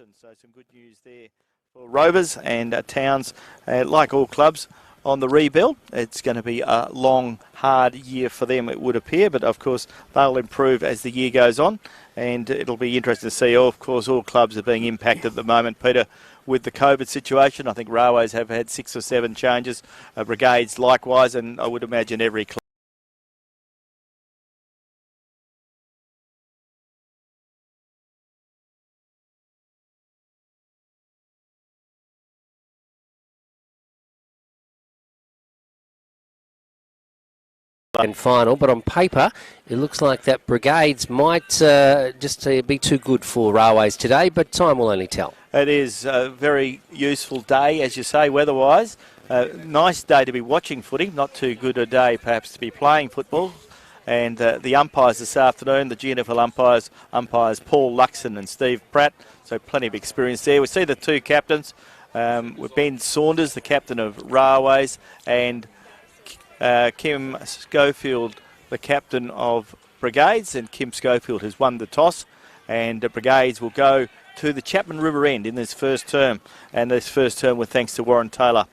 Northampton. So some good news there for Rovers and Towns, like all clubs, on the rebuild. It's going to be a long, hard year for them, it would appear, but of course they'll improve as the year goes on, and it'll be interesting to see. Of course, all clubs are being impacted at the moment, Peter, with the COVID situation. I think Railways have had 6 or 7 changes, Brigades likewise, and I would imagine every club. And final, but on paper it looks like that Brigades might just be too good for Railways today, but time will only tell. It is a very useful day, as you say, weather-wise. Nice day to be watching footy, not too good a day perhaps to be playing football. And the umpires this afternoon, the GNFL umpires Paul Luxon and Steve Pratt, so plenty of experience there. We see the two captains, with Ben Saunders, the captain of Railways, and Kim Schofield, the captain of Brigades, and Kim Schofield has won the toss, and Brigades will go to the Chapman River End in this first term, and this first term with thanks to Warren Taylor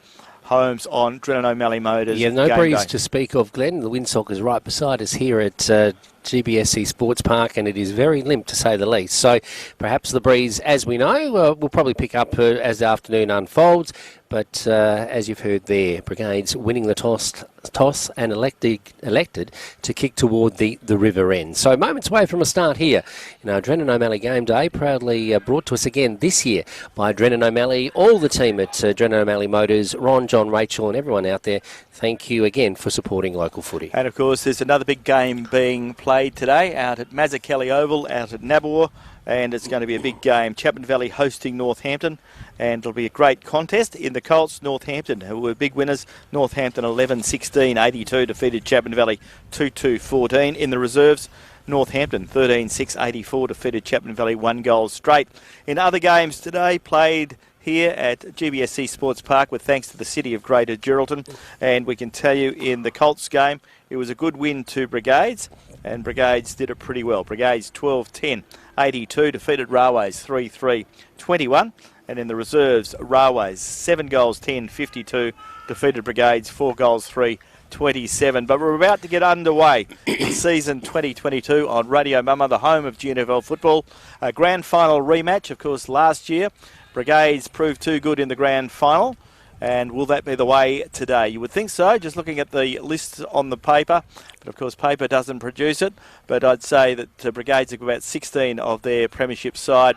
Homes on Drennan O'Malley Motors. Yeah, no breeze to speak of, Glenn. The windsock is right beside us here at GBSC Sports Park, and it is very limp to say the least. So perhaps the breeze, as we know, will probably pick up as the afternoon unfolds. But as you've heard there, Brigades winning the toss and elected to kick toward the river end. So moments away from a start here in our Drennan O'Malley Game Day, proudly brought to us again this year by Drennan O'Malley, all the team at Drennan O'Malley Motors, Ron, John, Rachel and everyone out there. Thank you again for supporting local footy. And of course there's another big game being played today out at Mazzucchelli Oval out at Nabor, and it's going to be a big game. Chapman Valley hosting Northampton, and it'll be a great contest. In the Colts, Northampton, who were big winners. Northampton 11-16-82 defeated Chapman Valley 2-2-14. In the reserves, Northampton 13-6-84 defeated Chapman Valley 1 goal straight. In other games today played here at GBSC Sports Park with thanks to the City of Greater Geraldton, and we can tell you in the Colts game it was a good win to Brigades, and Brigades did it pretty well. Brigades 12-10-82 defeated Railways 3-3-21, and in the reserves Railways 7 goals 10-52 defeated Brigades 4 goals 3-27. But we're about to get underway in season 2022 on Radio Mama, the home of GNFL football. A grand final rematch, of course, last year. Brigades proved too good in the grand final, and will that be the way today? You would think so, just looking at the list on the paper, but of course paper doesn't produce it. But I'd say that Brigades have got about 16 of their premiership side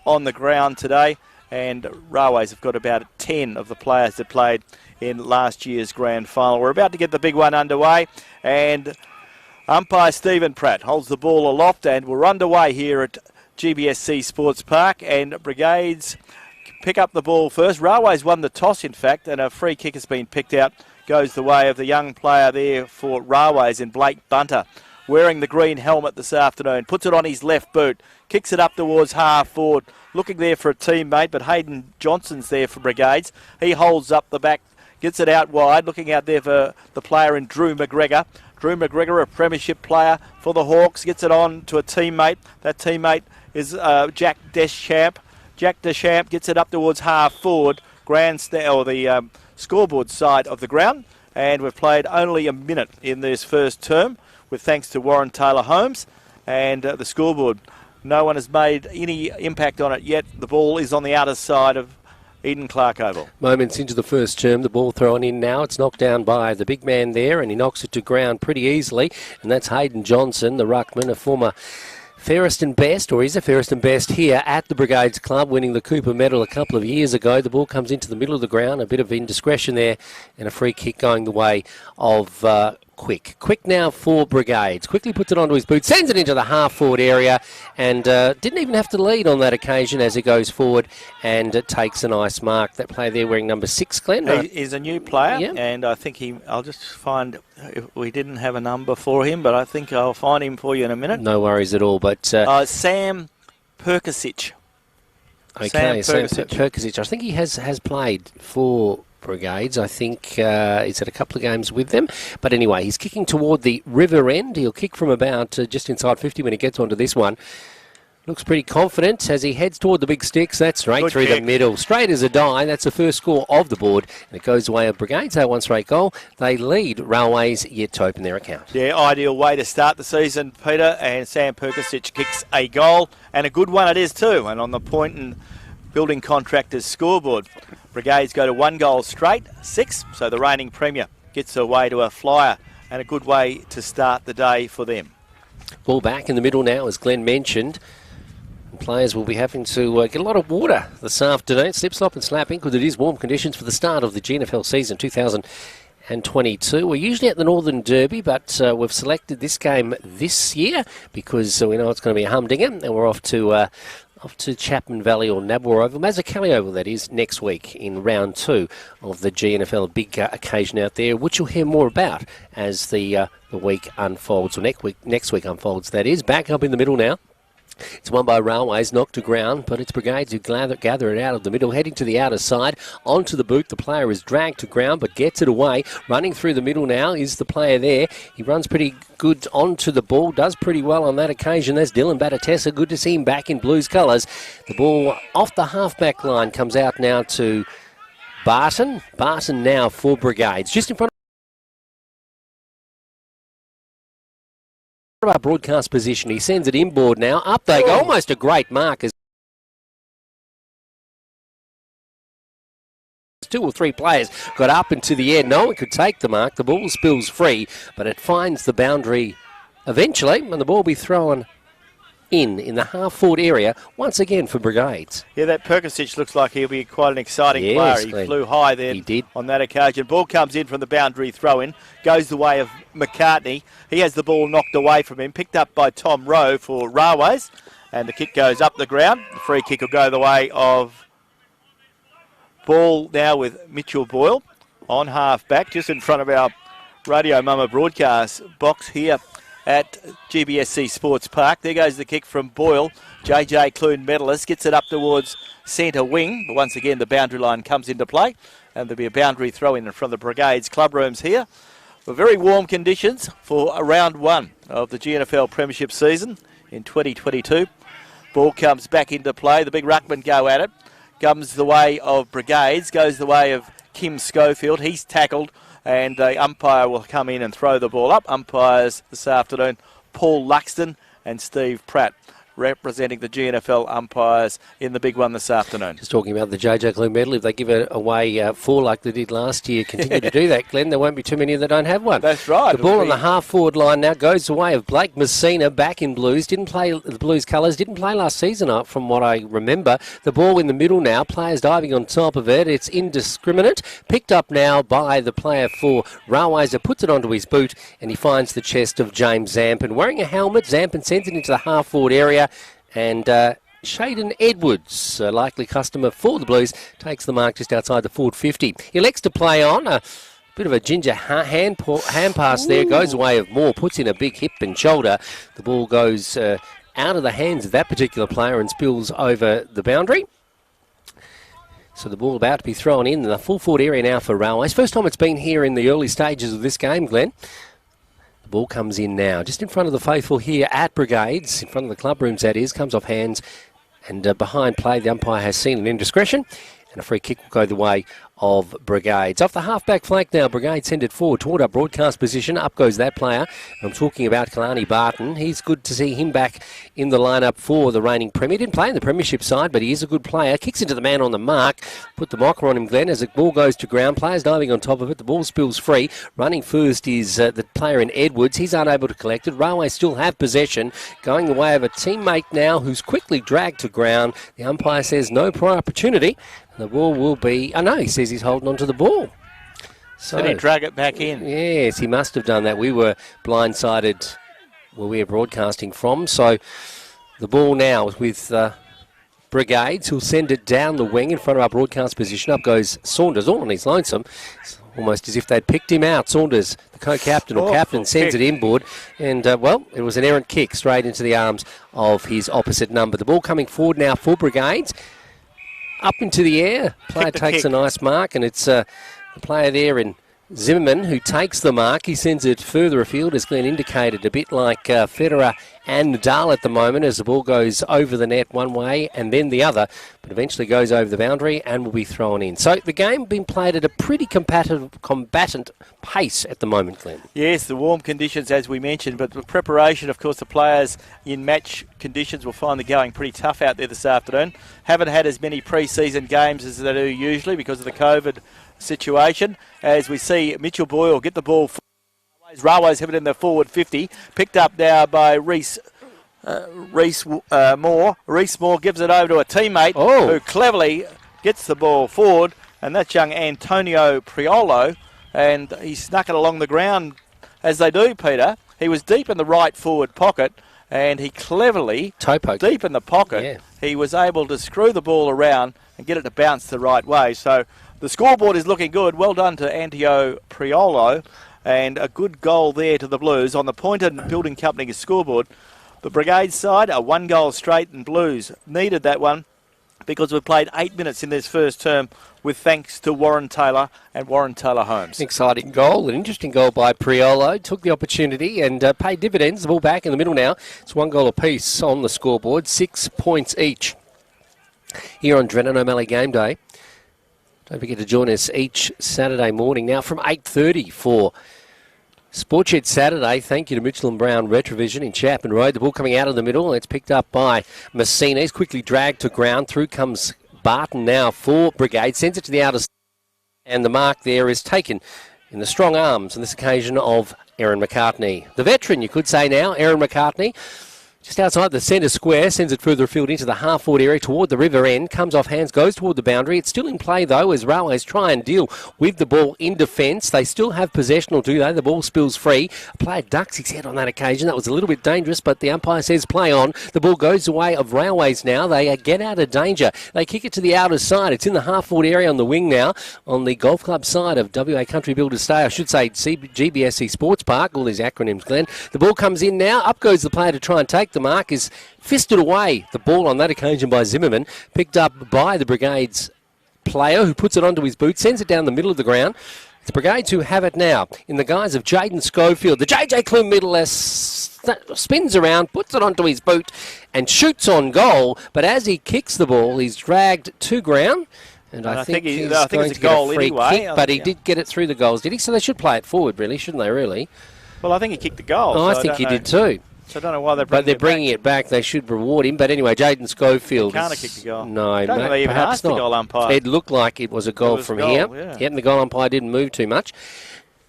on the ground today, and Railways have got about 10 of the players that played in last year's grand final. We're about to get the big one underway, and umpire Stephen Pratt holds the ball aloft, and we're underway here at GBSC Sports Park, and Brigades pick up the ball first. Railways won the toss, in fact, and a free kick has been picked out. Goes the way of the young player there for Railways in Blake Bunter, wearing the green helmet this afternoon. Puts it on his left boot, kicks it up towards half forward, looking there for a teammate, but Hayden Johnson's there for Brigades. He holds up the back, gets it out wide, looking out there for the player in Drew McGregor. Drew McGregor, a premiership player for the Hawks, gets it on to a teammate. That teammate is Jack Deschamps. Jack Deschamps gets it up towards half forward, the scoreboard side of the ground, and we've played only a minute in this first term with thanks to Warren Taylor Homes, and the scoreboard, no one has made any impact on it yet. The ball is on the outer side of Eden Clark Oval. Moments into the first term, the ball thrown in now. It's knocked down by the big man there, and he knocks it to ground pretty easily, and that's Hayden Johnson, the ruckman, a former fairest and best, or is a fairest and best here at the Brigades Club, winning the Cooper medal a couple of years ago. The ball comes into the middle of the ground, a bit of indiscretion there, and a free kick going the way of Quick. Quick now for Brigades. Quickly puts it onto his boot, sends it into the half-forward area, and didn't even have to lead on that occasion as he goes forward, and it takes a nice mark. That player there wearing number 6, Glenn. He's a new player, yeah. And I think I'll just find, if we didn't have a number for him, but I think I'll find him for you in a minute. No worries at all, but Sam Perkisic. Okay, Sam Perkisic. I think he has played for Brigades. I think he's had a couple of games with them. But anyway, he's kicking toward the river end. He'll kick from about just inside 50 when he gets onto this one. Looks pretty confident as he heads toward the big sticks. That's straight Good through kick. the middle. Straight as a die. That's the first score of the board. And it goes the way of Brigades. They one straight goal. They lead Railways yet to open their account. Yeah, ideal way to start the season, Peter. And Sam Perkisic kicks a goal. And a good one it is too. And on the point and building contractors scoreboard, Brigades go to 1 goal straight, 6. So the reigning premier gets away to a flyer. And a good way to start the day for them. Ball back in the middle now, as Glenn mentioned. Players will be having to get a lot of water this afternoon. Slip, slop and slapping because it is warm conditions for the start of the GNFL season 2022. We're usually at the Northern Derby, but we've selected this game this year because we know it's going to be a humdinger, and we're off to Chapman Valley or Nabwa Oval, Mazzacali Oval that is, next week in round 2 of the GNFL, a big occasion out there, which you'll hear more about as the week unfolds, or next week unfolds, that is. Back up in the middle now. It's won by Railways, knocked to ground, but it's Brigades who gather it out of the middle, heading to the outer side, onto the boot. The player is dragged to ground, but gets it away. Running through the middle now is the player there. He runs pretty good onto the ball, does pretty well on that occasion. That's Dylan Batatessa. Good to see him back in Blues colours. The ball off the half-back line comes out now to Barton. Barton now for Brigades. Just in front of our broadcast position. He sends it inboard now. Up they go. Almost a great mark as 2 or 3 players got up into the air. No one could take the mark. The ball spills free, but it finds the boundary eventually, and the ball will be thrown in the half-forward area once again for Brigades. Yeah, that Perkisic looks like he'll be quite an exciting player. He flew high there. He did. On that occasion. Ball comes in from the boundary throw-in, goes the way of McCartney. He has the ball knocked away from him, picked up by Tom Rowe for Railways, and the kick goes up the ground. The free kick will go the way of ball now with Mitchell Boyle on half-back, just in front of our Radio Mama broadcast box here at GBSC Sports Park. There goes the kick from Boyle. JJ Clune medalist gets it up towards centre wing. But once again, the boundary line comes into play. And there'll be a boundary throw in from the Brigades club rooms here. Very warm conditions for round 1 of the GNFL Premiership season in 2022. Ball comes back into play. The big ruckman go at it. Comes the way of Brigades. Goes the way of Kim Schofield. He's tackled. And the umpire will come in and throw the ball up. Umpires this afternoon, Paul Luxton and Steve Pratt, representing the GNFL umpires in the big one this afternoon. Just talking about the JJ Clune medal, if they give it away 4 like they did last year, continue to do that, Glenn, there won't be too many that don't have one. That's right. The ball on the half-forward line now goes the way of Blake Messina, back in Blues. Didn't play the Blues colours, didn't play last season from what I remember. The ball in the middle now, players diving on top of it. It's indiscriminate. Picked up now by the player for Railways, that puts it onto his boot, and he finds the chest of James Zampan. Wearing a helmet, Zampan sends it into the half-forward area. And Shaden Edwards, a likely customer for the Blues, takes the mark just outside the forward 50. He elects to play on. A bit of a ginger hand pass there. Goes away of Moore, puts in a big hip and shoulder. The ball goes out of the hands of that particular player and spills over the boundary. So the ball about to be thrown in the full forward area now for Railways. First time it's been here in the early stages of this game, Glenn. The ball comes in now, just in front of the faithful here at Brigades, in front of the club rooms that is, comes off hands, and behind play the umpire has seen an indiscretion, and a free kick will go the way of Brigades. Off the half-back flank now, Brigades send it forward toward our broadcast position. Up goes that player. I'm talking about Kalani Barton. He's good to see him back in the lineup for the reigning Premier. Didn't play in the Premiership side, but he is a good player. Kicks into the man on the mark. Put the mocker on him, Glenn, as the ball goes to ground. Players diving on top of it. The ball spills free. Running first is the player in Edwards. He's unable to collect it. Railway still have possession. Going the way of a teammate now who's quickly dragged to ground. The umpire says no prior opportunity. The ball will be... Oh, no, he says he's holding on to the ball. So, did he drag it back in? Yes, he must have done that. We were blindsided where we were broadcasting from. So the ball now is with Brigades, who'll send it down the wing in front of our broadcast position. Up goes Saunders, all on his lonesome. It's almost as if they'd picked him out. Saunders, the co-captain or captain, sends it inboard. And, well, it was an errant kick straight into the arms of his opposite number. The ball coming forward now for Brigades. Up into the air. Player takes a nice mark, and it's the player there in Zimmerman, who takes the mark, he sends it further afield, as Glenn indicated, a bit like Federer and Nadal at the moment, as the ball goes over the net one way and then the other, but eventually goes over the boundary and will be thrown in. So the game being played at a pretty combatant pace at the moment, Glenn. Yes, the warm conditions, as we mentioned, but the preparation, of course, the players in match conditions will find the going pretty tough out there this afternoon. Haven't had as many pre-season games as they do usually because of the COVID situation. As we see Mitchell Boyle get the ball. Railways have it in the forward 50. Picked up now by Reece Moore. Reece Moore gives it over to a teammate who cleverly gets the ball forward, and that's young Antonio Priolo, and he snuck it along the ground as they do, Peter. He was deep in the right forward pocket, and he cleverly, deep in the pocket, he was able to screw the ball around and get it to bounce the right way. So the scoreboard is looking good. Well done to Antonio Priolo. And a good goal there to the Blues on the Poynton Building Company's scoreboard. The Brigades side, a 1 goal straight, and Blues needed that one because we've played 8 minutes in this first term with thanks to Warren Taylor and Warren Taylor Holmes. Exciting goal, an interesting goal by Priolo. Took the opportunity and paid dividends. The ball back in the middle now. It's 1 goal apiece on the scoreboard, 6 points each. Here on Drennan O'Malley Game Day. Don't forget to join us each Saturday morning now from 8:30 for Sportshed Saturday. Thank you to Mitchell & Brown Retrovision in Chapman Road. The ball coming out of the middle. It's picked up by Messina. He's quickly dragged to ground. Through comes Barton now for Brigade. Sends it to the outer side. And the mark there is taken in the strong arms on this occasion of Aaron McCartney. The veteran, you could say now, Aaron McCartney. Just outside the centre square, sends it further afield into the half-forward area toward the river end, comes off hands, goes toward the boundary. It's still in play, though, as Railways try and deal with the ball in defence. They still have possession, or do they? The ball spills free. A player ducks his head on that occasion. That was a little bit dangerous, but the umpire says play on. The ball goes the way of Railways now. They get out of danger. They kick it to the outer side. It's in the half-forward area on the wing now, on the golf club side of WA Country Builders Stay. I should say GBSC Sports Park, all these acronyms, Glenn. The ball comes in now. Up goes the player to try and take the mark. Is fisted away, the ball on that occasion by Zimmerman, picked up by the Brigades player who puts it onto his boot, sends it down the middle of the ground. It's the Brigades who have it now in the guise of Jaden Schofield. The JJ Clune middle spins around, puts it onto his boot and shoots on goal, but as he kicks the ball, he's dragged to ground. And I think he's going to get a free kick, but he did get it through the goals, did he? So they should play it forward, really, shouldn't they, really? Well, I think he kicked the goal. Oh, so I think he did too. So I don't know why they're bringing it back. They should reward him. But anyway, Jaden Schofield. Can't have kicked the goal. No, I don't think they even asked the goal umpire. It looked like it was a goal from here. Yeah. And the goal umpire didn't move too much.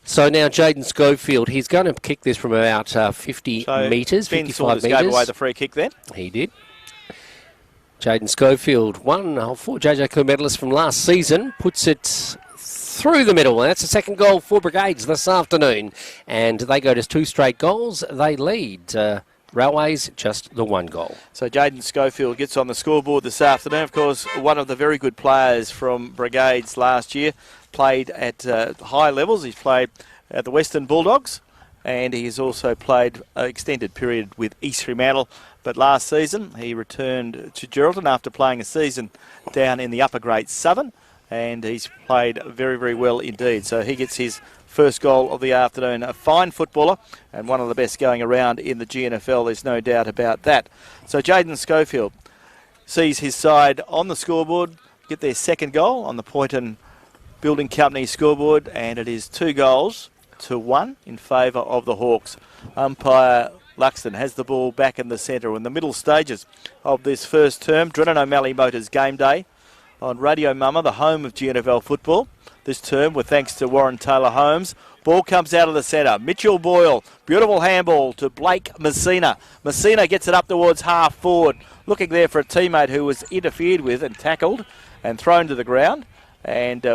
So now Jaden Schofield, he's going to kick this from about 50 metres, 55 metres. Gave away the free kick then. He did. Jaden Schofield, one for JJ Clune medalist from last season, puts it through the middle. That's the second goal for Brigades this afternoon. And they go to 2 straight goals. They lead. Railways, just the 1 goal. So Jaden Schofield gets on the scoreboard this afternoon. Of course, one of the very good players from Brigades last year. Played at high levels. He's played at the Western Bulldogs. And he's also played an extended period with East Fremantle. But last season, he returned to Geraldton after playing a season down in the upper grade Southern. And he's played very, very well indeed. So he gets his first goal of the afternoon. A fine footballer and one of the best going around in the GNFL. There's no doubt about that. So Jaden Schofield sees his side on the scoreboard get their second goal on the Poynton Building Company scoreboard. And it is 2 goals to 1 in favour of the Hawks. Umpire Luxton has the ball back in the centre in the middle stages of this first term. Drennan O'Malley Motors Game Day on Radio Mama, the home of GNFL football. This term with thanks to Warren Taylor Holmes. Ball comes out of the centre. Mitchell Boyle, beautiful handball to Blake Messina. Messina gets it up towards half forward, looking there for a teammate who was interfered with and tackled and thrown to the ground. And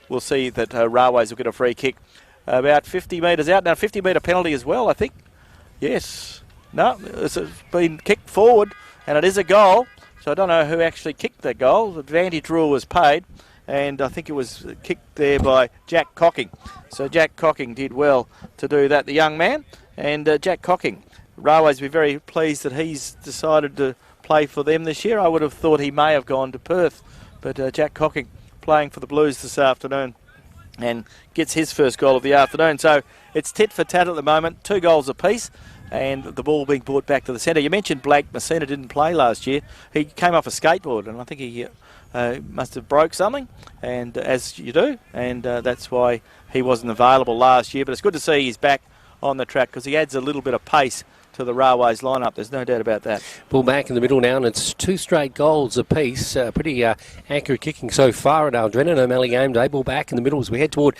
we'll see that Railways will get a free kick about 50 metres out. Now, 50-metre penalty as well, I think. Yes. No, it's been kicked forward, and it is a goal. So I don't know who actually kicked that goal. The advantage rule was paid, and I think it was kicked there by Jack Cocking. So Jack Cocking did well to do that, the young man. And Jack Cocking, Railways will be very pleased that he's decided to play for them this year. I would have thought he may have gone to Perth, but Jack Cocking playing for the Blues this afternoon. and gets his first goal of the afternoon. So it's tit for tat at the moment, 2 goals apiece, and the ball being brought back to the centre. You mentioned Blake Messina didn't play last year. He came off a skateboard, and I think he must have broke something, and as you do, and that's why he wasn't available last year. But it's good to see he's back on the track because he adds a little bit of pace to the Railways lineup. There's no doubt about that. Ball back in the middle now, and it's 2 straight goals apiece. Pretty accurate kicking so far at Aldrin. O'Malley game day. Ball back in the middle as we head toward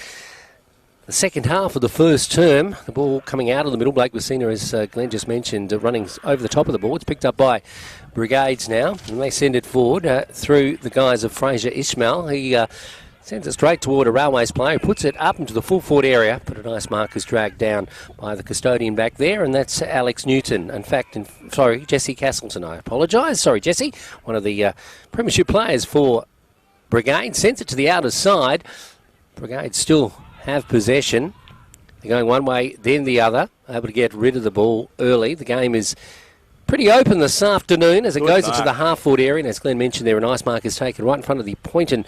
the second half of the first term. The ball coming out of the middle. Blake Messina, as Glenn just mentioned, running over the top of the ball. It's picked up by Brigades now, and they send it forward through the guys of Fraser Ishmael. He sends it straight toward a Railways player, puts it up into the full forward area, but a nice mark is dragged down by the custodian back there, and that's Alex Newton. In fact, Jesse Castleton, I apologise. Sorry, Jesse, one of the premiership players for Brigade, sends it to the outer side. Brigade still have possession. They're going one way, then the other, able to get rid of the ball early. The game is pretty open this afternoon as it goes into the half-forward area, and as Glenn mentioned there, a nice mark is taken right in front of the Poynton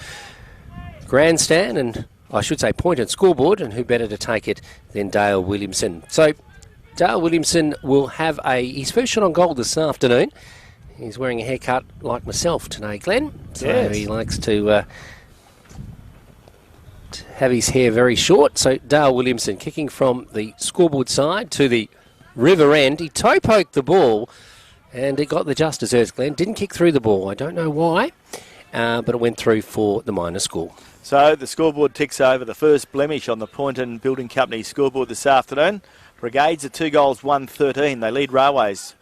grandstand, and I should say Poynton scoreboard, and who better to take it than Dale Williamson. So Dale Williamson will have his first shot on goal this afternoon. He's wearing a haircut like myself today, Glenn, so yes. He likes to have his hair very short. So Dale Williamson kicking from the scoreboard side to the river end. He toe poked the ball, and he got the just desserts, Glenn. Didn't kick through the ball. I don't know why, but it went through for the minor score. So the scoreboard ticks over the first blemish on the Poynton Building Company scoreboard this afternoon. Brigades are 2 goals, 1-13. They lead Railways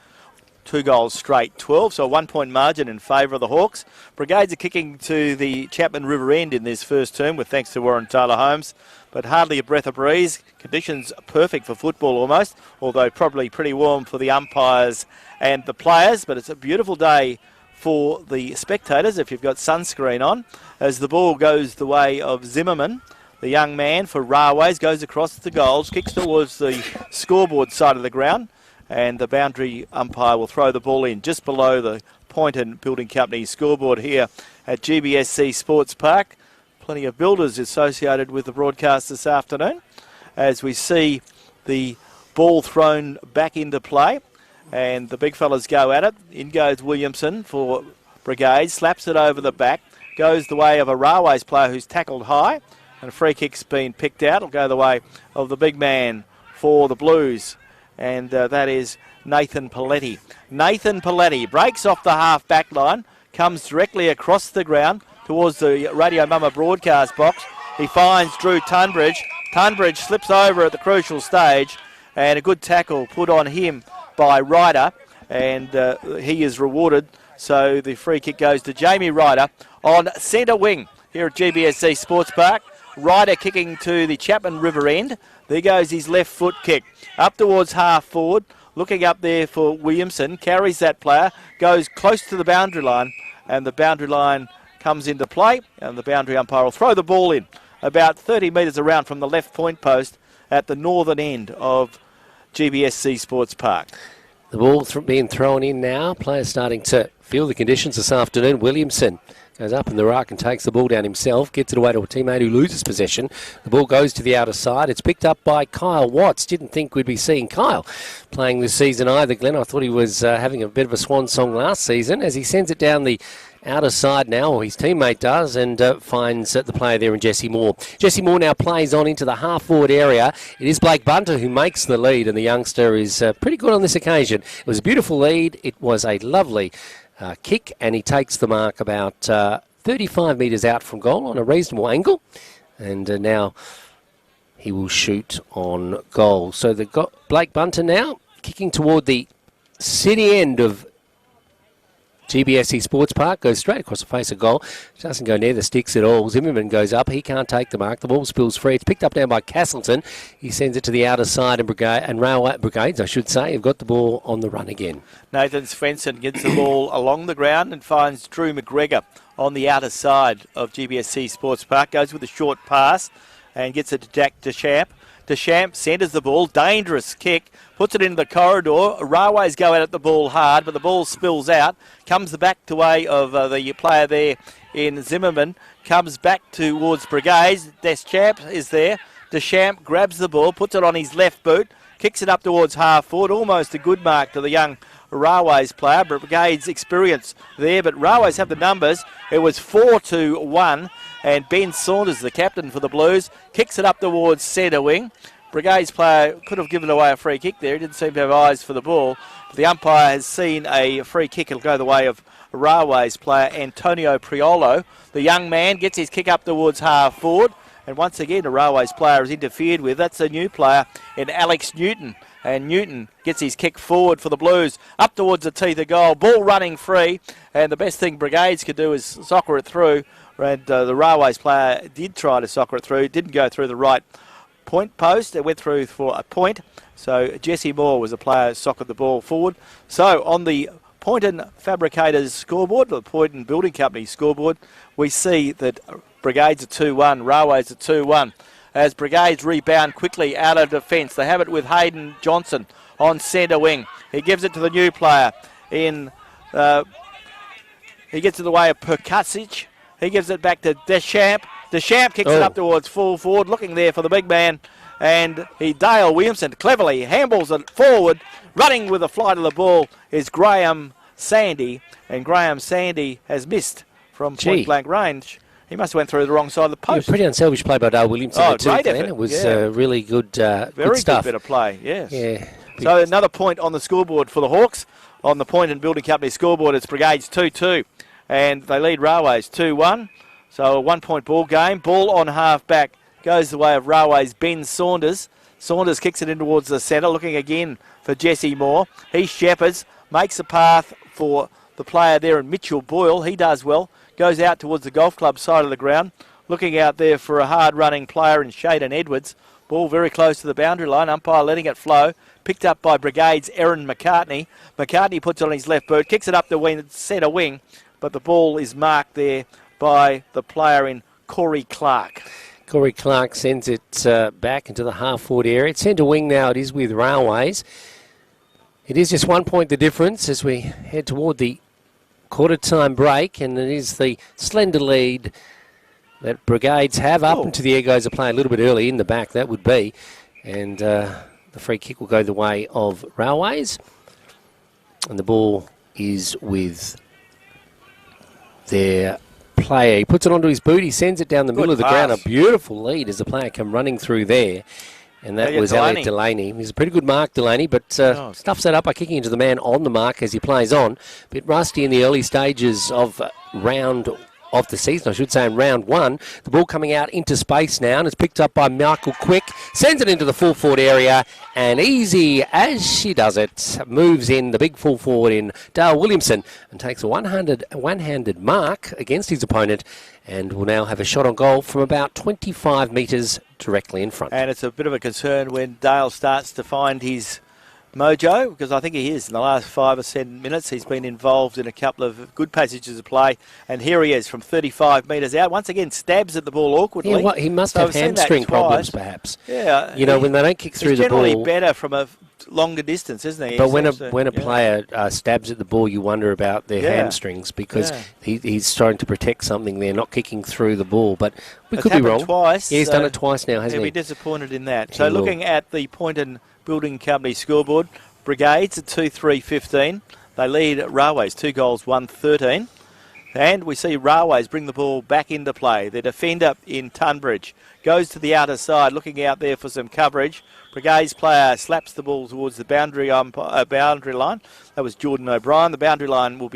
2 goals straight, 12, so a 1-point margin in favour of the Hawks. Brigades are kicking to the Chapman River End in this first term, with thanks to Warren Taylor Holmes, but hardly a breath of breeze. Conditions perfect for football almost, although probably pretty warm for the umpires and the players, but it's a beautiful day for the spectators if you've got sunscreen on, as the ball goes the way of Zimmerman. The young man for Railways goes across the goals, kicks towards the scoreboard side of the ground, and the boundary umpire will throw the ball in just below the Poynton Building Company scoreboard here at GBSC Sports Park. Plenty of builders associated with the broadcast this afternoon as we see the ball thrown back into play. And the big fellas go at it. In goes Williamson for Brigade, slaps it over the back, goes the way of a Railways player who's tackled high, and a free kick's been picked out. It'll go the way of the big man for the Blues, and that is Nathan Paletti. Nathan Paletti breaks off the half-back line, comes directly across the ground towards the Radio Mama broadcast box. He finds Drew Tunbridge. Tunbridge slips over at the crucial stage, and a good tackle put on him by Ryder, and he is rewarded. So the free kick goes to Jamie Ryder on centre wing here at GBSC Sports Park. Ryder kicking to the Chapman River End. There goes his left foot kick up towards half forward, looking up there for Williamson, carries that player, goes close to the boundary line, and the boundary line comes into play, and the boundary umpire will throw the ball in about 30 metres around from the left point post at the northern end of GBSC Sports Park. The ball being thrown in now. Players starting to feel the conditions this afternoon. Williamson goes up in the ruck and takes the ball down himself, gets it away to a teammate who loses possession. The ball goes to the outer side. It's picked up by Kyle Watts. Didn't think we'd be seeing Kyle playing this season either, Glenn. I thought he was having a bit of a swan song last season as he sends it down the outer side now, or his teammate does, and finds the player there in Jesse Moore. Jesse Moore now plays on into the half-forward area. It is Blake Bunter who makes the lead, and the youngster is pretty good on this occasion. It was a beautiful lead. It was a lovely kick, and he takes the mark about 35 metres out from goal on a reasonable angle, and now he will shoot on goal. So they've got Blake Bunter now kicking toward the city end of GBSC Sports Park, goes straight across the face of goal. Doesn't go near the sticks at all. Zimmerman goes up. He can't take the mark. The ball spills free. It's picked up down by Castleton. He sends it to the outer side, and Brigades, I should say, have got the ball on the run again. Nathan Svensson gets the ball along the ground and finds Drew McGregor on the outer side of GBSC Sports Park. Goes with a short pass and gets it to Jack Deschamps. Deschamps centres the ball. Dangerous kick. Puts it into the corridor. Railways go at the ball hard, but the ball spills out. Comes the back to way of the player there in Zimmerman. comes back towards Brigades. Deschamps is there. Deschamps grabs the ball, puts it on his left boot, kicks it up towards half forward. Almost a good mark to the young Railways player. Brigades experience there, but Railways have the numbers. It was 4-1, and Ben Saunders, the captain for the Blues, kicks it up towards centre wing. Brigades player could have given away a free kick there. He didn't seem to have eyes for the ball. The umpire has seen a free kick. It'll go the way of Railways player Antonio Priolo. The young man gets his kick up towards half forward, and once again a Railways player is interfered with. That's a new player in Alex Newton, and Newton gets his kick forward for the Blues up towards the teeth of goal. Ball running free, and the best thing Brigades could do is soccer it through, and the Railways player did try to soccer it through. Didn't go through the right point post. It went through for a point. So Jesse Moore was a player who soccered the ball forward. So on the Poynton Fabricators scoreboard, the Poynton Building Company scoreboard, we see that Brigades are 2-1, Railways are 2-1. As Brigades rebound quickly out of defence. They have it with Hayden Johnson on centre wing. He gives it to the new player in... he gets in the way of Perkusic. He gives it back to Deschamps. Deschamps kicks it up towards full forward, looking there for the big man. And Dale Williamson cleverly handballs it forward. Running with the flight of the ball is Graham Sandy. And Graham Sandy has missed from point-blank range. He must have went through the wrong side of the post. Yeah, pretty unselfish play by Dale Williamson. Oh, great effort. It was really good Very good stuff. good bit of play, yes. Yeah. So another point on the scoreboard for the Hawks. On the Poynton Building Company scoreboard, it's Brigades 2-2. And they lead Railways 2-1. So a 1-point ball game. Ball on half-back goes the way of Railways' Ben Saunders. Saunders kicks it in towards the centre, looking again for Jesse Moore. He shepherds, makes a path for the player there in Mitchell Boyle. He does well. Goes out towards the golf club side of the ground. Looking out there for a hard-running player in Shaden Edwards. Ball very close to the boundary line. Umpire letting it flow. Picked up by Brigades' Aaron McCartney. McCartney puts it on his left boot, kicks it up the centre wing, but the ball is marked there by the player in Corey Clark. Corey Clark sends it back into the half-forward area. It's centre wing now. It is with Railways. It is just 1 point the difference as we head toward the quarter-time break, and it is the slender lead that Brigades have. Up into the air goes a play a little bit early in the back, that would be. And the free kick will go the way of Railways. And the ball is with their player. He puts it onto his boot. He sends it down the middle of the ground. A beautiful lead as the player come running through there. And that was Elliot Delaney. It was a pretty good mark, Delaney, but stuffs that up by kicking into the man on the mark as he plays on. A bit rusty in the early stages of round of the season, I should say, in round one. The ball coming out into space now, and it's picked up by Michael Quick. Sends it into the full forward area, and easy as she does it, moves in the big full forward in Dale Williamson and takes a one-handed mark against his opponent, and will now have a shot on goal from about 25 metres directly in front. And it's a bit of a concern when Dale starts to find his mojo, because I think he is. In the last 5 or 7 minutes, he's been involved in a couple of good passages of play, and here he is from 35 metres out. Once again, stabs at the ball awkwardly. Yeah, he must have hamstring problems, perhaps. Yeah, when they don't kick through the ball, he's generally better from a longer distance, isn't he? But when a player stabs at the ball, you wonder about their hamstrings, because he's trying to protect something there, not kicking through the ball. But we could be wrong. Twice. Yeah, he's done it twice now, hasn't he? He'll be disappointed in that. So looking at the Poynton Building Company scoreboard, Brigades at 2-3-15. They lead Railways 2 goals, 1-13. And we see Railways bring the ball back into play. Their defender in Tunbridge goes to the outer side, looking out there for some coverage. Brigades player slaps the ball towards the boundary line. That was Jordan O'Brien. The boundary line will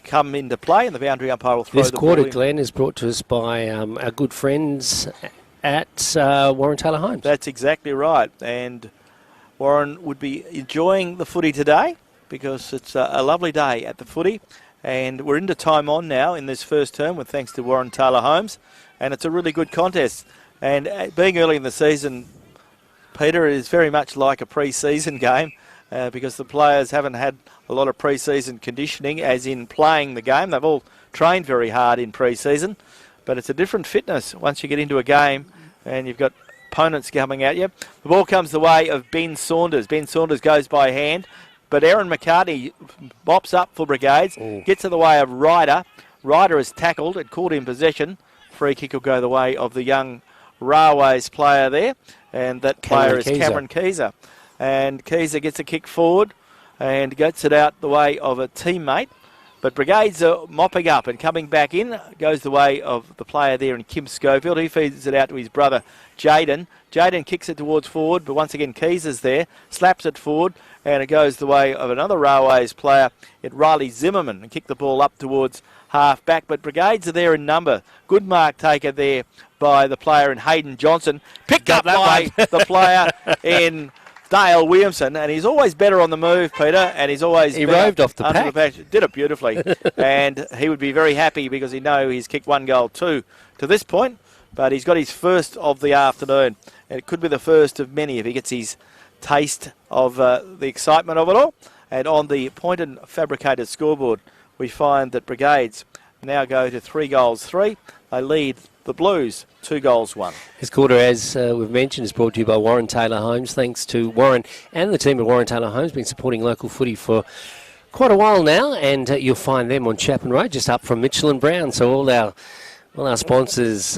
come into play, and the boundary umpire will throw the ball in. This quarter, Glenn, is brought to us by our good friends at Warren Taylor Homes. That's exactly right. And Warren would be enjoying the footy today because it's a lovely day at the footy. And we're into time on now in this first term with thanks to Warren Taylor Homes. And it's a really good contest. And being early in the season, Peter, is very much like a pre-season game because the players haven't had a lot of pre-season conditioning, as in playing the game. They've all trained very hard in pre-season. But it's a different fitness once you get into a game and you've got opponents coming at you. The ball comes the way of Ben Saunders. Ben Saunders goes by hand, but Aaron McCartney mops up for Brigades, gets in the way of Ryder. Ryder is tackled. It caught in possession. Free kick will go the way of the young Railways player there. And that player is Cameron Keeser. And Keeser gets a kick forward and gets it out the way of a teammate. But Brigades are mopping up and coming back in. Goes the way of the player there in Kim Schofield. He feeds it out to his brother Jaden. Jaden kicks it towards forward, but once again Keeser's there. Slaps it forward and it goes the way of another Railways player, Riley Zimmerman, and kick the ball up towards half back. But Brigades are there in number. Good mark taken there by the player in Hayden Johnson. Picked up by the player in Dale Williamson, and he's always better on the move, Peter, and he's always roved off the pack. Did it beautifully, and he would be very happy because he knows he's kicked 1 goal, 2 to this point, but he's got his first of the afternoon, and it could be the first of many if he gets his taste of the excitement of it all. And on the Poynton fabricated scoreboard, we find that Brigades now go to 3 goals, 3. They lead the Blues 2 goals, 1. This quarter, as we've mentioned, is brought to you by Warren Taylor Homes. Thanks to Warren and the team at Warren Taylor Homes, been supporting local footy for quite a while now, and you'll find them on Chapman Road, just up from Mitchell and Brown. So all our sponsors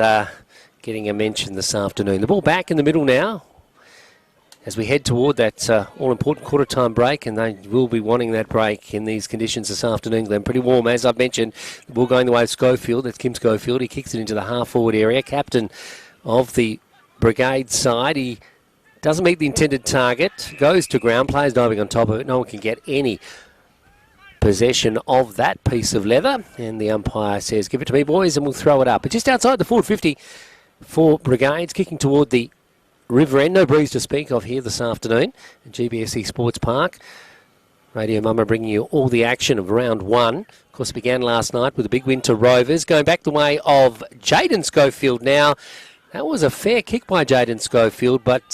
getting a mention this afternoon. The ball back in the middle now, as we head toward that all-important quarter-time break, and they will be wanting that break in these conditions this afternoon, Glenn. Pretty warm, as I've mentioned. The ball going the way of Schofield. That's Kim Schofield. He kicks it into the half-forward area. Captain of the Brigade side. He doesn't meet the intended target. Goes to ground. Players diving on top of it. No one can get any possession of that piece of leather. And the umpire says, give it to me, boys, and we'll throw it up. But just outside the forward 50 for Brigades, kicking toward the River End. No breeze to speak of here this afternoon at GBSE Sports Park. Radio Mama bringing you all the action of round 1. Of course, it began last night with a big win to Rovers. Going back the way of Jaden Schofield now. That was a fair kick by Jaden Schofield, but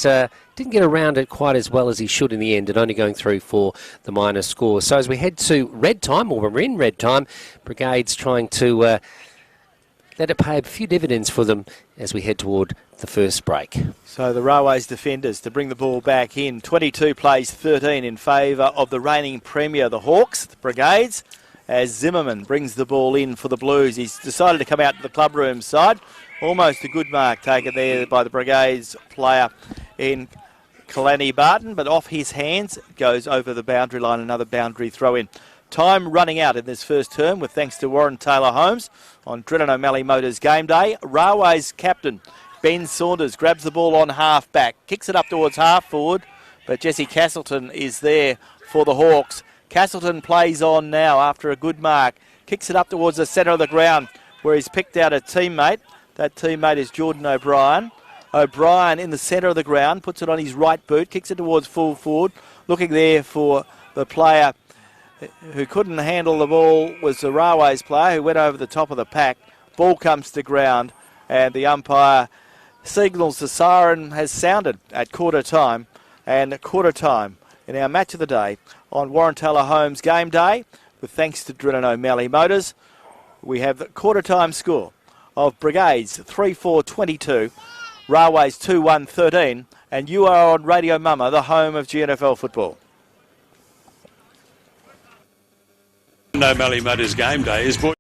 didn't get around it quite as well as he should in the end, and only going through for the minor score. So as we head to red time, or we're in red time, Brigades trying to let it pay a few dividends for them as we head toward the first break. So the Railways defenders to bring the ball back in. 22 plays 13 in favour of the reigning premier, the Hawks, the Brigades, as Zimmerman brings the ball in for the Blues. He's decided to come out to the clubroom side. Almost a good mark taken there by the Brigades player in Kalani Barton, but off his hands goes over the boundary line, another boundary throw in. Time running out in this first term with thanks to Warren Taylor Homes on Drennan O'Malley Motors Game Day. Railways captain Ben Saunders grabs the ball on half back, kicks it up towards half forward, but Jesse Castleton is there for the Hawks. Castleton plays on now after a good mark, kicks it up towards the centre of the ground where he's picked out a teammate. That teammate is Jordan O'Brien. O'Brien in the centre of the ground, puts it on his right boot, kicks it towards full forward, looking there for the player who couldn't handle the ball was the Railways player who went over the top of the pack. Ball comes to ground and the umpire signals the siren has sounded at quarter time, and quarter time in our match of the day on Warren Taylor Homes Game Day with thanks to Drennan O'Malley Motors. We have the quarter time score of Brigades 3-4-22, Railways 2-1-13, and you are on Radio Mama, the home of GNFL football. O'Malley Motors Game Day is brought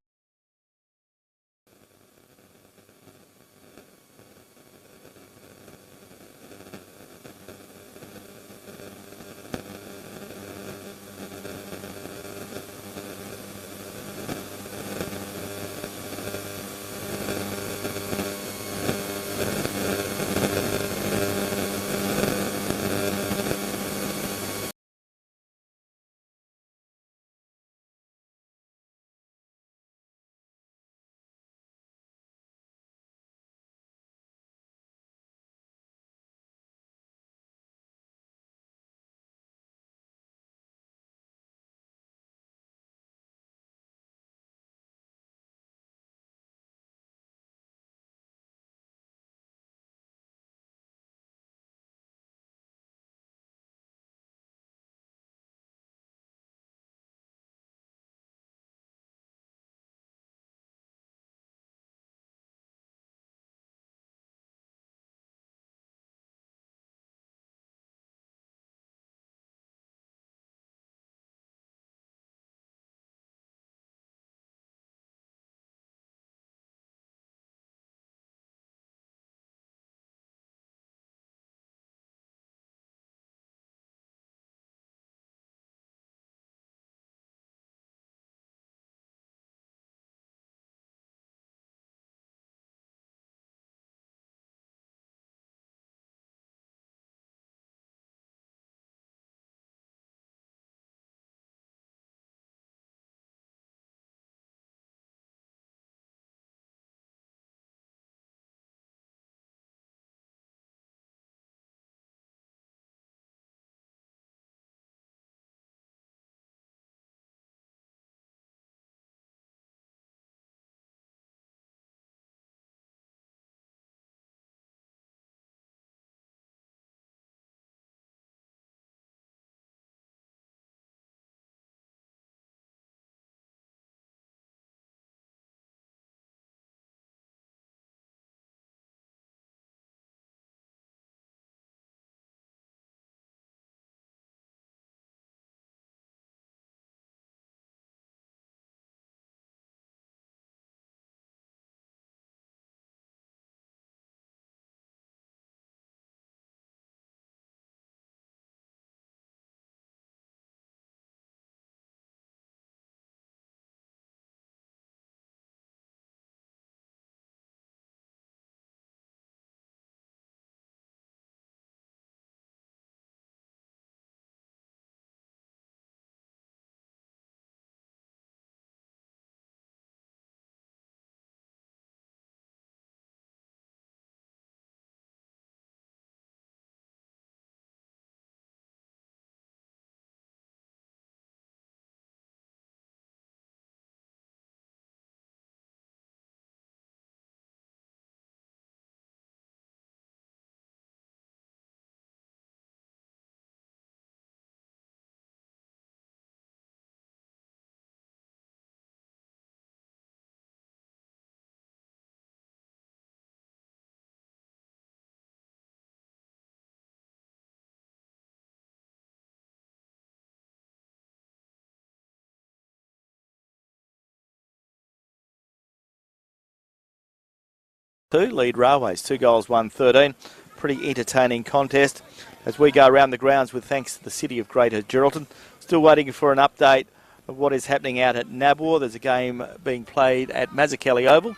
2, lead Railways, 2 goals, 1-13. Pretty entertaining contest as we go around the grounds with thanks to the City of Greater Geraldton. Still waiting for an update of what is happening out at Nabor. There's a game being played at Mazzucchelli Oval.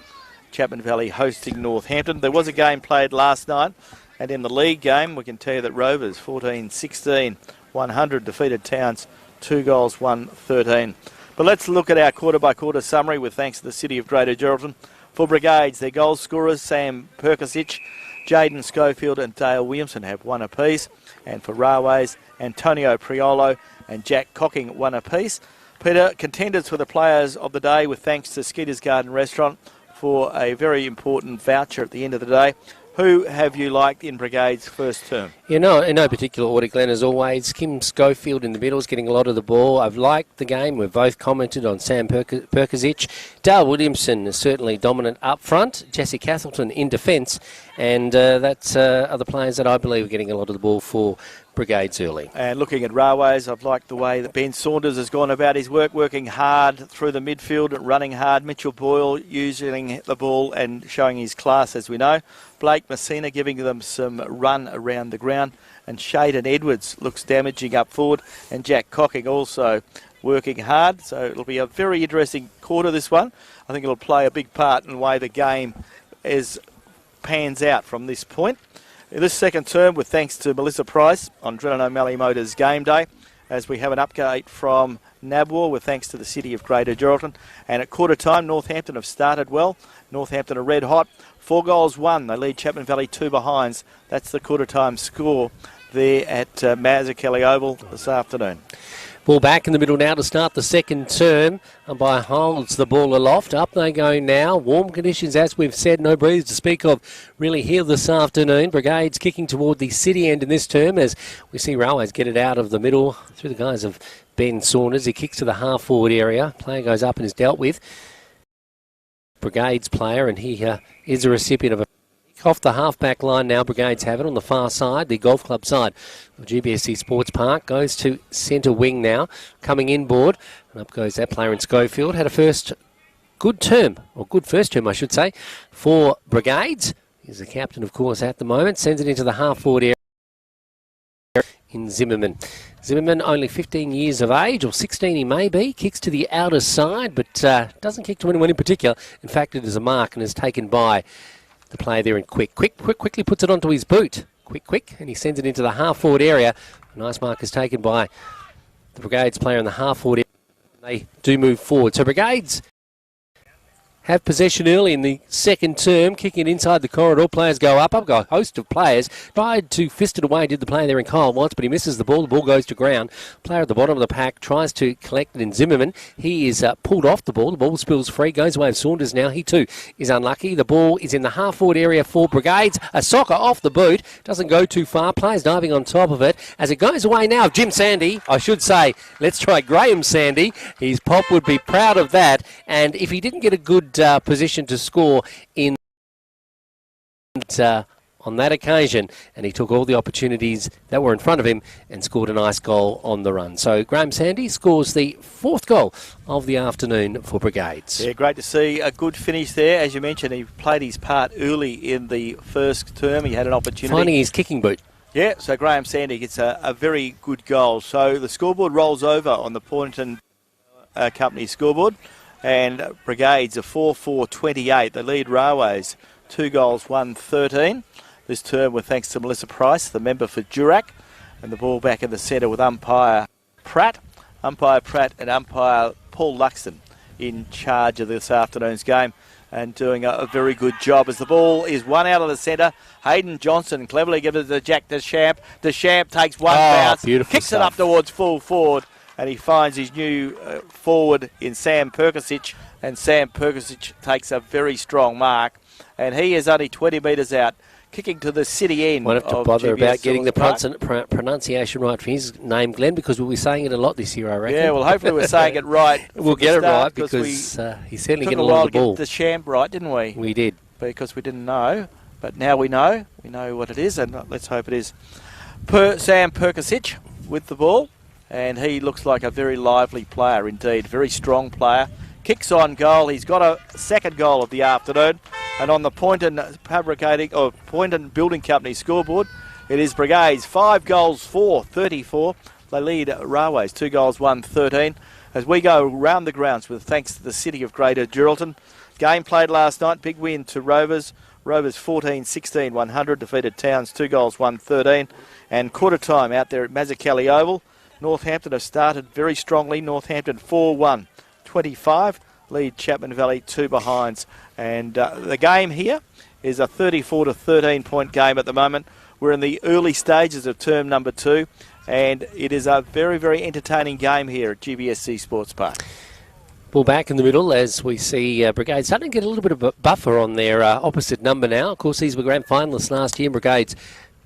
Chapman Valley hosting Northampton. There was a game played last night, and in the league game, we can tell you that Rovers 14-16, 100 defeated Towns 2 goals, 1-13. But let's look at our quarter-by-quarter summary with thanks to the City of Greater Geraldton. For Brigades, their goal scorers, Sam Perkisic, Jaden Schofield and Dale Williamson have 1 apiece. And for Railways, Antonio Priolo and Jack Cocking 1 apiece. Peter, contenders for the players of the day with thanks to Skeeter's Garden Restaurant for a very important voucher at the end of the day. Who have you liked in Brigade's first term? In no particular order, Glenn, as always. Kim Schofield in the middle is getting a lot of the ball. I've liked the game. We've both commented on Sam Perkisic. Dale Williamson is certainly dominant up front. Jesse Castleton in defence. And that's other players that I believe are getting a lot of the ball for Brigades early. And looking at Railways, I've liked the way that Ben Saunders has gone about his work, working hard through the midfield, running hard. Mitchell Boyle using the ball and showing his class, as we know. Blake Messina giving them some run around the ground. And Shaden Edwards looks damaging up forward. And Jack Cocking also working hard. So it'll be a very interesting quarter, this one. I think it'll play a big part in the way the game pans out from this point. In this second term, with thanks to Melissa Price on Drennan O'Malley Motors Game Day, as we have an update from Nabor with thanks to the City of Greater Geraldton. And at quarter time, Northampton have started well. Northampton are red hot. 4 goals, 1. They lead Chapman Valley 2 behinds. That's the quarter time score there at Mazzucchelli Oval this afternoon. Ball back in the middle now to start the second term. Umpire holds the ball aloft. Up they go now. Warm conditions, as we've said. No breeze to speak of really here this afternoon. Brigades kicking toward the city end in this term as we see Railways get it out of the middle through the guys of Ben Saunders. He kicks to the half-forward area. Player goes up and is dealt with. Brigades player, and he is a recipient of a off the half-back line now. Brigades have it on the far side, the golf club side of GBSC Sports Park. Goes to centre wing now, coming inboard. And up goes that player in Schofield. Had a good first term, I should say, for Brigades. He's the captain, of course, at the moment. Sends it into the half-forward area in Zimmerman. Zimmerman, only 15 years of age, or 16 he may be. Kicks to the outer side, but doesn't kick to anyone in particular. In fact, it is a mark and is taken by the player there in quickly puts it onto his boot. Quick, and he sends it into the half-forward area. A nice mark is taken by the Brigades player in the half-forward area. They do move forward. So Brigades have possession early in the second term, kicking it inside the corridor. Players go up. I've got a host of players. Tried to fist it away, did the player there in Kyle Watts, but he misses the ball. The ball goes to ground. Player at the bottom of the pack tries to collect it in Zimmerman. He is pulled off the ball. The ball spills free. Goes away with Saunders now. He too is unlucky. The ball is in the half-forward area for Brigades. A soccer off the boot. Doesn't go too far. Players diving on top of it. As it goes away now, Jim Sandy, I should say, let's try Graham Sandy. His pop would be proud of that. And if he didn't get a good position to score in on that occasion, and he took all the opportunities that were in front of him and scored a nice goal on the run. So Graham Sandy scores the 4th goal of the afternoon for Brigades. Yeah, great to see a good finish there. As you mentioned, he played his part early in the first term. He had an opportunity. Finding his kicking boot. Yeah, so Graham Sandy gets a very good goal. So the scoreboard rolls over on the Poynton Company scoreboard. And Brigades are 4-4-28. They lead Railways 2 goals, 1-13. This term with thanks to Melissa Price, the member for Durack. And the ball back in the centre with umpire Pratt. Umpire Pratt and umpire Paul Luxton in charge of this afternoon's game and doing a very good job as the ball is one out of the centre. Hayden Johnson cleverly gives it to Jack Deschamps. Deschamps takes one bounce, kicks it up towards full forward. And he finds his new forward in Sam Perkisic. And Sam Perkisic takes a very strong mark. And he is only 20 metres out, kicking to the city end. Won't have to bother about getting the pronunciation right for his name, Glenn, because we'll be saying it a lot this year, I reckon. Yeah, well, hopefully we're saying it right. We'll get it right because he's certainly getting a lot of the ball. Took a while to get the champ right, didn't we? We did. Because we didn't know. But now we know. We know what it is, and let's hope it is Sam Perkisic with the ball. And he looks like a very lively player indeed, very strong player. Kicks on goal. He's got a second goal of the afternoon. And on the Poynton Fabricating or Poynton Building Company scoreboard, it is Brigades 5 goals 4, 34. They lead Railways 2 goals 1, 13. As we go round the grounds with thanks to the City of Greater Geraldton. Game played last night, big win to Rovers. Rovers 14-16, 100, defeated Towns 2 goals 1, 13. And quarter time out there at Mazzucchelli Oval. Northampton have started very strongly. Northampton 4-1, 25. Lead Chapman Valley 2 behinds. And the game here is a 34 to 13 point game at the moment. We're in the early stages of term number 2, and it is a very, very entertaining game here at GBSC Sports Park. Ball back in the middle as we see Brigades starting to get a little bit of a buffer on their opposite number now. Of course, these were grand finalists last year, and Brigades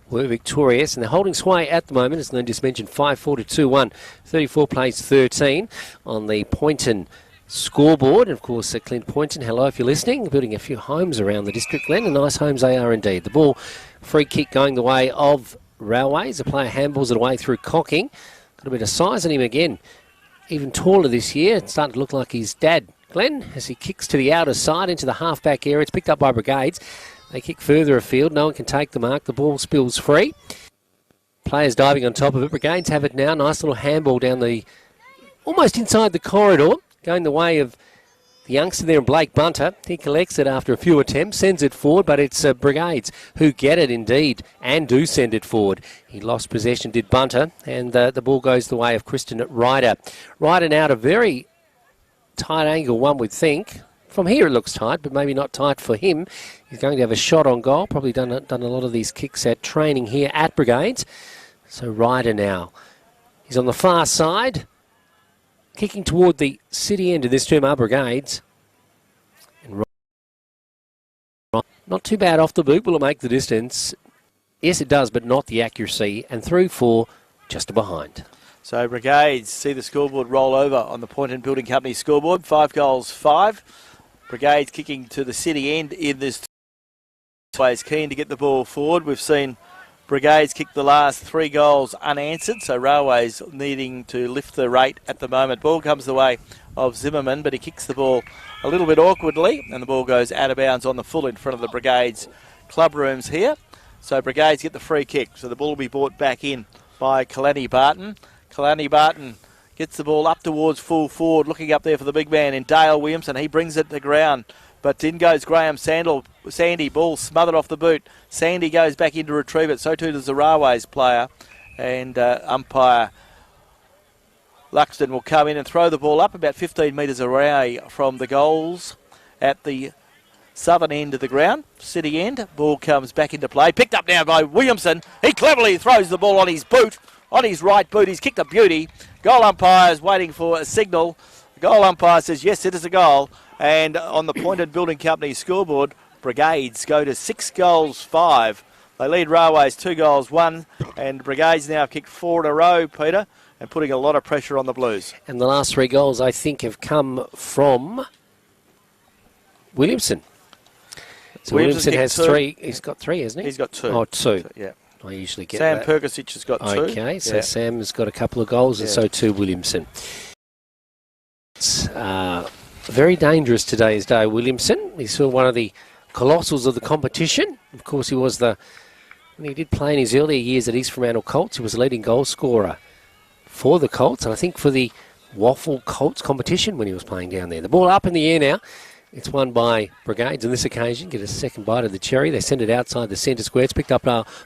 were victorious, and they're holding sway at the moment, as I just mentioned, 5-4 to 2-1, 34 plays 13 on the Poynton scoreboard. And of course, Clint Poynton, hello if you're listening, building a few homes around the district, Glenn, and nice homes they are indeed. The ball, free kick going the way of Railways. The player handballs it away through Cocking. Got a bit of size on him again, even taller this year. It's starting to look like his dad, Glenn, as he kicks to the outer side into the half-back area. It's picked up by Brigades. They kick further afield. No one can take the mark. The ball spills free. Players diving on top of it. Brigades have it now. Nice little handball down the, almost inside the corridor, going the way of the youngster there, Blake Bunter. He collects it after a few attempts, sends it forward, but it's Brigades who get it indeed and do send it forward. He lost possession, did Bunter, and the ball goes the way of Kristen Ryder. Ryder now at a very tight angle, one would think. From here it looks tight, but maybe not tight for him. He's going to have a shot on goal. Probably done a lot of these kicks at training here at Brigades. So Ryder now. He's on the far side, kicking toward the city end of this term are Brigades. And not too bad off the boot. Will it make the distance? Yes, it does, but not the accuracy. And through for just a behind. So Brigades see the scoreboard roll over on the Poynton Building Company scoreboard. 5 goals 5. Brigades kicking to the city end in this. Always keen to get the ball forward. We've seen Brigades kick the last 3 goals unanswered, so Railways needing to lift the rate at the moment. Ball comes the way of Zimmerman, but he kicks the ball a little bit awkwardly, and the ball goes out of bounds on the full in front of the Brigades club rooms here. So Brigades get the free kick, so the ball will be brought back in by Kalani Barton. Kalani Barton gets the ball up towards full forward, looking up there for the big man in Dale Williamson. He brings it to ground, but in goes Graham Sandy, ball smothered off the boot. Sandy goes back in to retrieve it, so too does the Railways player. And umpire Luxton will come in and throw the ball up about 15 metres away from the goals at the southern end of the ground, city end. Ball comes back into play, picked up now by Williamson. He cleverly throws the ball on his boot, on his right boot. He's kicked a beauty. Goal umpire is waiting for a signal. The goal umpire says, yes, it is a goal. And on the Poynton Building Company scoreboard, Brigades go to 6 goals 5. They lead Railways 2 goals 1. And Brigades now have kicked 4 in a row, Peter, and putting a lot of pressure on the Blues. And the last 3 goals, I think, have come from Williamson. So Williamson has 3. He's got 3, hasn't he? He's got 2. Oh, 2. Yeah. I usually get Sam that. Perkisic has got 2. Okay, so Sam has got a couple of goals, and so too Williamson. It's very dangerous today's day, Williamson. He's still one of the colossals of the competition. Of course, he was when he did play in his earlier years at East Fremantle Colts, he was the leading goal scorer for the Colts, and I think for the Waffle Colts competition when he was playing down there. The ball up in the air now. It's won by Brigades on this occasion. Get a second bite of the cherry. They send it outside the centre square. It's picked up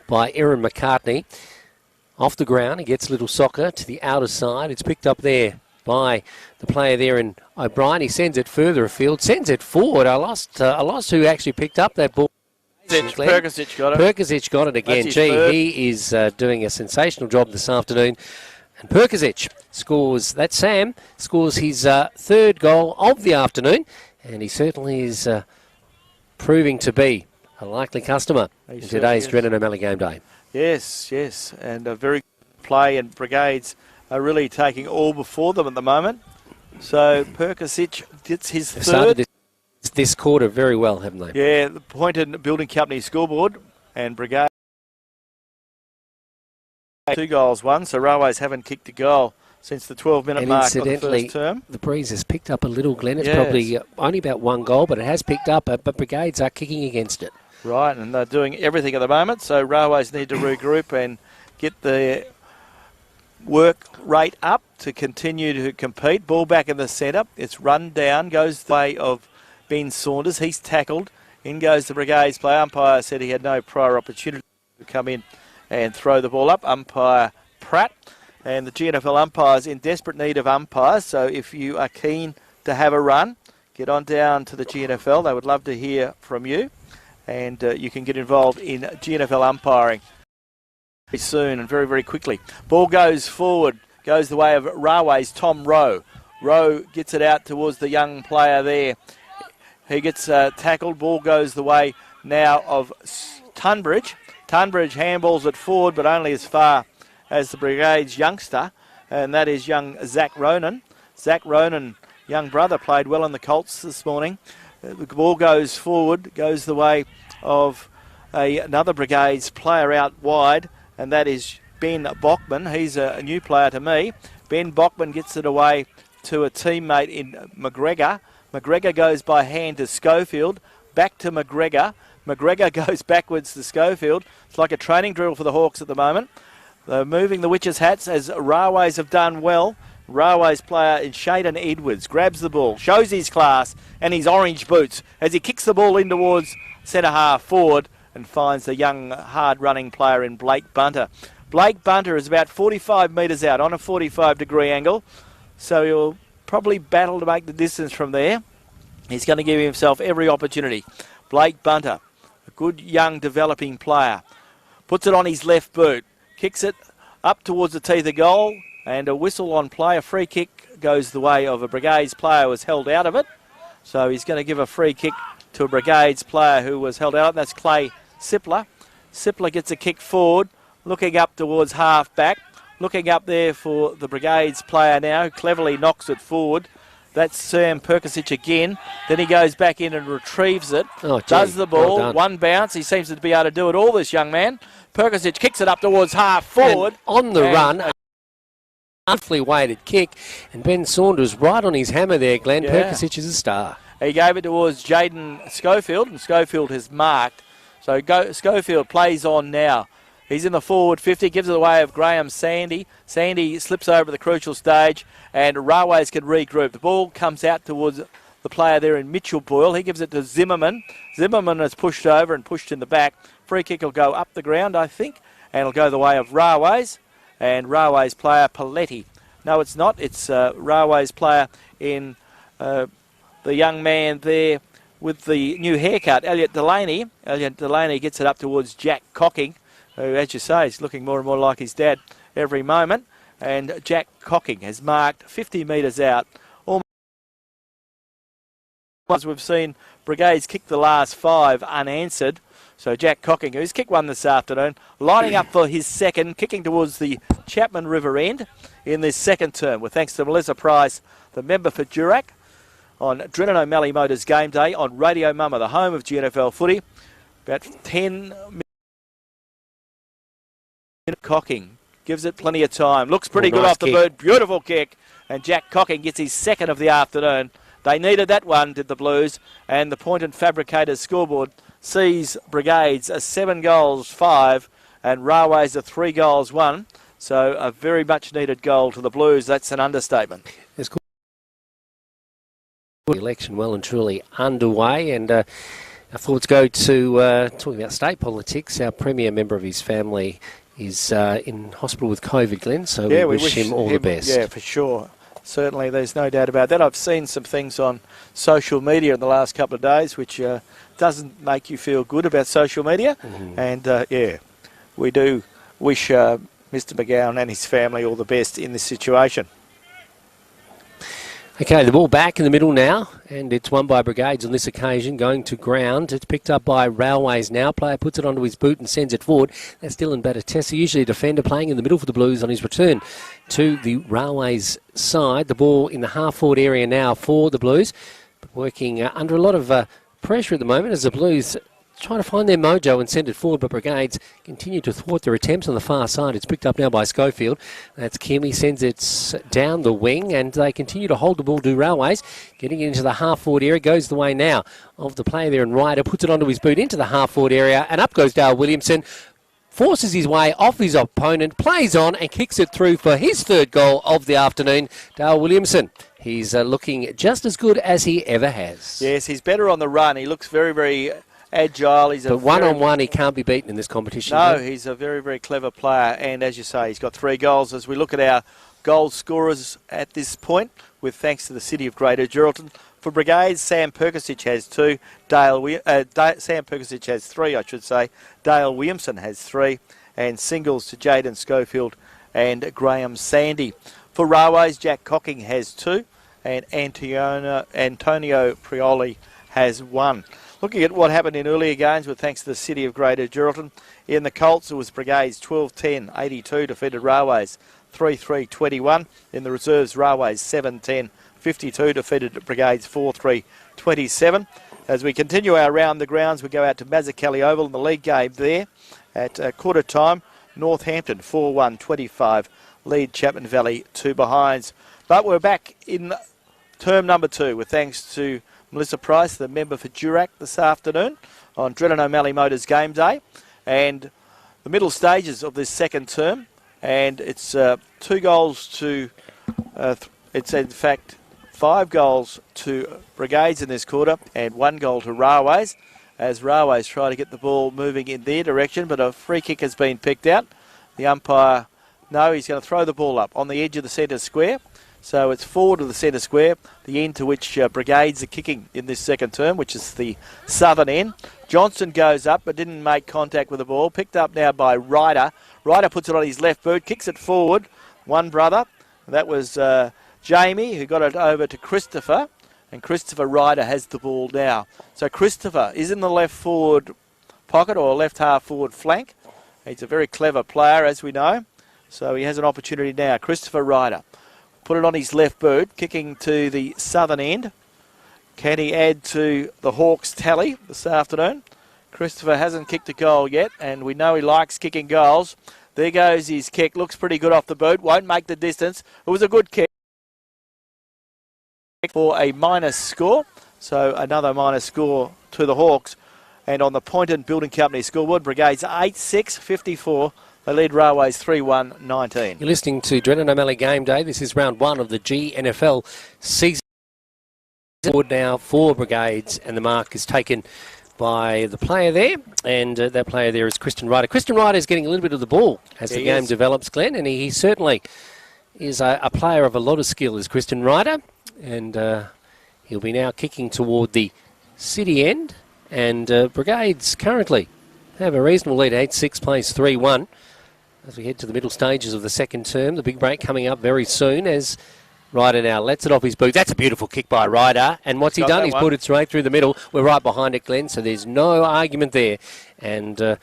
by Aaron McCartney. Off the ground, he gets a little soccer to the outer side. It's picked up there by the player there in O'Brien. He sends it further afield, sends it forward. I lost who actually picked up that ball. Perkisic got it. Perkisic got it again. He is doing a sensational job this afternoon. And Perkisic scores, that's Sam, scores his 3rd goal of the afternoon. And he certainly is proving to be a likely customer in today's Drennan O'Malley game day. Yes. And a very good play, and Brigades are really taking all before them at the moment. So Perkisic gets his 3rd. Started this quarter very well, haven't they? Yeah, the Poynton Building Company scoreboard, and Brigades 2 goals 1. So Railways haven't kicked a goal since the 12-minute mark of the first term. The breeze has picked up a little, Glenn. It's Yes. probably only about one goal, but it has picked up. But Brigades are kicking against it. Right, and they're doing everything at the moment, so Railways need to regroup and get their work rate up to continue to compete. Ball back in the centre. It's run down, goes the way of Ben Saunders. He's tackled. In goes the Brigades player. Umpire said he had no prior opportunity to come in and throw the ball up. Umpire Pratt. And the GNFL umpires in desperate need of umpires, so if you are keen to have a run, get on down to the GNFL. They would love to hear from you. And you can get involved in GNFL umpiring very soon and very, very quickly. Ball goes forward, goes the way of Railways, Tom Rowe. Rowe gets it out towards the young player there. He gets tackled. Ball goes the way now of Tunbridge. Tunbridge handballs it forward, but only as far as the Brigades youngster, and that is young Zach Ronan. Zach Ronan, young brother, played well in the Colts this morning. The ball goes forward, goes the way of another Brigades player out wide, and that is Ben Bockman. He's a new player to me. Ben Bockman gets it away to a teammate in McGregor. McGregor goes by hand to Schofield, back to McGregor. McGregor goes backwards to Schofield. It's like a training drill for the Hawks at the moment. They're moving the Witches' hats as Railways have done well. Railways player in Shaden Edwards grabs the ball, shows his class and his orange boots as he kicks the ball in towards centre half forward and finds the young hard-running player in Blake Bunter. Blake Bunter is about 45 metres out on a 45-degree angle, so he'll probably battle to make the distance from there. He's going to give himself every opportunity. Blake Bunter, a good young developing player, puts it on his left boot, kicks it up towards the teeth of goal, and a whistle on play. A free kick goes the way of a Brigades player who was held out of it. So he's going to give a free kick to a Brigades player who was held out, and that's Clay Sippler. Sippler gets a kick forward, looking up towards half back. Looking up there for the Brigades player now, who cleverly knocks it forward. That's Sam Perkisic again. Then he goes back in and retrieves it. Oh, gee, does the ball, well one bounce. He seems to be able to do it all, this young man. Perkisic kicks it up towards half forward. And on the run, a wonderfully weighted kick, and Ben Saunders right on his hammer there, Glenn. Yeah. Perkisic is a star. He gave it towards Jaden Schofield, and Schofield has marked. So Schofield plays on now. He's in the forward 50, gives it away of Graham Sandy. Sandy slips over the crucial stage, and Railways can regroup. The ball comes out towards the player there in Mitchell Boyle. He gives it to Zimmerman. Zimmerman is pushed over and pushed in the back. Free kick will go up the ground, I think, and it'll go the way of Railways. And Railways player Paletti. No, it's not. It's Railways player in the young man there with the new haircut, Elliot Delaney. Elliot Delaney gets it up towards Jack Cocking, who, as you say, is looking more and more like his dad every moment. And Jack Cocking has marked 50 metres out. Almost we've seen Brigades kick the last 5 unanswered. So Jack Cocking, who's kicked one this afternoon, lining up for his second, kicking towards the Chapman River end in this second term. With thanks to Melissa Price, the member for Durack, on Drennan O'Malley Motors Game Day on Radio Mama, the home of GNFL footy. About 10 minutes. Cocking gives it plenty of time. Looks pretty good nice off the kick. boot. Beautiful kick. And Jack Cocking gets his second of the afternoon. They needed that one, did the Blues. And the Point and Fabricators scoreboard sees Brigades a 7 goals 5 and Railways a 3 goals 1. So a very much needed goal to the Blues. That's an understatement. It's good. The election well and truly underway, and our thoughts go to talking about state politics. Our premier member of his family is in hospital with COVID, Glenn, so we wish him all the best. Yeah, for sure. Certainly, there's no doubt about that. I've seen some things on social media in the last couple of days which doesn't make you feel good about social media. Mm-hmm. And, we do wish Mr McGowan and his family all the best in this situation. Okay, the ball back in the middle now, and it's won by Brigades on this occasion, going to ground. It's picked up by Railways now. Player puts it onto his boot and sends it forward. That's Dylan Batatessa, usually a defender, playing in the middle for the Blues on his return to the Railways side. The ball in the half-forward area now for the Blues, but working under a lot of pressure at the moment as the Blues trying to find their mojo and send it forward, but Brigades continue to thwart their attempts on the far side. It's picked up now by Schofield. That's Kimmy, sends it down the wing, and they continue to hold the ball, do Railways. Getting into the half-forward area, goes the way now of the player there, and Ryder puts it onto his boot into the half-forward area, and up goes Dale Williamson. Forces his way off his opponent, plays on and kicks it through for his third goal of the afternoon. Dale Williamson, he's looking just as good as he ever has. Yes, he's better on the run. He looks very, very agile. But one-on-one, he can't be beaten in this competition. No, he's a very, very clever player. And as you say, he's got 3 goals. As we look at our goal scorers at this point, with thanks to the City of Greater Geraldton, for Brigades, Sam Perkisic has 2. Sam Perkisic has 3, I should say. Dale Williamson has 3. And singles to Jaden Schofield and Graham Sandy. For Railways, Jack Cocking has 2. And Antonio Prioli has 1. Looking at what happened in earlier games with thanks to the City of Greater Geraldton. In the Colts, it was Brigades 12-10, 82 defeated Railways 3-3, 21. In the reserves, Railways 7-10, 52 defeated Brigades 4-3, 27. As we continue our round the grounds, we go out to Mazzacali Oval in the league game there at quarter time. Northampton 4-1, 25, lead Chapman Valley 2 behinds. But we're back in term number 2 with thanks to Melissa Price, the member for Durack, this afternoon on Drennan O'Malley Motors Game Day. And the middle stages of this second term. And it's 2 goals to, it's in fact 5 goals to Brigades in this quarter and 1 goal to Railways, as Railways try to get the ball moving in their direction, but a free kick has been picked out. The umpire, no, he's going to throw the ball up on the edge of the centre square. So it's forward of the centre square, the end to which Brigades are kicking in this second term, which is the southern end. Johnston goes up but didn't make contact with the ball. Picked up now by Ryder. Ryder puts it on his left boot, kicks it forward. One brother, that was Jamie, who got it over to Christopher. And Christopher Ryder has the ball now. So Christopher is in the left forward pocket or left half forward flank. He's a very clever player, as we know. So he has an opportunity now. Christopher Ryder. Put it on his left boot, kicking to the southern end. Can he add to the Hawks' tally this afternoon? Christopher hasn't kicked a goal yet, and we know he likes kicking goals. There goes his kick. Looks pretty good off the boot. Won't make the distance. It was a good kick for a minus score. So another minus score to the Hawks. And on the Poynton Building Company scoreboard, Brigades 8-6, 54. They lead Railways 3-1, 19. You're listening to Drennan O'Malley Game Day. This is round 1 of the GNFL season. Forward now for Brigades, and the mark is taken by the player there, and that player there is Kristen Ryder. Kristen Ryder is getting a little bit of the ball as the game develops, Glenn, and he certainly is a player of a lot of skill, is Kristen Ryder, and he'll be now kicking toward the city end, and Brigades currently have a reasonable lead, 8-6, plays 3-1. As we head to the middle stages of the second term, the big break coming up very soon as Ryder now lets it off his boot. That's a beautiful kick by Ryder. And what's he done? He's put it straight through the middle. We're right behind it, Glenn, so there's no argument there. And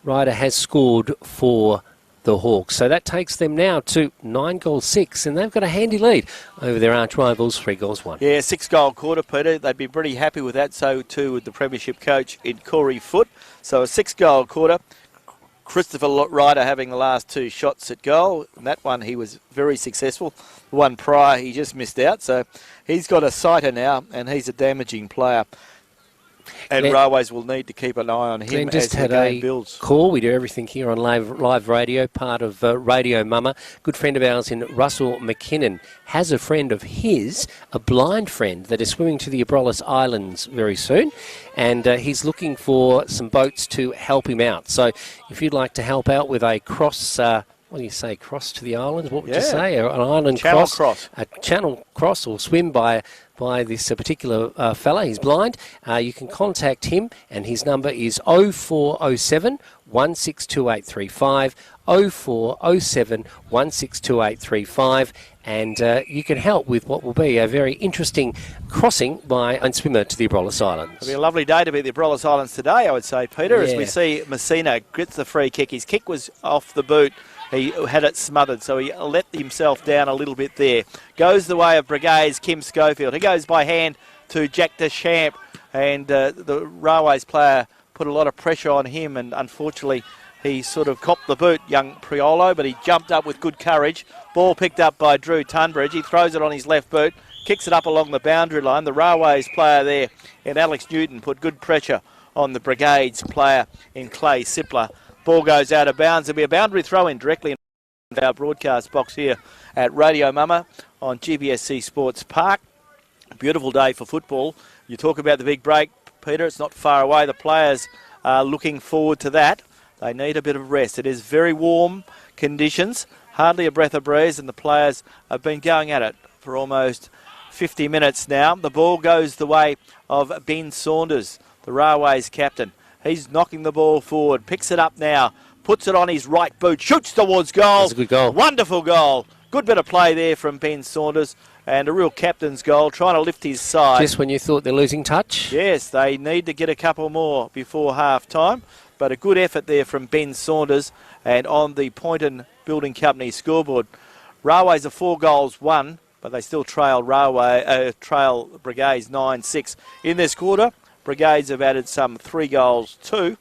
Ryder has scored for the Hawks. So that takes them now to 9-6, and they've got a handy lead over their arch rivals, 3-1. Yeah, 6-goal quarter, Peter. They'd be pretty happy with that. So too with the premiership coach in Corey Foote. So a 6-goal quarter. Christopher Ryder having the last 2 shots at goal. And that one he was very successful. The one prior he just missed out. So he's got a sighter now, and he's a damaging player. And Railways will need to keep an eye on him as the game builds. Call. We do everything here on live radio, part of Radio Mama. Good friend of ours in Russell McKinnon has a friend of his, a blind friend, that is swimming to the Abrolhos Islands very soon. And he's looking for some boats to help him out. So if you'd like to help out with a cross... what do you say, cross to the islands? What would you say? An island cross. A channel cross or swim by this particular fella. He's blind. You can contact him, and his number is 0407 162835, 0407 162835, and you can help with what will be a very interesting crossing by a swimmer to the Abrolhos Islands. It'll be a lovely day to be at the Abrolhos Islands today, I would say, Peter, as we see Messina gets the free kick. His kick was off the boot. He had it smothered, so he let himself down a little bit there. Goes the way of Brigades, Kim Schofield. He goes by hand to Jack Deschamps, and the Railways player put a lot of pressure on him, and unfortunately he sort of copped the boot, young Priolo, but he jumped up with good courage. Ball picked up by Drew Tunbridge. He throws it on his left boot, kicks it up along the boundary line. The Railways player there in Alex Newton put good pressure on the Brigades player in Clay Sipler. Ball goes out of bounds. There'll be a boundary throw in directly in our broadcast box here at Radio Mama on GBSC Sports Park. Beautiful day for football. You talk about the big break, Peter, it's not far away. The players are looking forward to that. They need a bit of rest. It is very warm conditions, hardly a breath of breeze, and the players have been going at it for almost 50 minutes now. The ball goes the way of Ben Saunders, the Railways captain. He's knocking the ball forward, picks it up now, puts it on his right boot, shoots towards goal. That's a good goal. Wonderful goal. Good bit of play there from Ben Saunders, and a real captain's goal, trying to lift his side. Just when you thought they're losing touch? Yes, they need to get a couple more before half-time, but a good effort there from Ben Saunders, and on the Poynton Building Company scoreboard. Railways are 4 goals, 1, but they still trail Brigades 9-6. In this quarter, Brigades have added some 3 goals, 2,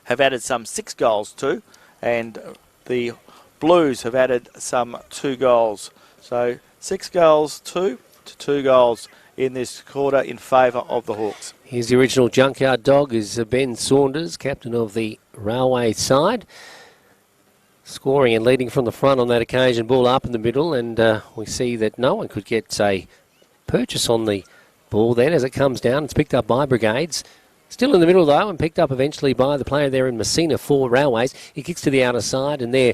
have added some 6 goals, 2, and the Blues have added some 2 goals. So 6 goals, 2 to 2 goals in this quarter in favour of the Hawks. Here's the original junkyard dog, is Ben Saunders, captain of the Railway side. Scoring and leading from the front on that occasion, ball up in the middle, and we see that no one could get a purchase on the ball then as it comes down. It's picked up by Brigades. Still in the middle though, and picked up eventually by the player there in Messina for Railways. He kicks to the outer side, and there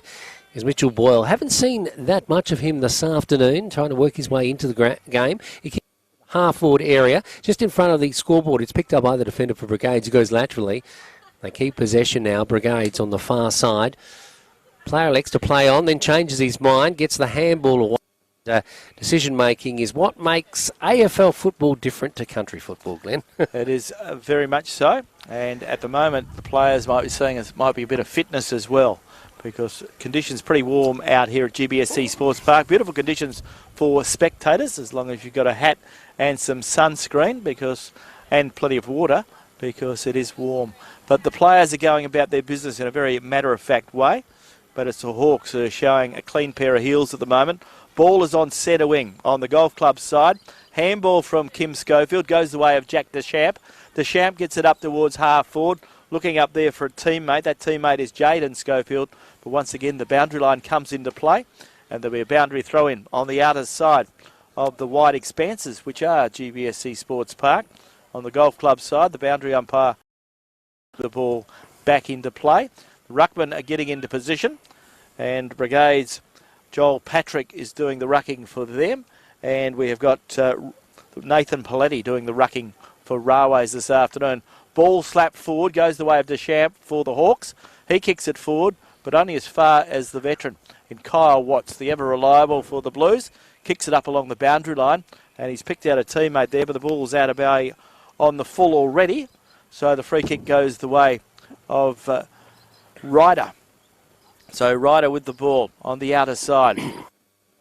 is Mitchell Boyle. Haven't seen that much of him this afternoon, trying to work his way into the game. He kicks half-forward area, just in front of the scoreboard. It's picked up by the defender for Brigades, who goes laterally. They keep possession now, Brigades on the far side. Player elects to play on, then changes his mind, gets the handball away. Decision-making is what makes AFL football different to country football, Glenn. It is very much so, and at the moment the players might be seeing it might be a bit of fitness as well, because conditions pretty warm out here at GBSC Sports Park. Beautiful conditions for spectators, as long as you've got a hat and some sunscreen, and plenty of water, because it is warm. But the players are going about their business in a very matter-of-fact way. But it's the Hawks who are showing a clean pair of heels at the moment. Ball is on centre wing on the golf club side. Handball from Kim Schofield goes the way of Jack Deschamps. Deschamps gets it up towards half forward, looking up there for a teammate. That teammate is Jaden Schofield. But once again, the boundary line comes into play, and there'll be a boundary throw in on the outer side of the wide expanses, which are GBSC Sports Park. On the golf club side, the boundary umpire the ball back into play. The ruckmen are getting into position, and Brigades, Joel Patrick is doing the rucking for them, and we have got Nathan Paletti doing the rucking for Railways this afternoon. Ball slapped forward, goes the way of Deschamps for the Hawks. He kicks it forward, but only as far as the veteran in Kyle Watts, the ever-reliable for the Blues. Kicks it up along the boundary line, and he's picked out a teammate there, but the ball's out of play on the full already, so the free kick goes the way of Ryder. So Ryder with the ball on the outer side. A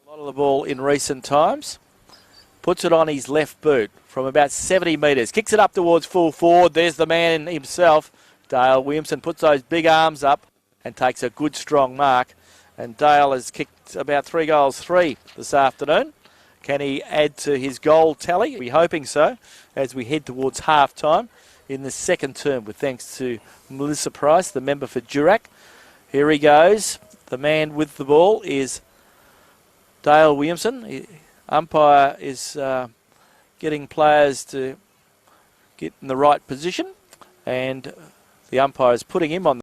lot of the ball in recent times. Puts it on his left boot from about 70 metres. Kicks it up towards full forward. There's the man himself. Dale Williamson puts those big arms up and takes a good strong mark. And Dale has kicked about 3 goals 3 this afternoon. Can he add to his goal tally? We're hoping so as we head towards half-time in the second term, with thanks to Melissa Price, the member for Durack. Here he goes. The man with the ball is Dale Williamson. Umpire is getting players to get in the right position, and the umpire is putting him on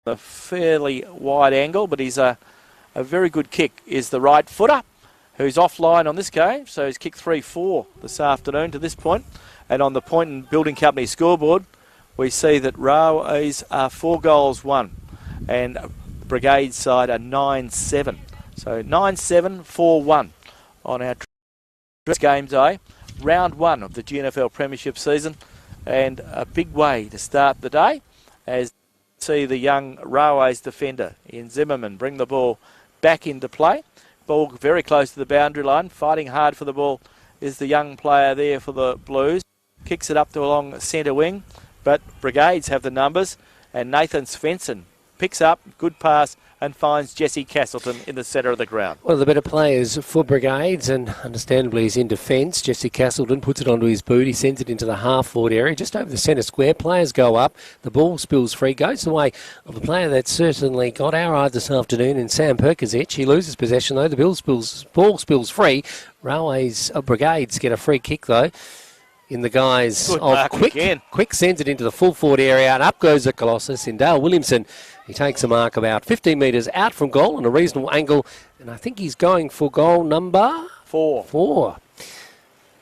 a fairly wide angle, but he's a very good kick. Is the right footer, who's offline on this game, so he's kicked 3-4 this afternoon to this point. And on the Poynton Building Company scoreboard, we see that Railways are 4 goals 1, and Brigade side are 9-7. So 9-7, 4-1 on our game day. Round 1 of the GNFL Premiership season, and a big way to start the day as we see the young Railways defender in Zimmerman bring the ball back into play. Ball very close to the boundary line, fighting hard for the ball is the young player there for the Blues. Kicks it up to along centre wing. but Brigades have the numbers, and Nathan Svensson picks up, good pass, and finds Jesse Castleton in the centre of the ground. One of the better players for Brigades, and understandably he's in defence. Jesse Castleton puts it onto his boot. He sends it into the half-forward area, just over the centre square. Players go up. The ball spills free. Goes the way of a player that certainly got our eye this afternoon in Sam Perkazich. He loses possession, though. The ball spills free. Brigades get a free kick, though. In the guise of Quick sends it into the full forward area, and up goes the Colossus in Dale Williamson. He takes a mark about 15 metres out from goal on a reasonable angle, and I think he's going for goal number 4.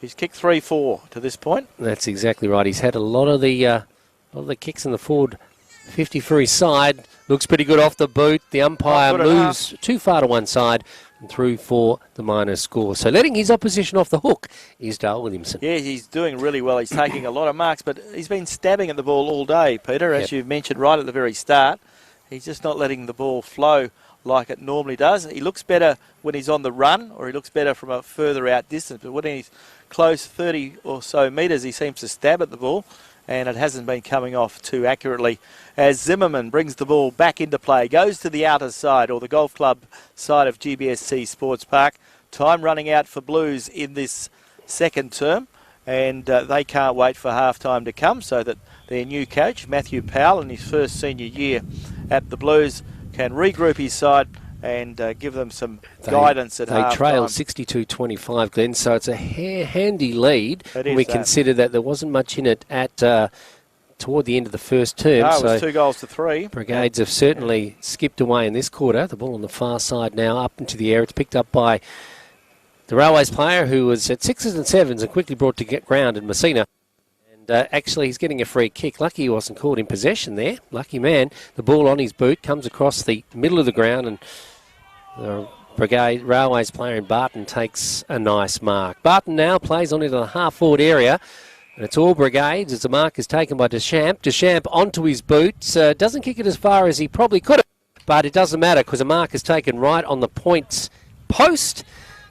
He's kicked 3-4 to this point. That's exactly right. He's had a lot of the kicks in the forward 50 for his side. Looks pretty good off the boot. The umpire moves too far to one side and through for the minor score. So letting his opposition off the hook is Dale Williamson. Yeah, he's doing really well. He's taking a lot of marks, but he's been stabbing at the ball all day, Peter, as you've mentioned right at the very start. He's just not letting the ball flow like it normally does. He looks better when he's on the run, or he looks better from a further out distance, but when he's close 30 or so metres, he seems to stab at the ball, and it hasn't been coming off too accurately. As Zimmerman brings the ball back into play, goes to the outer side, or the golf club side of GBSC Sports Park. Time running out for Blues in this second term, and they can't wait for half-time to come so that their new coach, Matthew Powell, in his first senior year at the Blues, can regroup his side and give them some guidance at half-time. They trail 62-25, Glenn, so it's a handy lead. We consider that there wasn't much in it at toward the end of the first term. No, it was 2-3. Brigades have certainly skipped away in this quarter. The ball on the far side now up into the air. It's picked up by the Railways player who was at 6s and 7s and quickly brought to get ground in Messina. Actually, he's getting a free kick. Lucky he wasn't caught in possession there. Lucky man. The ball on his boot comes across the middle of the ground, and the Brigade Railways player in Barton takes a nice mark. Barton now plays on into the half-forward area, and it's all Brigades as the mark is taken by Deschamps. Deschamps onto his boots. Doesn't kick it as far as he probably could have, but it doesn't matter because the mark is taken right on the points post,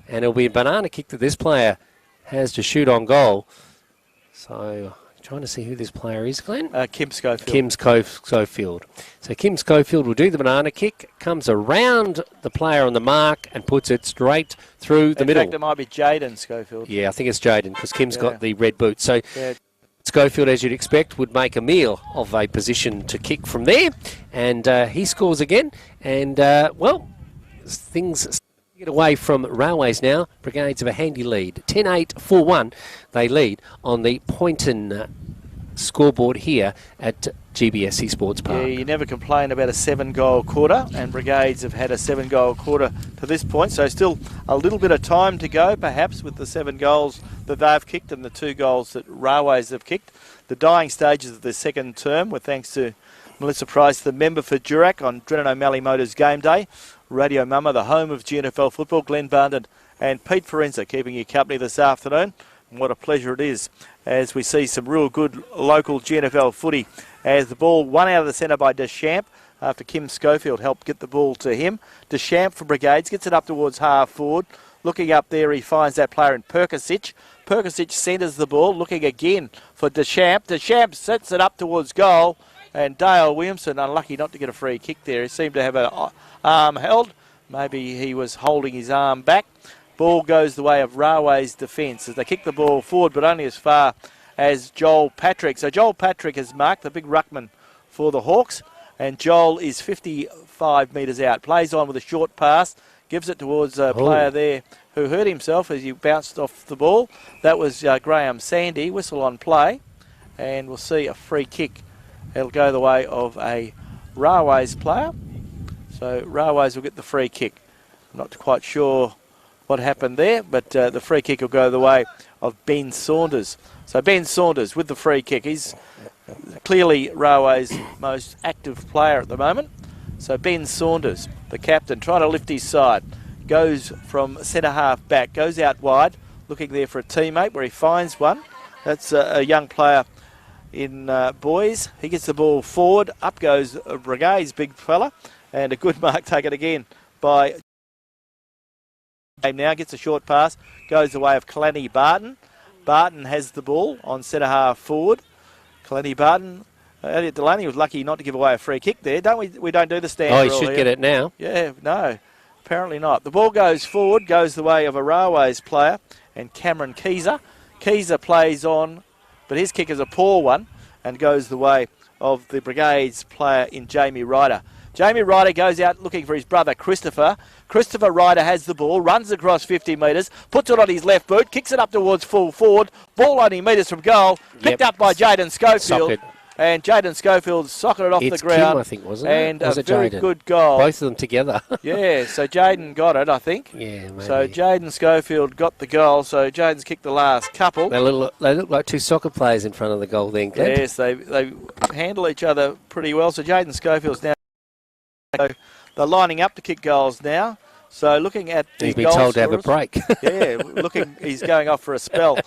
and it'll be a banana kick that this player has to shoot on goal. So trying to see who this player is, Glenn. Kim Schofield. Kim Schofield. So Kim Schofield will do the banana kick, comes around the player on the mark and puts it straight through the middle. In fact, it might be Jaden Schofield. Yeah, I think it's Jaden because Kim's got the red boot. So Schofield, as you'd expect, would make a meal of a position to kick from there. And he scores again. And, things get away from Railways now. Brigades have a handy lead. 10-8-4-1. They lead on the Poynton scoreboard here at GBSC Sports Park. Yeah, you never complain about a 7-goal quarter, and Brigades have had a 7-goal quarter to this point, so still a little bit of time to go, perhaps, with the 7 goals that they've kicked and the 2 goals that Railways have kicked. The dying stages of the second term were thanks to Melissa Price, the member for Durack on Drennan O'Malley Motors Game Day. Radio Mama, the home of GNFL football, Glenn Barnden and Pete Forenza keeping you company this afternoon. And what a pleasure it is as we see some real good local GNFL footy as the ball won out of the centre by Deschamps after Kim Schofield helped get the ball to him. Deschamps for Brigades gets it up towards half forward. Looking up there, he finds that player in Perkasic. Perkasic centres the ball, looking again for Deschamps. Deschamps sets it up towards goal, and Dale Williamson, unlucky not to get a free kick there. He seemed to have an arm held. Maybe he was holding his arm back. Ball goes the way of Railways defence as they kick the ball forward, but only as far as Joel Patrick. So Joel Patrick has marked the big ruckman for the Hawks, and Joel is 55 metres out. Plays on with a short pass, gives it towards a player there who hurt himself as he bounced off the ball. That was Graham Sandy. Whistle on play, and we'll see a free kick. It'll go the way of a Railways player. So Railways will get the free kick. I'm not quite sure what happened there, but the free kick will go the way of Ben Saunders. So Ben Saunders with the free kick. He's clearly Railways' most active player at the moment. So Ben Saunders, the captain, trying to lift his side. Goes from centre half back, goes out wide, looking there for a teammate where he finds one. That's a young player in boys. He gets the ball forward. Up goes Brigades, big fella. And a good mark taken again by now. Gets a short pass. Goes the way of Kalani Barton. Barton has the ball on centre half forward. Kaleni Barton. Elliot Delaney was lucky not to give away a free kick there. Don't we? We don't do the stand. Oh, he rule should here. get it now. Yeah, no, apparently not. The ball goes forward, goes the way of a Railways player, and Cameron Keezer. Keezer plays on, but his kick is a poor one and goes the way of the Brigades player in Jamie Ryder. Jamie Ryder goes out looking for his brother Christopher. Christopher Ryder has the ball, runs across 50 metres, puts it on his left boot, kicks it up towards full forward. Ball only metres from goal, picked up by Jaden Schofield. Socket. And Jaden Schofield socketed off It's the ground. Kim, I think, wasn't it? And Was a it very Jaden? good goal. Both of them together. Yeah, so Jaden got it, I think. Yeah, maybe. So Jaden Schofield got the goal. So Jaden's kicked the last couple. They look like two soccer players in front of the goal then, Glenn. Yes, they handle each other pretty well. So Jaden Schofield's now. So they're lining up to kick goals now. So looking at the He's been goal told to have a scorers- break. Yeah, he's going off for a spell.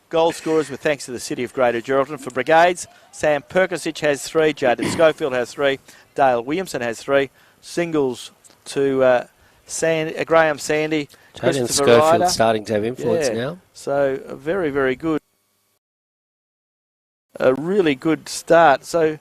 Goal scorers with thanks to the City of Greater Geraldton. For Brigades, Sam Perkisic has 3, Jaden Schofield has 3, Dale Williamson has 3. Singles to Graham Sandy, Jaden Christopher Schofield Ryder. starting to have influence Yeah. now. So very, very good. A really good start. So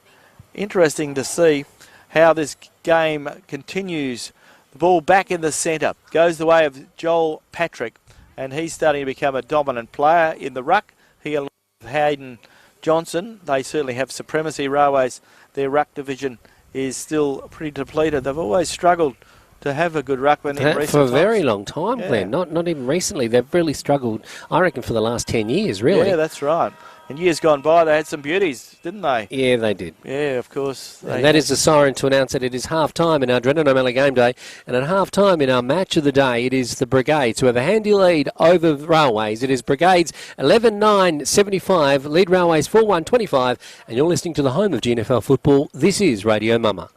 interesting to see how this game continues. The ball back in the centre. Goes the way of Joel Patrick. And he's starting to become a dominant player in the ruck. He along with Hayden Johnson. They certainly have supremacy. Railways, their ruck division is still pretty depleted. They've always struggled to have a good ruckman in recent For a times. very long time, Yeah. Glenn. Not even recently. They've really struggled, I reckon, for the last 10 years, really. Yeah, that's right. In years gone by, they had some beauties, didn't they? Yeah, they did. Yeah, of course. And that is the siren to announce that it is half-time in our Drennan O'Malley game day. And at half-time in our match of the day, it is the Brigades who have a handy lead over Railways. It is Brigades 11-9-75, lead Railways 4-1-25. And you're listening to the home of GNFL football. This is Radio Mama.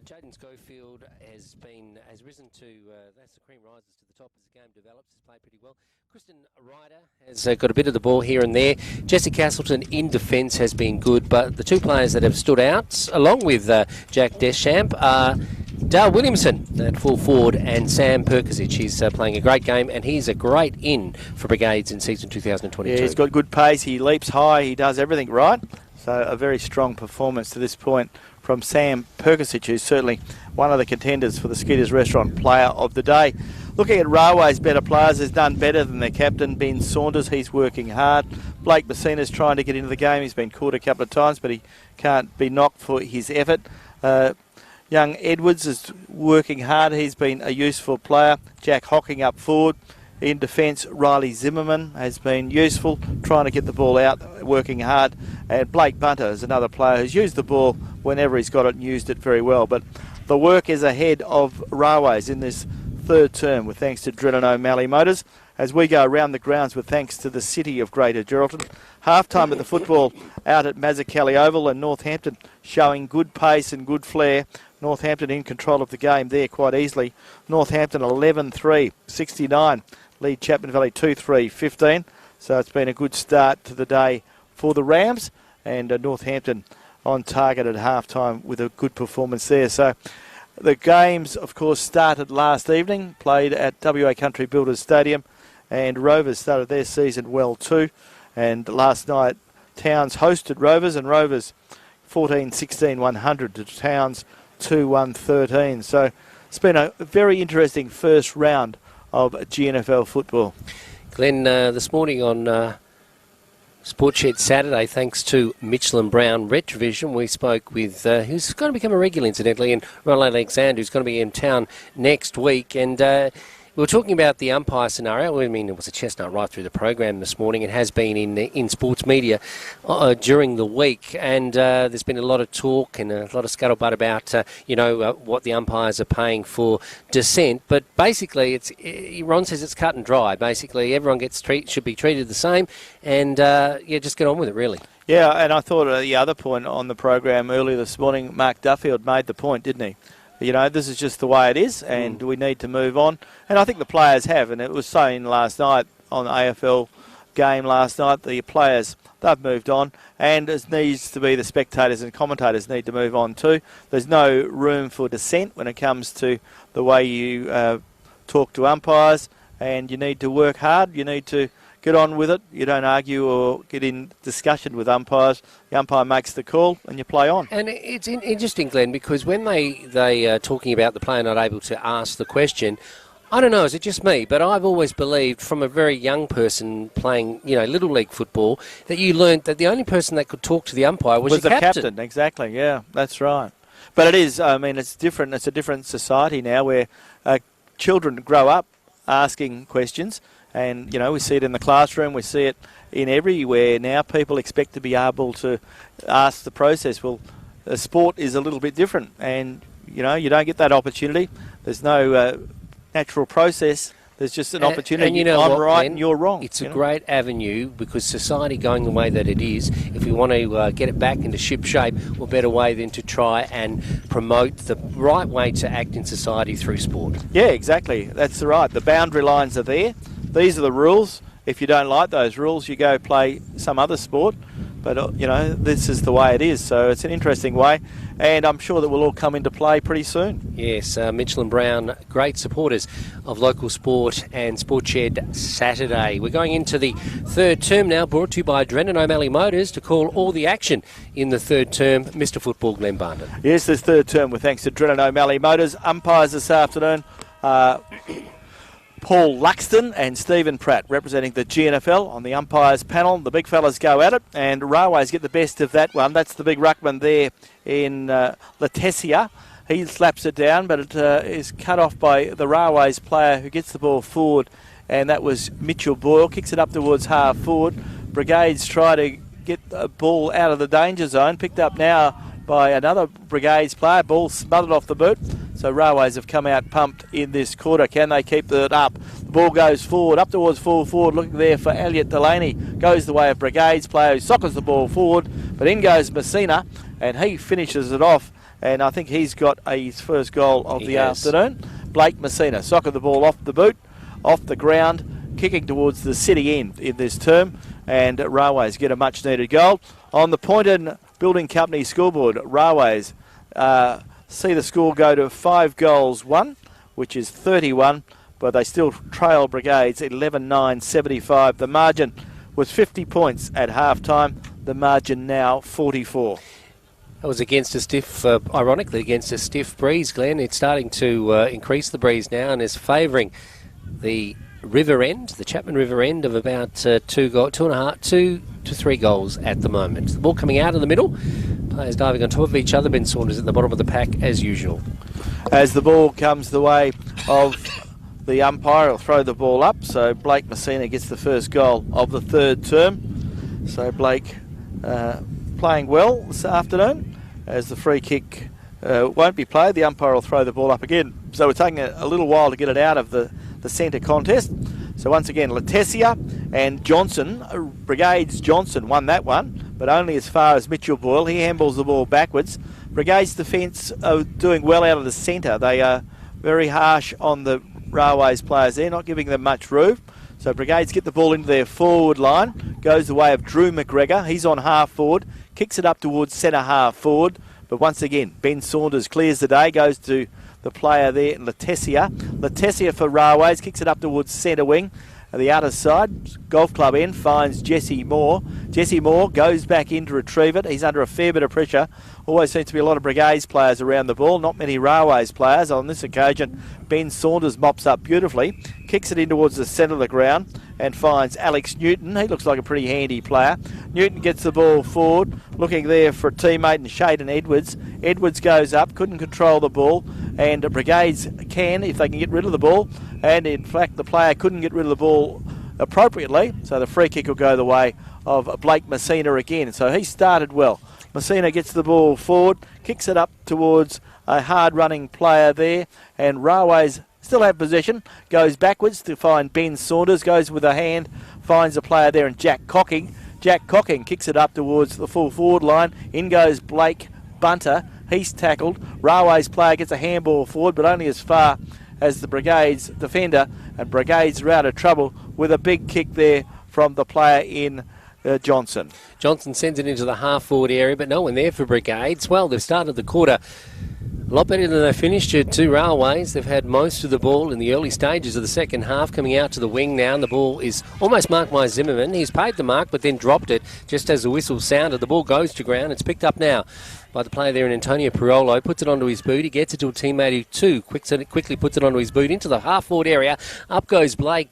Jaden Schofield has risen to that's the cream rises to the top as the game develops. Has played pretty well. Kristen Ryder has got a bit of the ball here and there. Jesse Castleton in defence has been good, but the two players that have stood out, along with Jack Deschamps, are Dale Williamson at full forward and Sam Perkisic. He's playing a great game, and he's a great in for Brigades in season 2022. Yeah, he's got good pace. He leaps high. He does everything right. So a very strong performance to this point from Sam Perkisic, who's certainly one of the contenders for the Skeeters Restaurant Player of the Day. Looking at Railway's better players, has done better than their captain, Ben Saunders. He's working hard. Blake Messina's trying to get into the game. He's been caught a couple of times, but he can't be knocked for his effort. Young Edwards is working hard. He's been a useful player. Jack Hocking up forward. In defence, Riley Zimmerman has been useful, trying to get the ball out, working hard. And Blake Bunter is another player who's used the ball whenever he's got it and used it very well. But the work is ahead of Railways in this third term, with thanks to Drennan O'Malley Motors, as we go around the grounds with thanks to the City of Greater Geraldton. Half-time at the football out at Mazzucchelli Oval, and Northampton showing good pace and good flair. Northampton in control of the game there quite easily. Northampton 11-3, 69. Lead Chapman Valley 2-3, 15. So it's been a good start to the day for the Rams, and Northampton on target at half-time with a good performance there. So the games, of course, started last evening, played at WA Country Builders Stadium, and Rovers started their season well too. And last night, Towns hosted Rovers, and Rovers 14-16-100 to Towns 2-1-13. So it's been a very interesting first round of GNFL football. Glenn, this morning on Sportshed Saturday, thanks to Mitchell and Brown Retrovision, we spoke with who's going to become a regular, incidentally, and Ronald Alexander, who's going to be in town next week. And we were talking about the umpire scenario. I mean, it was a chestnut right through the program this morning. It has been in sports media during the week, and there's been a lot of talk and a lot of scuttlebutt about what the umpires are paying for dissent. But basically, Ron says it's cut and dry. Basically, everyone should be treated the same, and just get on with it, really. Yeah, and I thought the other point on the program earlier this morning, Mark Duffield made the point, didn't he? This is just the way it is, and we need to move on. And I think the players have, and it was saying last night on the AFL game last night, the players, they've moved on, and it needs to be the spectators and commentators need to move on too. There's no room for dissent when it comes to the way you talk to umpires, and you need to work hard. You need to get on with it. You don't argue or get in discussion with umpires. The umpire makes the call and you play on. And it's interesting, Glenn, because when they are talking about the player not able to ask the question, I don't know, is it just me? But I've always believed from a very young person playing, Little League football, that you learnt that the only person that could talk to the umpire was the captain. Exactly, yeah, that's right. But it is, it's different. It's a different society now where children grow up asking questions. And, we see it in the classroom, we see it in everywhere now. People expect to be able to ask the process. Well, the sport is a little bit different, and, you don't get that opportunity. There's no natural process. There's just an opportunity. And I'm right and you're wrong. It's a great avenue, because society going the way that it is, if we want to get it back into ship shape, what better way than to try and promote the right way to act in society through sport? Yeah, exactly. That's right. The boundary lines are there. These are the rules. If you don't like those rules, you go play some other sport. But, this is the way it is. So it's an interesting way. And I'm sure that will all come into play pretty soon. Yes, Mitchell and Brown, great supporters of local sport and Sportshed Saturday. We're going into the third term now, brought to you by Drennan O'Malley Motors. To call all the action in the third term, Mr. Football, Glenn Barndon. Yes, this third term with thanks to Drennan O'Malley Motors. Umpires this afternoon. Paul Luxton and Stephen Pratt representing the GNFL on the umpires panel. The big fellas go at it, and Railways get the best of that one. That's the big ruckman there in Latesia. He slaps it down, but it is cut off by the Railways player who gets the ball forward, and that was Mitchell Boyle. Kicks it up towards half forward. Brigades try to get the ball out of the danger zone. Picked up now by another Brigades player. Ball smothered off the boot. So Railways have come out pumped in this quarter. Can they keep it up? The ball goes forward, up towards full forward, looking there for Elliot Delaney. Goes the way of Brigades player who sockers the ball forward, but in goes Messina, and he finishes it off. and I think he's got his first goal of the afternoon. Blake Messina socking the ball off the boot, off the ground, kicking towards the city end in this term, and Railways get a much needed goal. On the Poynton Building Company scoreboard, Railways see the score go to 5-1, which is 31, but they still trail Brigades 11-9-75. The margin was 50 points at half-time. The margin now 44. That was against a stiff, ironically, against a stiff breeze, Glenn. It's starting to increase the breeze now and is favouring the river end, the Chapman River end, of about 2 to 3 goals at the moment. The ball coming out in the middle. Players diving on top of each other. Ben Saunders at the bottom of the pack as usual. As the ball comes the way of the umpire, he'll throw the ball up. So Blake Messina gets the first goal of the third term. So Blake playing well this afternoon. As the free kick won't be played, the umpire will throw the ball up again. So we're taking a little while to get it out of the centre contest. So once again, Latesia and Johnson, Brigades Johnson won that one, but only as far as Mitchell Boyle. He handballs the ball backwards. Brigades defence are doing well out of the centre. They are very harsh on the Railways players there, not giving them much room. So Brigades get the ball into their forward line, goes the way of Drew McGregor. He's on half forward, kicks it up towards centre half forward, but once again, Ben Saunders clears the day, goes to the player there, Latesia. Latesia for Railways, kicks it up towards centre wing. At the outer side, golf club end, finds Jesse Moore. Jesse Moore goes back in to retrieve it. He's under a fair bit of pressure. Always seems to be a lot of Brigades players around the ball, not many Railways players. On this occasion, Ben Saunders mops up beautifully, kicks it in towards the centre of the ground and finds Alex Newton. He looks like a pretty handy player. Newton gets the ball forward, looking there for a teammate in Shaden Edwards. Edwards goes up, couldn't control the ball, and Brigades can if they can get rid of the ball. And in fact, the player couldn't get rid of the ball appropriately, so the free kick will go the way of Blake Messina again. So he started well. Messina gets the ball forward, kicks it up towards a hard-running player there, and Railways still have possession, goes backwards to find Ben Saunders, goes with a hand, finds a player there, and Jack Cocking. Jack Cocking kicks it up towards the full forward line. In goes Blake Bunter. He's tackled. Railways player gets a handball forward, but only as far as the Brigades defender, and Brigades are out of trouble with a big kick there from the player in Johnson. Johnson sends it into the half-forward area, but no one there for Brigades. Well, they've started the quarter a lot better than they finished it. Two Railways. They've had most of the ball in the early stages of the second half, coming out to the wing now, and the ball is almost marked by Zimmerman. He's paid the mark, but then dropped it just as the whistle sounded. The ball goes to ground. It's picked up now by the player there in Antonio Priolo, puts it onto his boot. He gets it to a teammate who too quickly puts it onto his boot into the half-forward area. Up goes Blake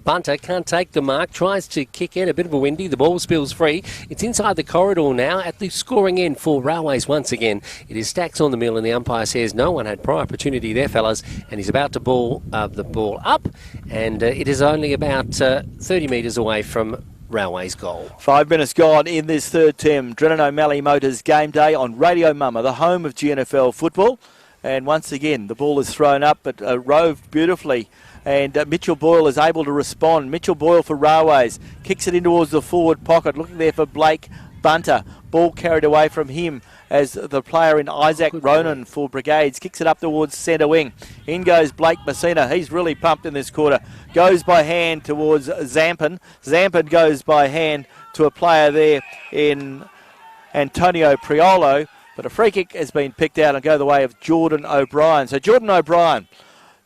Bunter, can't take the mark, tries to kick in, a bit of a windy. The ball spills free. It's inside the corridor now at the scoring end for Railways once again. It is Stacks on the mill, and the umpire says no one had prior opportunity there, fellas, and he's about to ball the ball up, and it is only about 30 metres away from Railways goal. 5 minutes gone in this third term. Drennan O'Malley Motors game day on Radio Mama, the home of GNFL football. And once again, the ball is thrown up, but roved beautifully. And Mitchell Boyle is able to respond. Mitchell Boyle for Railways. Kicks it in towards the forward pocket, looking there for Blake Bunter. Ball carried away from him as the player in Isaac Ronan for Brigades kicks it up towards centre wing. In goes Blake Messina. He's really pumped in this quarter. Goes by hand towards Zampan. Zampan goes by hand to a player there in Antonio Priolo. But a free kick has been picked out and go the way of Jordan O'Brien. So Jordan O'Brien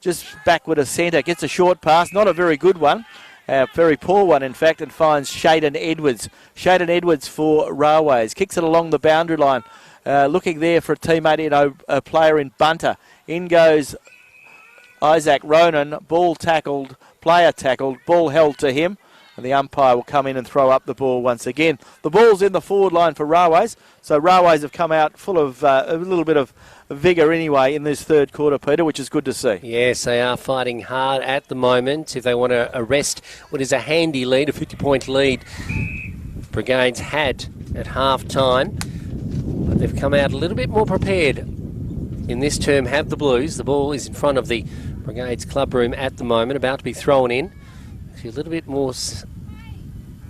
just backward of centre. Gets a short pass. Not a very good one. A very poor one, in fact, and finds Shaden Edwards. Shaden Edwards for Railways. Kicks it along the boundary line. Looking there for a teammate in a player in Bunter. In goes Isaac Ronan. Ball tackled, player tackled, ball held to him. And the umpire will come in and throw up the ball once again. The ball's in the forward line for Railways. So Railways have come out full of a little bit of vigour anyway in this third quarter, Peter, which is good to see. Yes, they are fighting hard at the moment if they want to arrest what is a handy lead, a 50-point lead Brigades had at half-time. But they've come out a little bit more prepared in this term, have the Blues. The ball is in front of the Brigades club room at the moment, about to be thrown in. Actually, a little bit more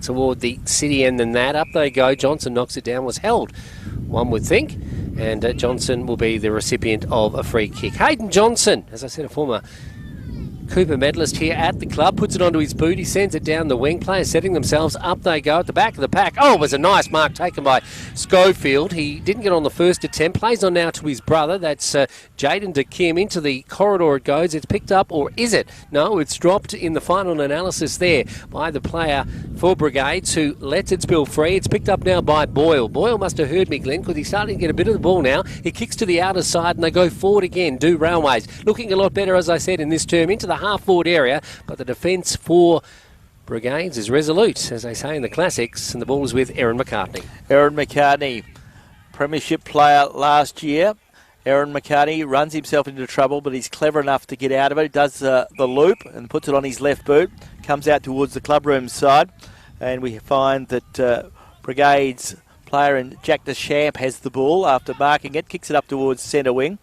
toward the city end than that. Up they go. Johnson knocks it down, was held, one would think. and Johnson will be the recipient of a free kick. Hayden Johnson, as I said, a former Cooper medalist here at the club, puts it onto his boot. He sends it down the wing. Players setting themselves up. They go at the back of the pack. Oh, it was a nice mark taken by Schofield. He didn't get on the first attempt. Plays on now to his brother. That's Jaden De Kim. Into the corridor it goes. It's picked up, or is it? No, it's dropped in the final analysis there by the player for Brigades, who lets it spill free. It's picked up now by Boyle. Boyle must have heard me, Glenn, because he's starting to get a bit of the ball now. He kicks to the outer side and they go forward again. Do Railways. Looking a lot better, as I said, in this term, into the half-forward area, but the defence for Brigades is resolute, as they say in the classics, and the ball is with Aaron McCartney. Aaron McCartney, premiership player last year. Aaron McCartney runs himself into trouble, but he's clever enough to get out of it. He does the loop and puts it on his left boot, comes out towards the clubroom side, and we find that Brigades player and Jack Deschamps has the ball after marking it, kicks it up towards centre wing.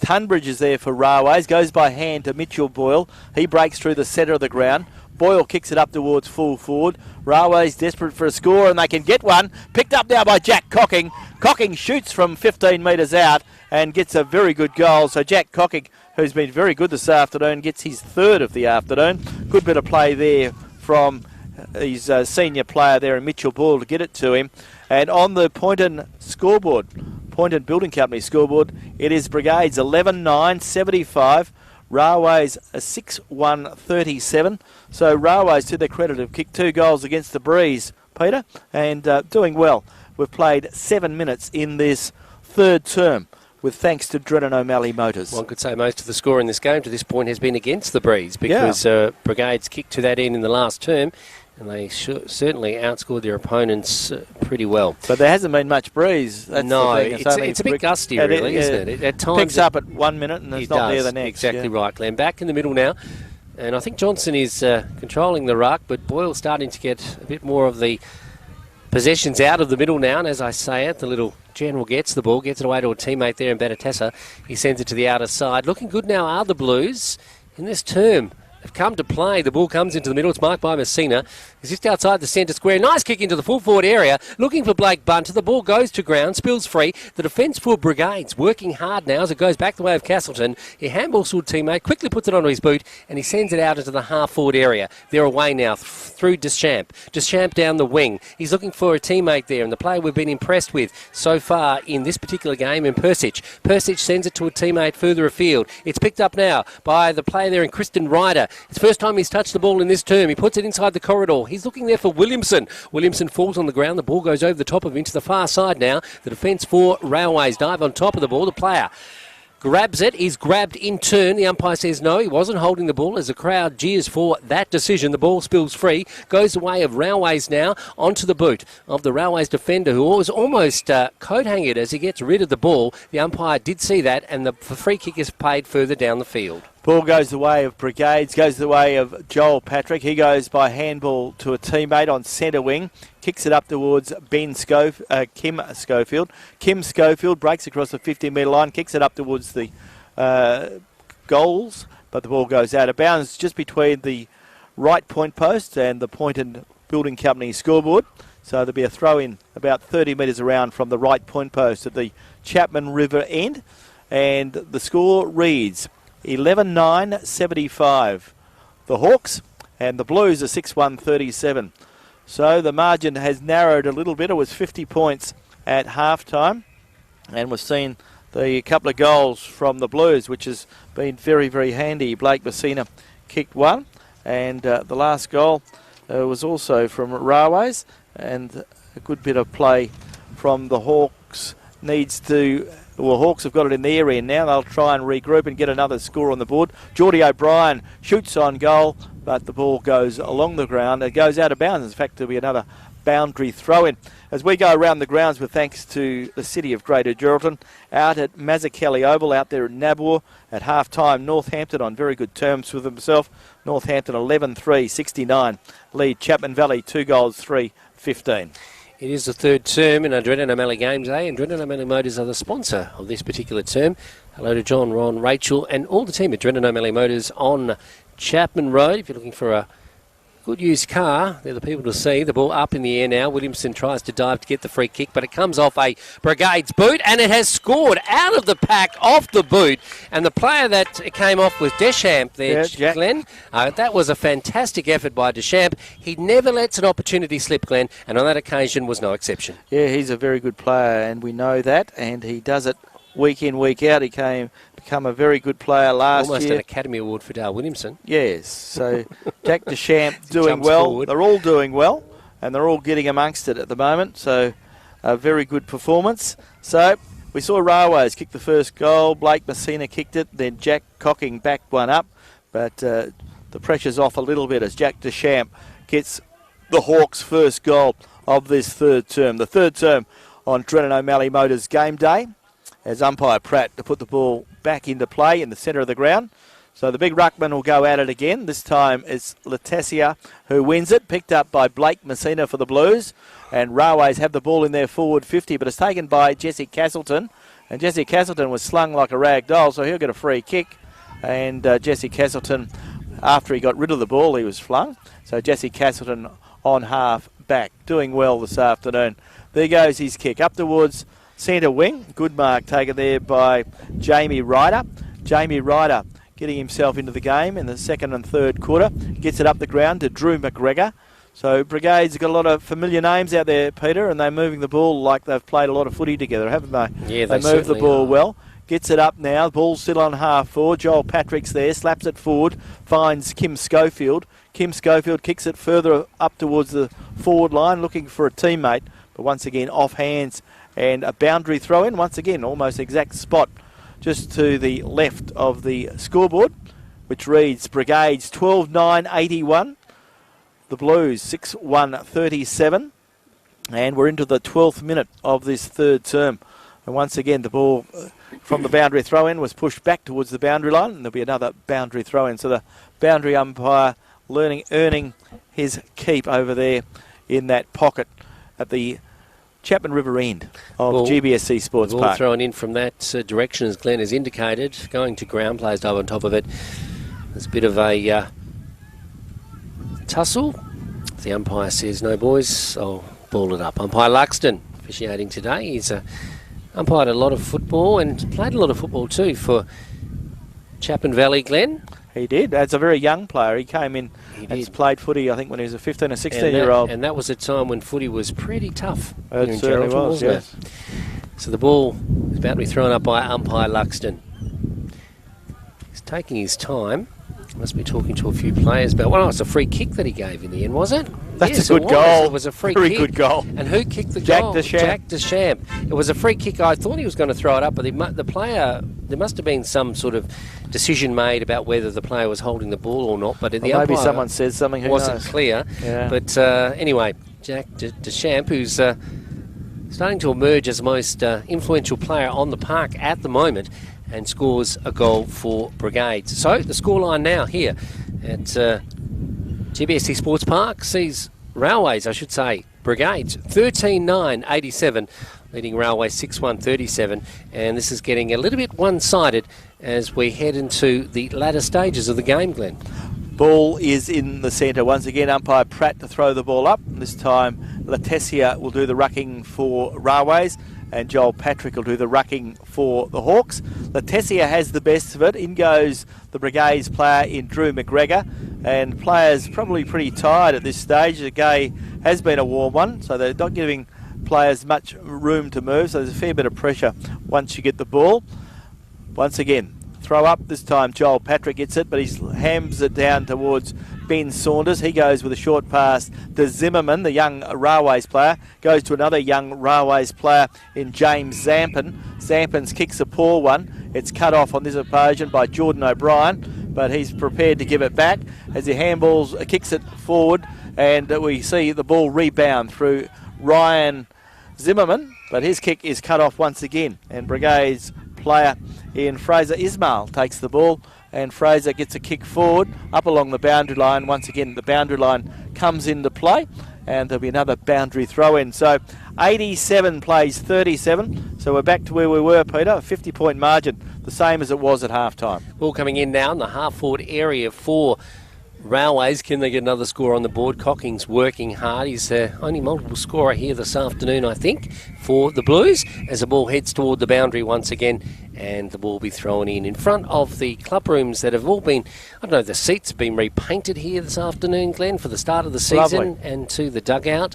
Tunbridge is there for Railways, goes by hand to Mitchell Boyle. He breaks through the centre of the ground. Boyle kicks it up towards full forward. Railways desperate for a score, and they can get one. Picked up now by Jack Cocking. Cocking shoots from 15 metres out and gets a very good goal. So Jack Cocking, who's been very good this afternoon, gets his third of the afternoon. Good bit of play there from his senior player there in Mitchell Boyle to get it to him. And on the Poynton scoreboard, Poynton Building Company scoreboard, it is Brigades 11-9-75, Railways 6-1-37. So Railways, to their credit, have kicked 2 goals against the Breeze, Peter, and doing well. We've played 7 minutes in this third term, with thanks to Drennan O'Malley Motors. One could say most of the score in this game to this point has been against the Breeze, because Brigades kicked to that end in the last term, and they certainly outscored their opponents pretty well. But there hasn't been much breeze. That's no, the thing. It's a bit gusty, really, isn't it? At times picks up at 1 minute and it's not there the next. Exactly right, Glenn. Back in the middle now. And I think Johnson is controlling the ruck, but Boyle's starting to get a bit more of the possessions out of the middle now. And as I say it, the little general gets the ball, gets it away to a teammate there in Benatessa. He sends it to the outer side. Looking good now are the Blues in this term. They've come to play. The ball comes into the middle. It's marked by Messina. He's just outside the centre square. Nice kick into the full forward area. Looking for Blake Bunter. The ball goes to ground. Spills free. The defence for Brigades working hard now as it goes back the way of Castleton. He handballs to a teammate. Quickly puts it onto his boot. And he sends it out into the half forward area. They're away now through Deschamps. Deschamps down the wing. He's looking for a teammate there. And the player we've been impressed with so far in this particular game in Persic. Persic sends it to a teammate further afield. It's picked up now by the player there in Kristen Ryder. It's first time he's touched the ball in this term. He puts it inside the corridor. He's looking there for Williamson. Williamson falls on the ground. The ball goes over the top of him to the far side now. The defence for Railways dive on top of the ball. The player grabs it. He's grabbed in turn. The umpire says no, he wasn't holding the ball as the crowd jeers for that decision. The ball spills free. Goes the way of Railways now onto the boot of the Railways defender, who was almost coat-hanged as he gets rid of the ball. The umpire did see that, and the free kick is paid further down the field. Ball goes the way of Brigades, goes the way of Joel Patrick. He goes by handball to a teammate on centre wing, kicks it up towards Kim Schofield. Kim Schofield breaks across the 50-metre line, kicks it up towards the goals, but the ball goes out of bounds just between the right point post and the Poynton Building Company scoreboard. So there'll be a throw-in about 30 metres around from the right point post at the Chapman River end, and the score reads 11-9-75. The Hawks and the Blues are 6-1-37. So the margin has narrowed a little bit. It was 50 points at half-time. And we've seen the couple of goals from the Blues, which has been very, very handy. Blake Messina kicked one. And the last goal was also from Railways. And a good bit of play from the Hawks Hawks have got it in their end now. They'll try and regroup and get another score on the board. Geordie O'Brien shoots on goal, but the ball goes along the ground. It goes out of bounds. In fact, there'll be another boundary throw-in. As we go around the grounds with thanks to the City of Greater Geraldton, out at Mazzachelli Oval, out there at Nabor, at half-time, Northampton on very good terms with himself. Northampton 11-3-69. Lead Chapman Valley 2 goals, 3-15. It is the third term in our Drennan O'Malley Games Day, and Drennan O'Malley Motors are the sponsor of this particular term. Hello to John, Ron, Rachel, and all the team at Drennan O'Malley Motors on Chapman Road. If you're looking for a Good used car. They're the people to see. The ball up in the air now. Williamson tries to dive to get the free kick, but it comes off a Brigades boot, and it has scored out of the pack, off the boot. And the player that it came off was Deschamps there, Jack. Glenn. That was a fantastic effort by Deschamps. He never lets an opportunity slip, Glenn, and on that occasion was no exception. Yeah, he's a very good player, and we know that, and he does it week in, week out. He become a very good player last Almost year. an Academy Award for Dale Williamson. Yes, so Jack Deschamps doing Jumps well. forward. They're all doing well, and they're all getting amongst it at the moment, so a very good performance. So we saw Railways kick the first goal. Blake Messina kicked it, then Jack Cocking backed one up, but the pressure's off a little bit as Jack Deschamps gets the Hawks' first goal of this third term. The third term on Drennan O'Malley Motors game day, as umpire Pratt to put the ball back into play in the centre of the ground. So the big ruckman will go at it again. This time it's Letizia who wins it, picked up by Blake Messina for the Blues. And Railways have the ball in their forward 50, but it's taken by Jesse Castleton. And Jesse Castleton was slung like a rag doll, so he'll get a free kick. And Jesse Castleton, after he got rid of the ball, he was flung. So Jesse Castleton on half back, doing well this afternoon. There goes his kick up towards centre wing. Good mark taken there by Jamie Ryder. Jamie Ryder getting himself into the game in the second and third quarter. Gets it up the ground to Drew McGregor. So Brigades have got a lot of familiar names out there, Peter, and they're moving the ball like they've played a lot of footy together, haven't they? Yeah, they move the ball well. Gets it up now. Ball's still on half forward. Joel Patrick's there. Slaps it forward. Finds Kim Schofield. Kim Schofield kicks it further up towards the forward line, looking for a teammate. But once again, off hands. And a boundary throw in, once again, almost exact spot just to the left of the scoreboard, which reads Brigades 12-9-81, the Blues 6-1-37, and we're into the 12th minute of this third term. And once again, the ball from the boundary throw in was pushed back towards the boundary line, and there'll be another boundary throw in. So the boundary umpire earning his keep over there in that pocket at the Chapman River end of GBSC Sports Park. Thrown in from that direction, as Glenn has indicated, going to ground, plays over on top of it. There's a bit of a tussle. The umpire says, no boys, I'll ball it up. Umpire Luxton officiating today. He's umpired a lot of football and played a lot of football too for Chapman Valley, Glenn. He did. As a very young player, he came in and played footy, I think, when he was a 15 or 16-year-old. And that was a time when footy was pretty tough. It certainly was, yes. So the ball is about to be thrown up by umpire Luxton. He's taking his time. Must be talking to a few players about. Well, it's a free kick that he gave in the end, was it? That's a good goal. It was a free Very kick. good goal. And who kicked the Jack goal? Deschamps. Jack Deschamps. It was a free kick. I thought he was going to throw it up, but the player, there must have been some sort of decision made about whether the player was holding the ball or not. But maybe someone said something. Who wasn't knows? Clear. Yeah. But anyway, Jack Deschamps, who's starting to emerge as the most influential player on the park at the moment, and scores a goal for Brigades. So the scoreline now here at GBSC Sports Park sees Railways, I should say, Brigades 13-9-87, leading Railways 6-1-37, and this is getting a little bit one-sided as we head into the latter stages of the game, Glenn. Ball is in the centre. Once again, umpire Pratt to throw the ball up. This time, Letizia will do the rucking for Railways, and Joel Patrick will do the rucking for the Hawks. Letizia has the best of it. In goes the Brigades player in Drew McGregor, and players probably pretty tired at this stage. The game has been a warm one, so they're not giving players much room to move, so there's a fair bit of pressure once you get the ball. Once again, throw up. This time Joel Patrick gets it, but he hams it down towards Ben Saunders. He goes with a short pass to Zimmerman, the young Railways player. Goes to another young Railways player in James Zampin. Zampin's kicks a poor one. It's cut off on this occasion by Jordan O'Brien, but he's prepared to give it back as he handballs, kicks it forward, and we see the ball rebound through Ryan Zimmerman, but his kick is cut off once again, and Brigades player in Fraser Ismail takes the ball, and Fraser gets a kick forward up along the boundary line. Once again, the boundary line comes into play, and there'll be another boundary throw in. So 87 plays 37, so we're back to where we were, Peter, a 50-point margin, the same as it was at half time. Ball coming in now in the half-forward area for Railways, can they get another score on the board? Cocking's working hard. He's the only multiple scorer here this afternoon, I think, for the Blues, as the ball heads toward the boundary once again, and the ball will be thrown in front of the club rooms that have all been, I don't know, the seats have been repainted here this afternoon, Glenn, for the start of the season. Lovely. And to the dugout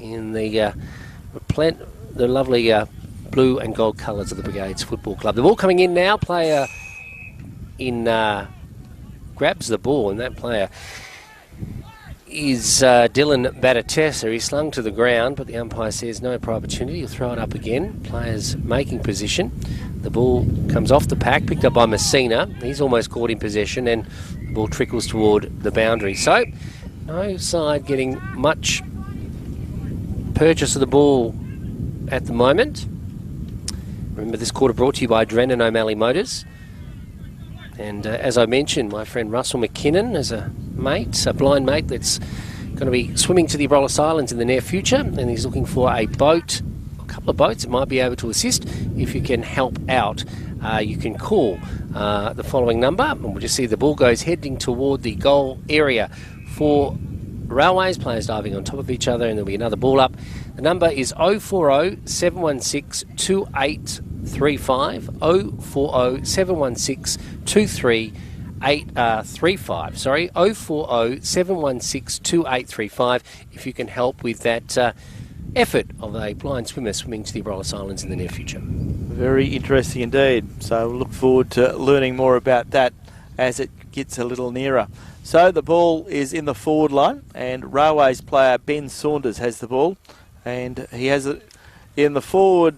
in the lovely blue and gold colours of the Brigades Football Club. The ball coming in now, player in... grabs the ball, and that player is Dylan Batatessa. He's slung to the ground, but the umpire says no prior opportunity. He'll throw it up again. Players making position. The ball comes off the pack, picked up by Messina. He's almost caught in possession, and the ball trickles toward the boundary. So, no side getting much purchase of the ball at the moment. Remember, this quarter brought to you by Drennan O'Malley Motors. And as I mentioned, my friend Russell McKinnon is a mate, a blind mate that's going to be swimming to the Abrolhos Islands in the near future, and he's looking for a boat, a couple of boats that might be able to assist. If you can help out, you can call the following number, and we'll just see the ball goes heading toward the goal area for Railways. Players diving on top of each other, and there'll be another ball up. The number is 040 716 2835, 040 716 23835. Sorry, 040 716 2835. If you can help with that effort of a blind swimmer swimming to the Abrolhos Islands in the near future. Very interesting indeed. So we'll look forward to learning more about that as it gets a little nearer. So the ball is in the forward line, and Railways player Ben Saunders has the ball, and he has it in the forward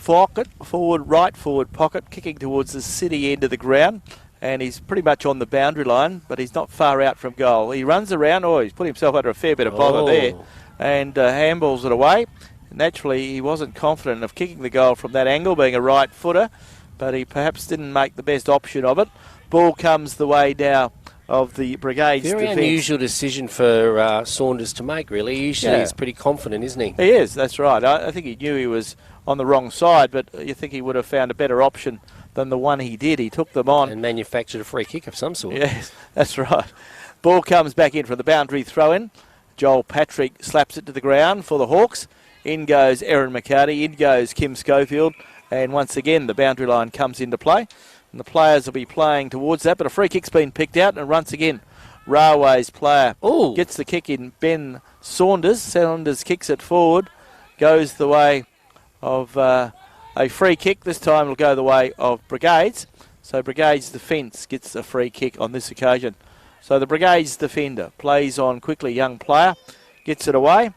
right forward pocket, kicking towards the city end of the ground, and he's pretty much on the boundary line, but he's not far out from goal. He runs around, he's put himself under a fair bit of bother there, and handballs it away. Naturally, he wasn't confident of kicking the goal from that angle, being a right footer, but he perhaps didn't make the best option of it. Ball comes the way now of the Brigades Very defence. unusual decision for Saunders to make, really. Usually he's pretty confident, isn't he? He is, that's right. I think he knew he was on the wrong side, but you think he would have found a better option than the one he did. He took them on. And manufactured a free kick of some sort. Yes, that's right. Ball comes back in from the boundary throw-in. Joel Patrick slaps it to the ground for the Hawks. In goes Erin McCarty, in goes Kim Schofield, and once again the boundary line comes into play. And the players will be playing towards that, but a free kick's been picked out, and once again, Railways player gets the kick in, Ben Saunders. Saunders kicks it forward, goes the way of a free kick. This time it'll go the way of Brigades. So Brigades defence gets a free kick on this occasion. So the Brigades defender plays on quickly, young player, gets it away,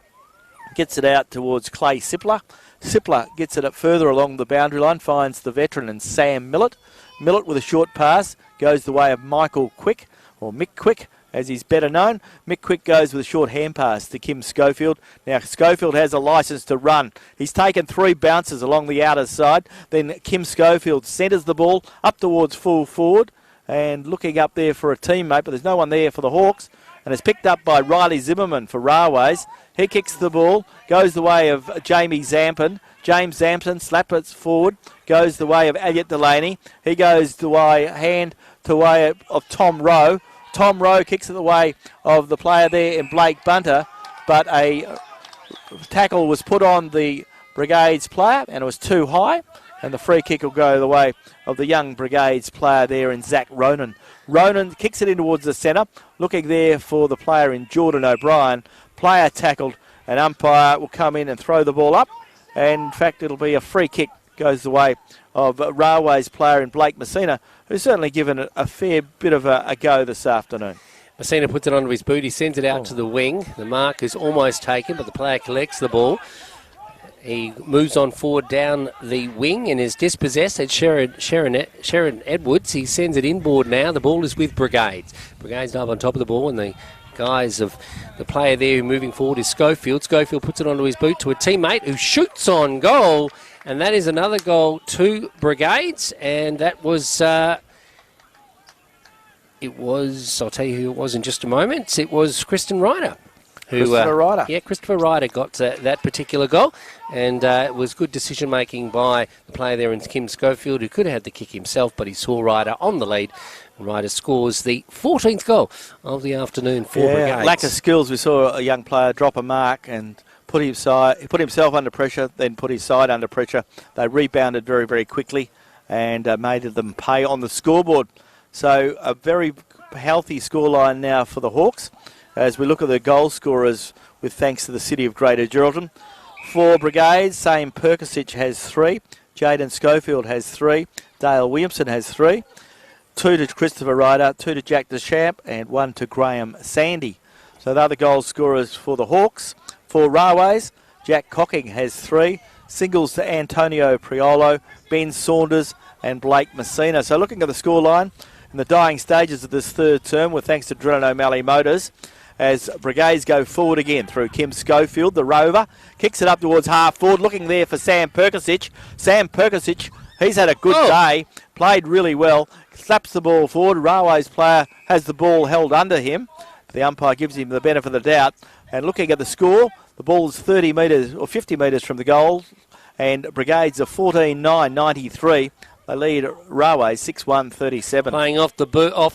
gets it out towards Clay Sippler. Sippler gets it up further along the boundary line, finds the veteran and Sam Millett. Millett with a short pass goes the way of Michael Quick, or Mick Quick as he's better known. Mick Quick goes with a short hand pass to Kim Schofield. Now Schofield has a licence to run. He's taken 3 bounces along the outer side. Then Kim Schofield centres the ball up towards full forward and looking up there for a teammate, but there's no one there for the Hawks. And it's picked up by Riley Zimmerman for Railways. He kicks the ball, goes the way of Jamie Zampin. James Zampin slaps it forward, goes the way of Elliot Delaney. He goes the way of Tom Rowe. Tom Rowe kicks it the way of the player there in Blake Bunter, but a tackle was put on the Brigades player and it was too high, and the free kick will go the way of the young Brigades player there in Zach Ronan. Ronan kicks it in towards the centre, looking there for the player in Jordan O'Brien. Player tackled, and umpire will come in and throw the ball up. And in fact, it'll be a free kick, goes the way of Railways player in Blake Messina, who's certainly given it a fair bit of a go this afternoon. Messina puts it onto his boot, he sends it out to the wing. The mark is almost taken, but the player collects the ball. He moves on forward down the wing and is dispossessed at Sharon Edwards. He sends it inboard now. The ball is with Brigades. Brigades dive on top of the ball, and the guys of the player there moving forward is Schofield. Schofield puts it onto his boot to a teammate who shoots on goal, and that is another goal to Brigades. And that was, I'll tell you who it was in just a moment. It was Kristen Ryder, Christopher Ryder. Yeah, Christopher Ryder got that particular goal, and it was good decision-making by the player there in Kim Schofield, who could have had the kick himself, but he saw Ryder on the lead. And Ryder scores the 14th goal of the afternoon for Brigades. Lack of skills. We saw a young player drop a mark and put himself under pressure, then put his side under pressure. They rebounded very, very quickly and made them pay on the scoreboard. So a very healthy scoreline now for the Hawks as we look at the goal scorers with thanks to the City of Greater Geraldton. For Brigades, Sam Perkisic has 3, Jaden Schofield has 3, Dale Williamson has 3, 2 to Christopher Ryder, 2 to Jack Deschamps and 1 to Graham Sandy. So they're the goal scorers for the Hawks. For Railways, Jack Cocking has 3, singles to Antonio Priolo, Ben Saunders and Blake Messina. So looking at the scoreline in the dying stages of this third term with thanks to Drennan O'Malley Motors as Brigades go forward again through Kim Schofield, the rover, kicks it up towards half forward, looking there for Sam Perkisic. Sam Perkisic, he's had a good day, played really well, slaps the ball forward. Railways player has the ball held under him. The umpire gives him the benefit of the doubt. And looking at the score, the ball is 30 metres or 50 metres from the goal, and Brigades are 14-9-93. They lead Railways 6-1-37. Playing off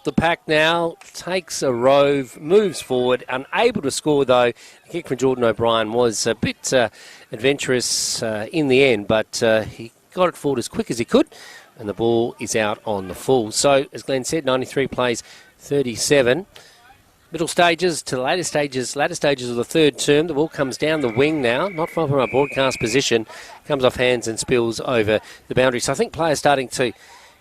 the pack now, takes a rove, moves forward, unable to score though. The kick from Jordan O'Brien was a bit adventurous in the end, but he got it forward as quick as he could, and the ball is out on the full. So, as Glenn said, 93 plays 37. Middle stages to later stages of the third term. The ball comes down the wing now, not far from our broadcast position. Comes off hands and spills over the boundary. So I think players starting to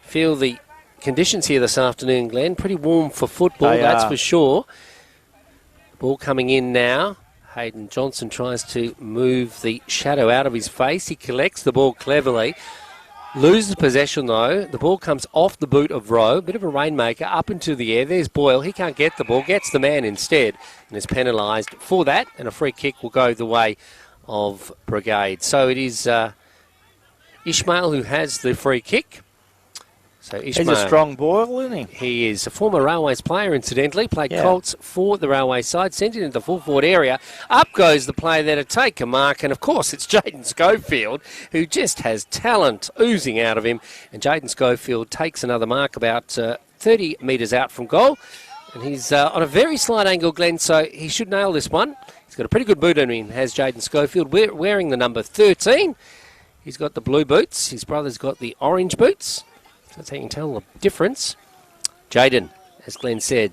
feel the conditions here this afternoon, Glenn. Pretty warm for football, that's for sure. Ball coming in now. Hayden Johnson tries to move the shadow out of his face. He collects the ball cleverly. Loses possession though. The ball comes off the boot of Rowe. Bit of a rainmaker up into the air. There's Boyle. He can't get the ball. Gets the man instead and is penalised for that. And a free kick will go the way of Brigade. So it is Ishmael who has the free kick. So Ishmael, he's a strong Boyle, isn't he? He is a former Railways player, incidentally. Played Colts for the Railway side. Sent it into the full forward area. Up goes the player there to take a mark. And, of course, it's Jaden Schofield, who just has talent oozing out of him. And Jaden Schofield takes another mark about 30 metres out from goal. And he's on a very slight angle, Glenn, so he should nail this one. He's got a pretty good boot on him, has Jaden Schofield, wearing the number 13. He's got the blue boots. His brother's got the orange boots. That's how you can tell the difference. Jaden, as Glenn said,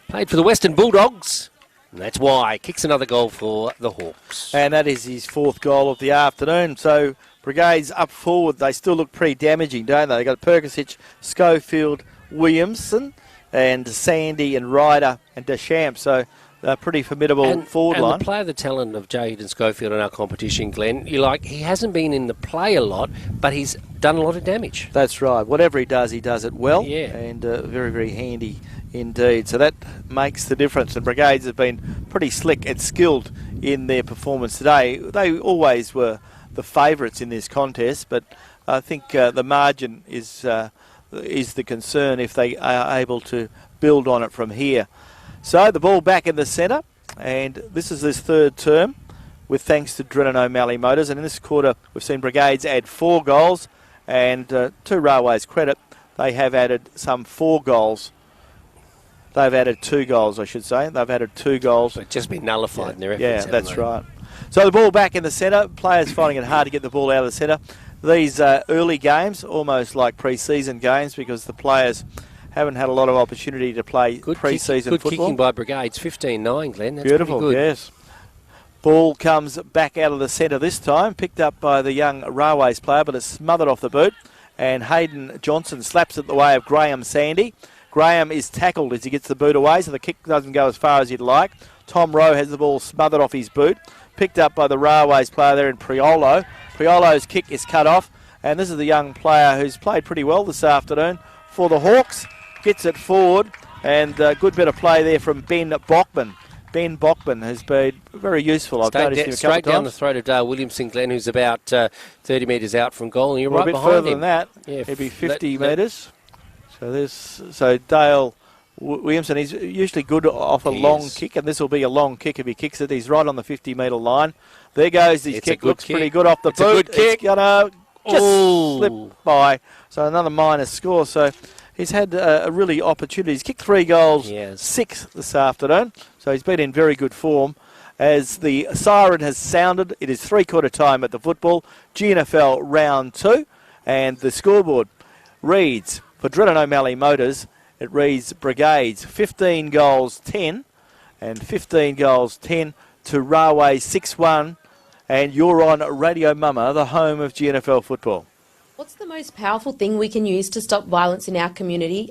played for the Western Bulldogs, and that's why. Kicks another goal for the Hawks. And that is his 4th goal of the afternoon. So Brigades up forward, they still look pretty damaging, don't they? They've got Perkisic, Schofield, Williamson, and Sandy and Ryder and Deschamps. So a pretty formidable forward line. And the player, the talent of Jaden Schofield in our competition, Glenn, he hasn't been in the play a lot, but he's done a lot of damage. That's right. Whatever he does it well. Yeah. And very, very handy indeed. So that makes the difference. And Brigades have been pretty slick and skilled in their performance today. They always were the favourites in this contest, but I think the margin is the concern if they are able to build on it from here. So the ball back in the centre, and this is this third term with thanks to Drennan O'Malley Motors. And in this quarter, we've seen Brigades add 4 goals, and to Railways' credit, they have added some 4 goals. They've added 2 goals, I should say. They've added 2 goals. But just been nullified in their efforts. Yeah, that's right. So the ball back in the centre. Players finding it hard to get the ball out of the centre. These early games, almost like pre-season games, because the players haven't had a lot of opportunity to play pre-season football. Good kicking by Brigades, 15-9, Glenn. That's beautiful, pretty good. Yes. Ball comes back out of the centre this time, picked up by the young Railways player, but it's smothered off the boot. And Hayden Johnson slaps it the way of Graham Sandy. Graham is tackled as he gets the boot away, so the kick doesn't go as far as you'd like. Tom Rowe has the ball smothered off his boot, picked up by the Railways player there in Priolo. Priolo's kick is cut off, and this is the young player who's played pretty well this afternoon for the Hawks. Gets it forward, and a good bit of play there from Ben Bockman. Ben Bockman has been very useful. I've noticed him a couple straight of times. down the throat of Dale Williamson, Glenn, who's about 30 metres out from goal, and you're right a bit behind further him. than that. Yeah, He'd be 50 metres. So Dale Williamson, he's usually good off a He long is. kick, and this will be a long kick if he kicks it. He's right on the 50-metre line. There goes his It's a kick. good Looks kick. pretty good off the It's a boot. good kick. It's going to just Ooh. slip by. So another minus score. So he's had a really opportunity. He's kicked 3 goals, Yes. 6 this afternoon. So he's been in very good form. As the siren has sounded, it is 3/4 time at the football. GNFL round 2. And the scoreboard reads, for Drennan O'Malley Motors, it reads Brigades 15 goals 10 and 15 goals 10 to Railway 6-1. And you're on Radio Mama, the home of GNFL football. What's the most powerful thing we can use to stop violence in our community?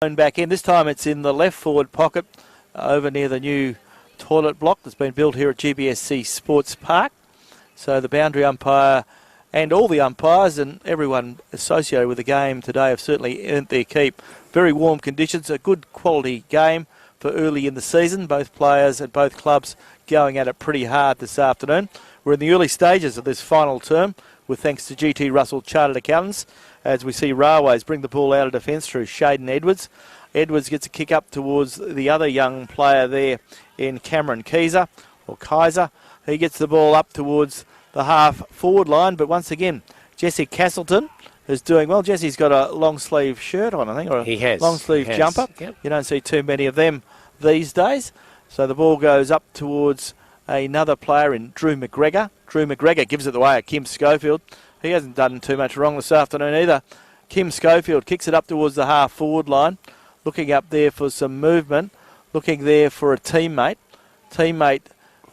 back in. This time it's in the left forward pocket over near the new toilet block that's been built here at GBSC Sports Park. So the boundary umpire and all the umpires and everyone associated with the game today have certainly earned their keep. Very warm conditions, a good quality game for early in the season. Both players and both clubs going at it pretty hard this afternoon. We're in the early stages of this final term with thanks to GT Russell Chartered Accountants as we see Railways bring the ball out of defence through Shaden Edwards. Edwards gets a kick up towards the other young player there in Cameron Kaiser. He gets the ball up towards the half-forward line, but once again, Jesse Castleton is doing well. Jesse's got a long-sleeve shirt on, I think, or a long-sleeve jumper. Yep. You don't see too many of them these days. So the ball goes up towards another player in Drew McGregor. Drew McGregor gives it away at Kim Schofield. He hasn't done too much wrong this afternoon either. Kim Schofield kicks it up towards the half-forward line, looking up there for some movement, looking there for a teammate. Teammate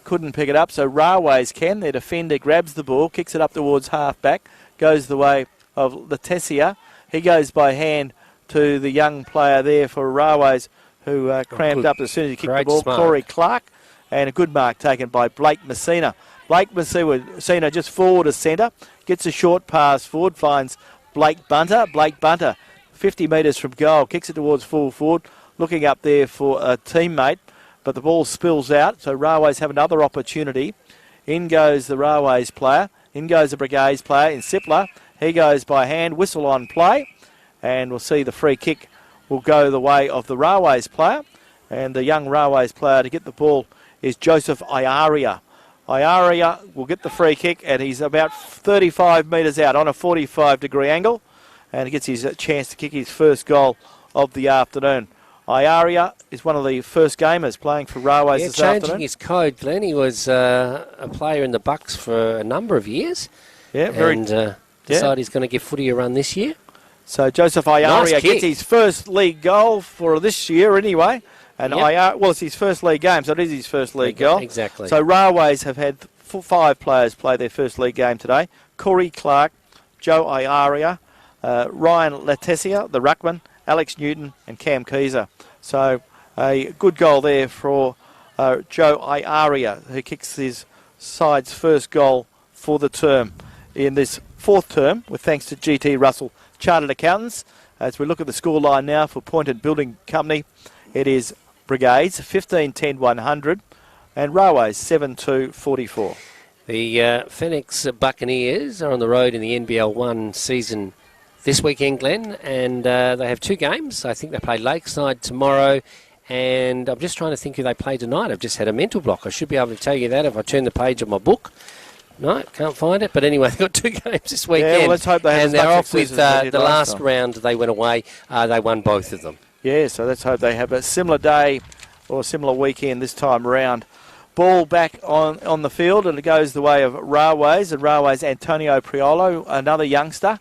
couldn't pick it up, so Railways can. Their defender grabs the ball, kicks it up towards half-back, goes the way of Letizia. He goes by hand to the young player there for Railways who cramped up as soon as he kicked the ball, Corey Clark, and a good mark taken by Blake Messina. Blake Messina just forward as centre, gets a short pass forward, finds Blake Bunter. Blake Bunter, 50 metres from goal, kicks it towards full forward, looking up there for a teammate, but the ball spills out, so Railways have another opportunity. In goes the Railways player, in goes the Brigades player in Sipler. He goes by hand, whistle on play, and we'll see the free kick will go the way of the Railways player, and the young Railways player to get the ball is Joseph Iaria. Iaria will get the free kick, and he's about 35 metres out on a 45-degree angle, and he gets his chance to kick his first goal of the afternoon. Iaria is one of the first gamers playing for Railways this afternoon. Changing his code, Glenn. He was a player in the Bucks for a number of years. Yeah, decided he's going to give footy a run this year. So Joseph Iaria gets his first league goal for this year anyway. And it's his first league game, so it is his first league goal. Exactly. So Railways have had 5 players play their first league game today. Corey Clark, Joe Iaria, Ryan Letizia, the ruckman, Alex Newton and Cam Kaiser. So a good goal there for Joe Iaria, who kicks his side's first goal for the term in this 4th term, with thanks to GT Russell Chartered Accountants. As we look at the scoreline now for Pointed Building Company, it is Brigades 15-10-100 and Railways 7-2-44. The Phoenix Buccaneers are on the road in the NBL 1 season this weekend, Glenn, and they have 2 games. I think they play Lakeside tomorrow, and I'm just trying to think who they play tonight. I've just had a mental block. I should be able to tell you that if I turn the page of my book. No, can't find it. But anyway, they've got 2 games this weekend. Yeah, well, let's hope they have. And they're off with the last round. They went away. They won both of them. Yeah, so let's hope they have a similar day or a similar weekend this time around. Ball back on the field, and it goes the way of Railways. And Railways Antonio Priolo, another youngster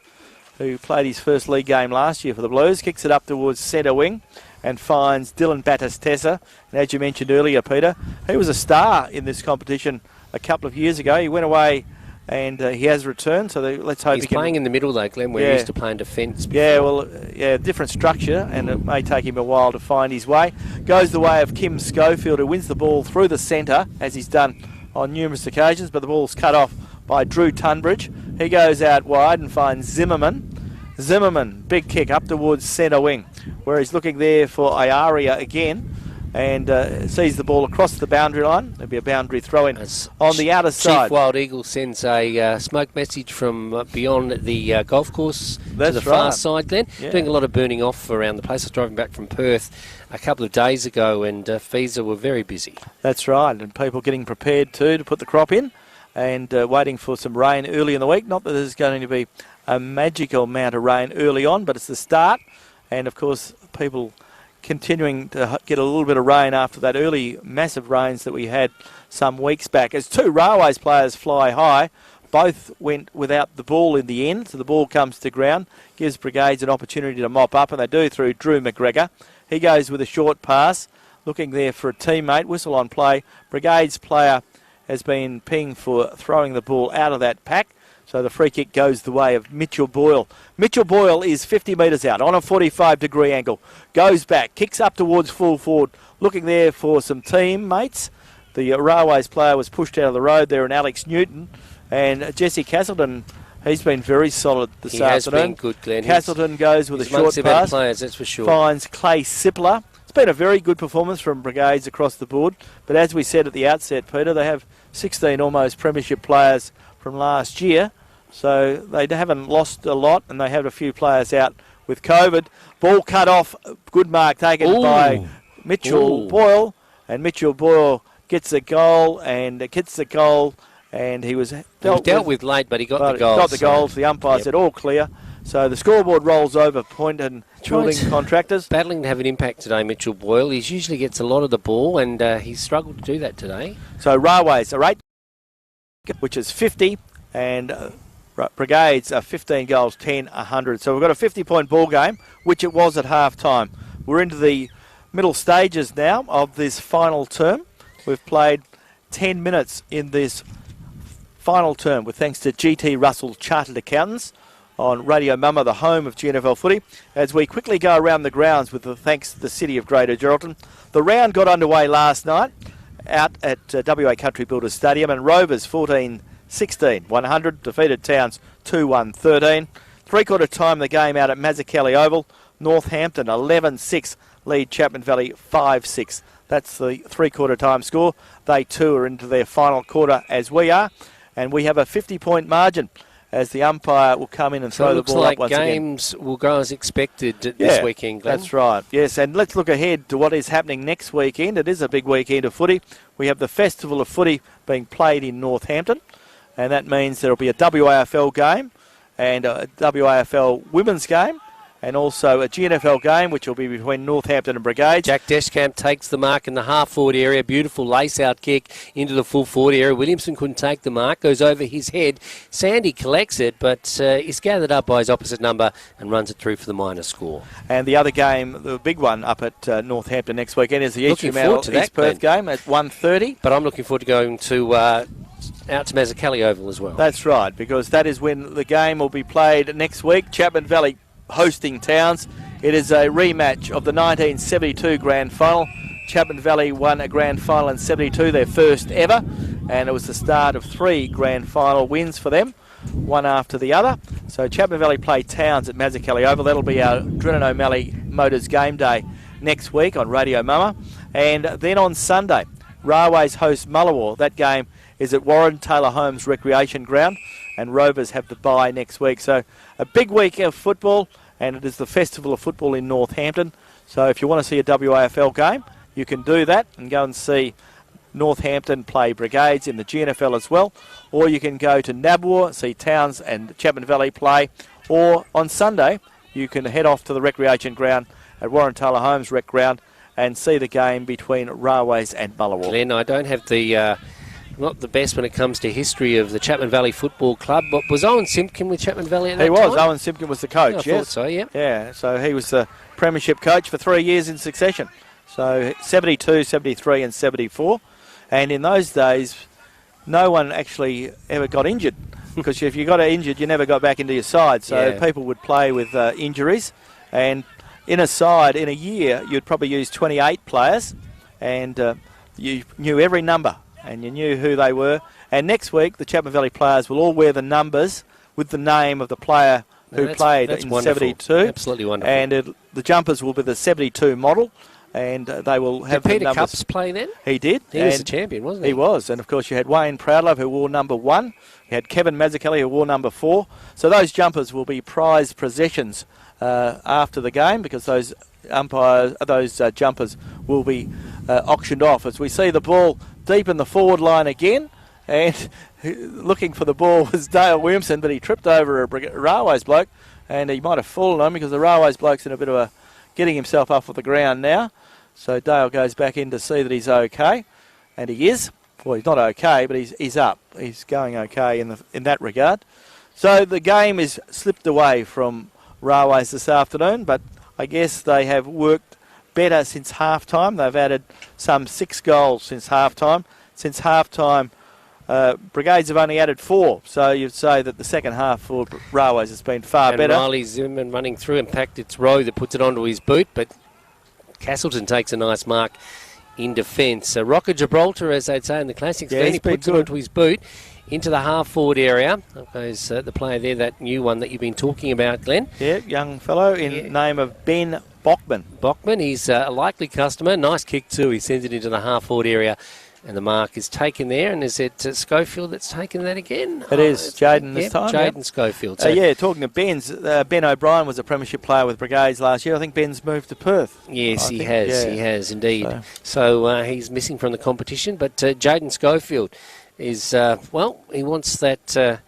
who played his first league game last year for the Blues, kicks it up towards centre wing and finds Dylan Batistessa. And as you mentioned earlier, Peter, he was a star in this competition a couple of years ago. He went away and he has returned, so let's hope he's playing in the middle though, Glenn. We're used to playing defence before. Different structure, and it may take him a while to find his way. Goes the way of Kim Schofield, who wins the ball through the centre, as he's done on numerous occasions, but the ball's cut off by Drew Tunbridge. He goes out wide and finds Zimmerman, big kick up towards centre wing, where he's looking there for Iaria again, and sees the ball across the boundary line. There'll be a boundary throw-in on the outer side. Chief Wild Eagle sends a smoke message from beyond the golf course to the far side, Glenn. Yeah. Doing a lot of burning off around the place. I was driving back from Perth a couple of days ago, and Feza were very busy. That's right, and people getting prepared too to put the crop in, and waiting for some rain early in the week. Not that there's going to be a magical amount of rain early on, but it's the start, and of course people continuing to get a little bit of rain after that early massive rains that we had some weeks back. As 2 Railways players fly high, both went without the ball in the end, so the ball comes to ground, gives Brigades an opportunity to mop up, and they do through Drew McGregor. He goes with a short pass, looking there for a teammate, whistle on play. Brigades player has been pinged for throwing the ball out of that pack, So the free kick goes the way of Mitchell Boyle. Mitchell Boyle is 50 metres out on a 45-degree angle. Goes back, kicks up towards full forward, looking there for some teammates. The Railways player was pushed out of the road there, and Alex Newton. And Jesse Castleton, he's been very solid this afternoon. He has been good, Glenn. Castleton goes with a short amongst the better pass. players, that's for sure. Finds Clay Sippler. It's been a very good performance from Brigades across the board. But as we said at the outset, Peter, they have 16 almost premiership players from last year. So they haven't lost a lot, and they have a few players out with COVID. Ball cut off. Good mark taken by Mitchell Boyle. And Mitchell Boyle gets a goal, and he was dealt with late, but he got the goal. Got the goals. The umpire said all clear. So the scoreboard rolls over Point and building contractors. Battling to have an impact today, Mitchell Boyle. He usually gets a lot of the ball, and he's struggled to do that today. So Railways are 8, which is 50, and Brigades are 15 goals, 10, 100. So we've got a 50-point ball game, which it was at half-time. We're into the middle stages now of this final term. We've played 10 minutes in this final term with thanks to GT Russell Chartered Accountants on Radio Mama, the home of GNFL footy, as we quickly go around the grounds with the thanks to the City of Greater Geraldton. The round got underway last night out at WA Country Builders Stadium, and Rovers 14-16, 100, defeated Towns 2-1-13. Three-quarter time the game out at Mazzucchelli Oval. Northampton 11-6, lead Chapman Valley 5-6. That's the three-quarter time score. They too are into their final quarter as we are, and we have a 50-point margin as the umpire will come in and throw the ball up once again. Games will go as expected this weekend, Glenn. That's right, yes. And let's look ahead to what is happening next weekend. It is a big weekend of footy. We have the Festival of Footy being played in Northampton, and that means there will be a WAFL game and a WAFL women's game, and also a GNFL game, which will be between Northampton and Brigades. Jack Deschamps takes the mark in the half-forward area. Beautiful lace-out kick into the full-forward area. Williamson couldn't take the mark. Goes over his head. Sandy collects it, but is gathered up by his opposite number and runs it through for the minor score. And the other game, the big one up at Northampton next weekend, is the East Perth game at 1:30. But I'm looking forward to going to out to Mazzucchelli Oval as well. That's right, because that is when the game will be played next week. Chapman Valley hosting Towns. It is a rematch of the 1972 grand final. Chapman Valley won a grand final in 72, their first ever, and it was the start of 3 grand final wins for them, one after the other. So Chapman Valley play Towns at Mazzucchelli Oval. That'll be our Drennan O'Malley Motors game day next week on Radio Mama. And then on Sunday, Railways host Mullawar. That game is at Warren Taylor Holmes Recreation Ground, and Rovers have the bye next week. So a big week of football, and it is the Festival of Football in Northampton. So if you want to see a WAFL game, you can do that and go and see Northampton play Brigades in the GNFL as well. Or you can go to Nabwa, see Towns and Chapman Valley play. Or on Sunday, you can head off to the recreation ground at Warren Taylor Holmes Rec Ground and see the game between Railways and Mullawar. Glenn, I don't have the... not the best when it comes to history of the Chapman Valley Football Club. But was Owen Simpkin with Chapman Valley at that time? He was. Owen Simpkin was the coach, I thought so, yeah. Yeah, so he was the premiership coach for 3 years in succession. So 72, 73 and 74. And in those days, no one actually ever got injured. Because if you got injured, you never got back into your side. So people would play with injuries. And in a side, in a year, you'd probably use 28 players. And you knew every number. And you knew who they were. And next week, the Chapman Valley players will all wear the numbers with the name of the player who played in wonderful. 72. Absolutely wonderful. And the jumpers will be the 72 model, and they will have Did the Peter numbers. Cupps play then? He did. He was the champion, wasn't he? He was. And, of course, you had Wayne Proudlove, who wore number 1. You had Kevin Mazzucchelli, who wore number 4. So those jumpers will be prized possessions after the game, because those jumpers will be auctioned off. As we see the ball deep in the forward line again, and looking for the ball was Dale Williamson, but he tripped over a Railways bloke, and he might have fallen on him because the Railways bloke's in a bit of a getting himself off of the ground now. So Dale goes back in to see that he's okay, and he is. Well, he's not okay, but he's up. He's going okay in that regard. So the game is slipped away from Railways this afternoon, but I guess they have worked better since half-time. They've added some 6 goals since half-time. Since half-time, Brigades have only added 4, so you'd say that the second half for Railways has been far better. Riley Zimmerman running through. In fact, it's Rowe that puts it onto his boot, but Castleton takes a nice mark in defence. Rocker Gibraltar, as they'd say in the classics, Yeah, he puts it onto his boot into the half-forward area. There's the player there, that new one that you've been talking about, Glenn. Yeah, young fellow in name of Ben Bachman. He's a likely customer. Nice kick too. He sends it into the half-forward area. And the mark is taken there, and is it Schofield that's taken that again? It is Jaden this time. Jaden Schofield. So talking of Ben's, Ben O'Brien was a premiership player with Brigades last year. I think Ben's moved to Perth. Yes, he has indeed. So he's missing from the competition, but Jaden Schofield is, he wants that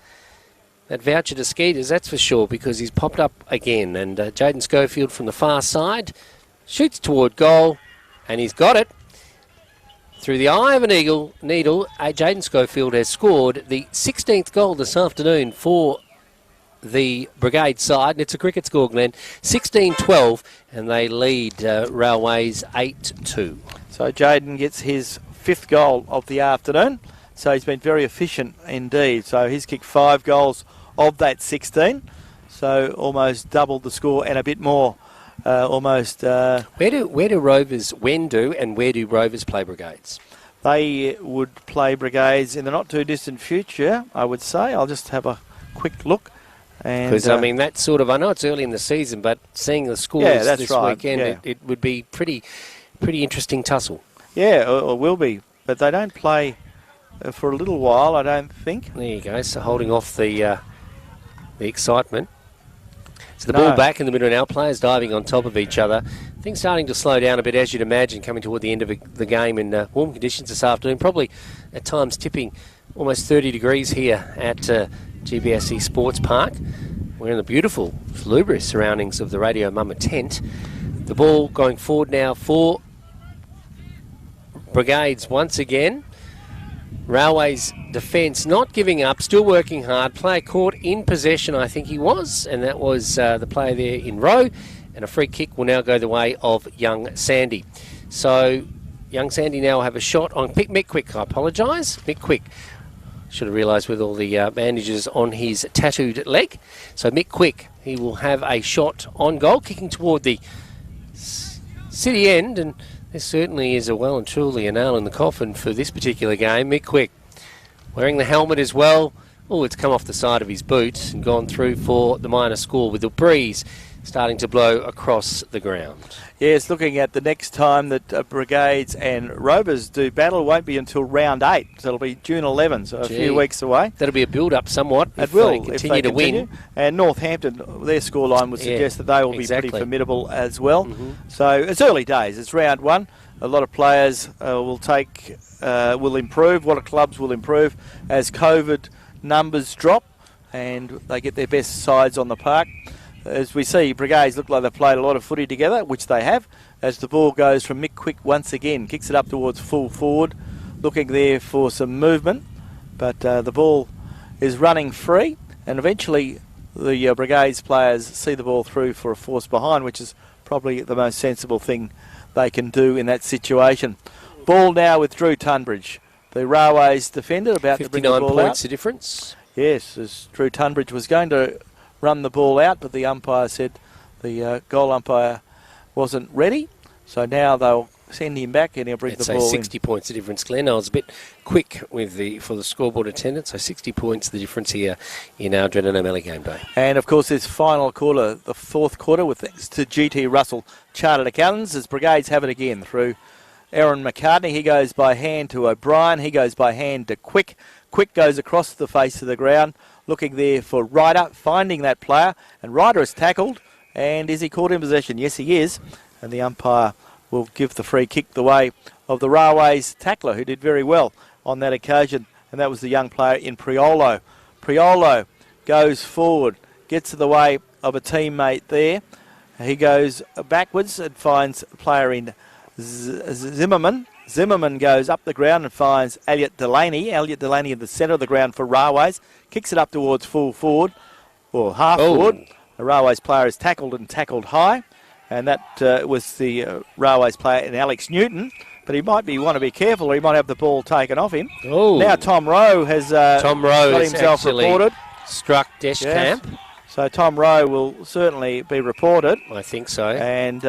voucher to Skeeters, that's for sure, because he's popped up again. And Jaden Schofield from the far side shoots toward goal, and he's got it. Through the eye of a needle, Jaden Schofield has scored the 16th goal this afternoon for the Brigade side. And it's a cricket score, Glenn. 16-12, and they lead Railways 8-2. So Jaden gets his 5th goal of the afternoon. So he's been very efficient indeed. So he's kicked 5 goals of that 16. So almost doubled the score and a bit more. Where do Rovers play Brigades? They would play Brigades in the not too distant future, I would say. I'll just have a quick look. Because that's sort of, I know it's early in the season, but seeing the scores this weekend, it would be pretty interesting tussle. Yeah, it will be, but they don't play for a little while, I don't think. There you go. So holding off the excitement. So the ball back in the middle now, players diving on top of each other. Things starting to slow down a bit, as you'd imagine, coming toward the end of the game in warm conditions this afternoon. Probably at times tipping almost 30 degrees here at GBSE Sports Park. We're in the beautiful, salubrious surroundings of the Radio Mama tent. The ball going forward now for Brigades once again. Railways defence not giving up, still working hard. Player caught in possession, I think he was, and that was the player there in row. And a free kick will now go the way of young Sandy. So young Sandy now have a shot on Mick Quick. I apologise. Mick Quick. Should have realised with all the bandages on his tattooed leg. So Mick Quick, he will have a shot on goal, kicking toward the city end, and there certainly is a well and truly a nail in the coffin for this particular game. Mick Quick wearing the helmet as well. Oh, it's come off the side of his boot and gone through for the minor score, with the breeze starting to blow across the ground. Yes, looking at the next time that Brigades and Rovers do battle, it won't be until round 8. So it'll be June 11, so a few weeks away. That'll be a build-up somewhat if they continue to win. And Northampton, their scoreline would suggest that they will be pretty formidable as well. Mm-hmm. So it's early days. It's round 1. A lot of players will improve. A lot of clubs will improve as COVID numbers drop and they get their best sides on the park. As we see, Brigades look like they've played a lot of footy together, which they have, as the ball goes from Mick Quick once again. Kicks it up towards full forward, looking there for some movement. But the ball is running free, and eventually the Brigades players see the ball through for a force behind, which is probably the most sensible thing they can do in that situation. Ball now with Drew Tunbridge. The Railways defender about to bring the ball out. 59 points the difference. Yes, as Drew Tunbridge was going to run the ball out, but the umpire said the goal umpire wasn't ready. So now they'll send him back and he'll bring the ball 60 points the difference, Glenn. I was a bit quick for the scoreboard attendance, so 60 points the difference here in our Drennan O'Malley game day. And of course this final quarter, the fourth quarter, with thanks to GT Russell Chartered Accountants, as Brigades have it again through Aaron McCartney. He goes by hand to O'Brien. He goes by hand to Quick. Quick goes across the face of the ground, looking there for Ryder, finding that player, and Ryder is tackled. And is he caught in possession? Yes, he is. And the umpire will give the free kick the way of the Railways tackler, who did very well on that occasion, and that was the young player in Priolo. Priolo goes forward, gets to the way of a teammate there. He goes backwards and finds a player in Zimmerman. Zimmerman goes up the ground and finds Elliot Delaney. Elliot Delaney in the centre of the ground for Railways. Kicks it up towards full forward, or half forward. The Railways player is tackled high. And that was the Railways player in Alex Newton. but he might want to be careful, or he might have the ball taken off him. Oh. Now Tom Rowe has got himself reported. Struck Desh Camp. So Tom Rowe will certainly be reported. I think so. And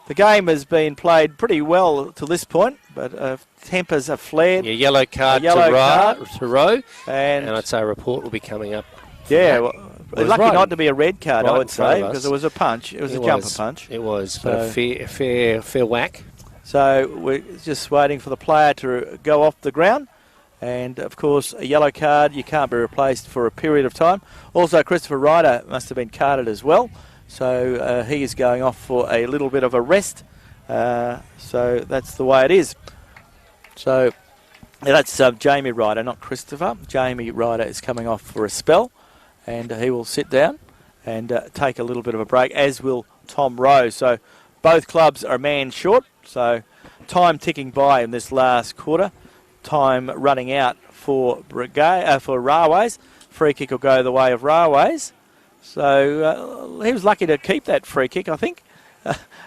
the game has been played pretty well to this point, but tempers are flared. Yeah, yellow card to Rowe. And I'd say a report will be coming up. Yeah, well, lucky not to be a red card, I would say, because it was a punch. It was a jumper punch. It was, but a fair whack. So we're just waiting for the player to go off the ground. And, of course, a yellow card, you can't be replaced for a period of time. Also, Christopher Ryder must have been carded as well. So he is going off for a little bit of a rest. So that's the way it is. So that's Jamie Ryder, not Christopher. Jamie Ryder is coming off for a spell. And he will sit down and take a little bit of a break, as will Tom Rowe. So both clubs are a man short. So time ticking by in this last quarter. Time running out for Railways. Free kick will go the way of Railways. So he was lucky to keep that free kick, I think.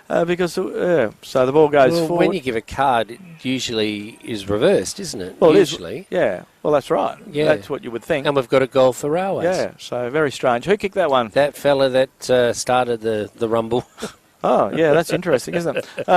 Because so the ball goes forward. When you give a card, it usually is reversed, isn't it? Well, usually. Yeah. Well, that's right. Yeah. That's what you would think. And we've got a goal for Railways. Yeah. So very strange. Who kicked that one? That fella that started the rumble. Oh, yeah. That's interesting, isn't it?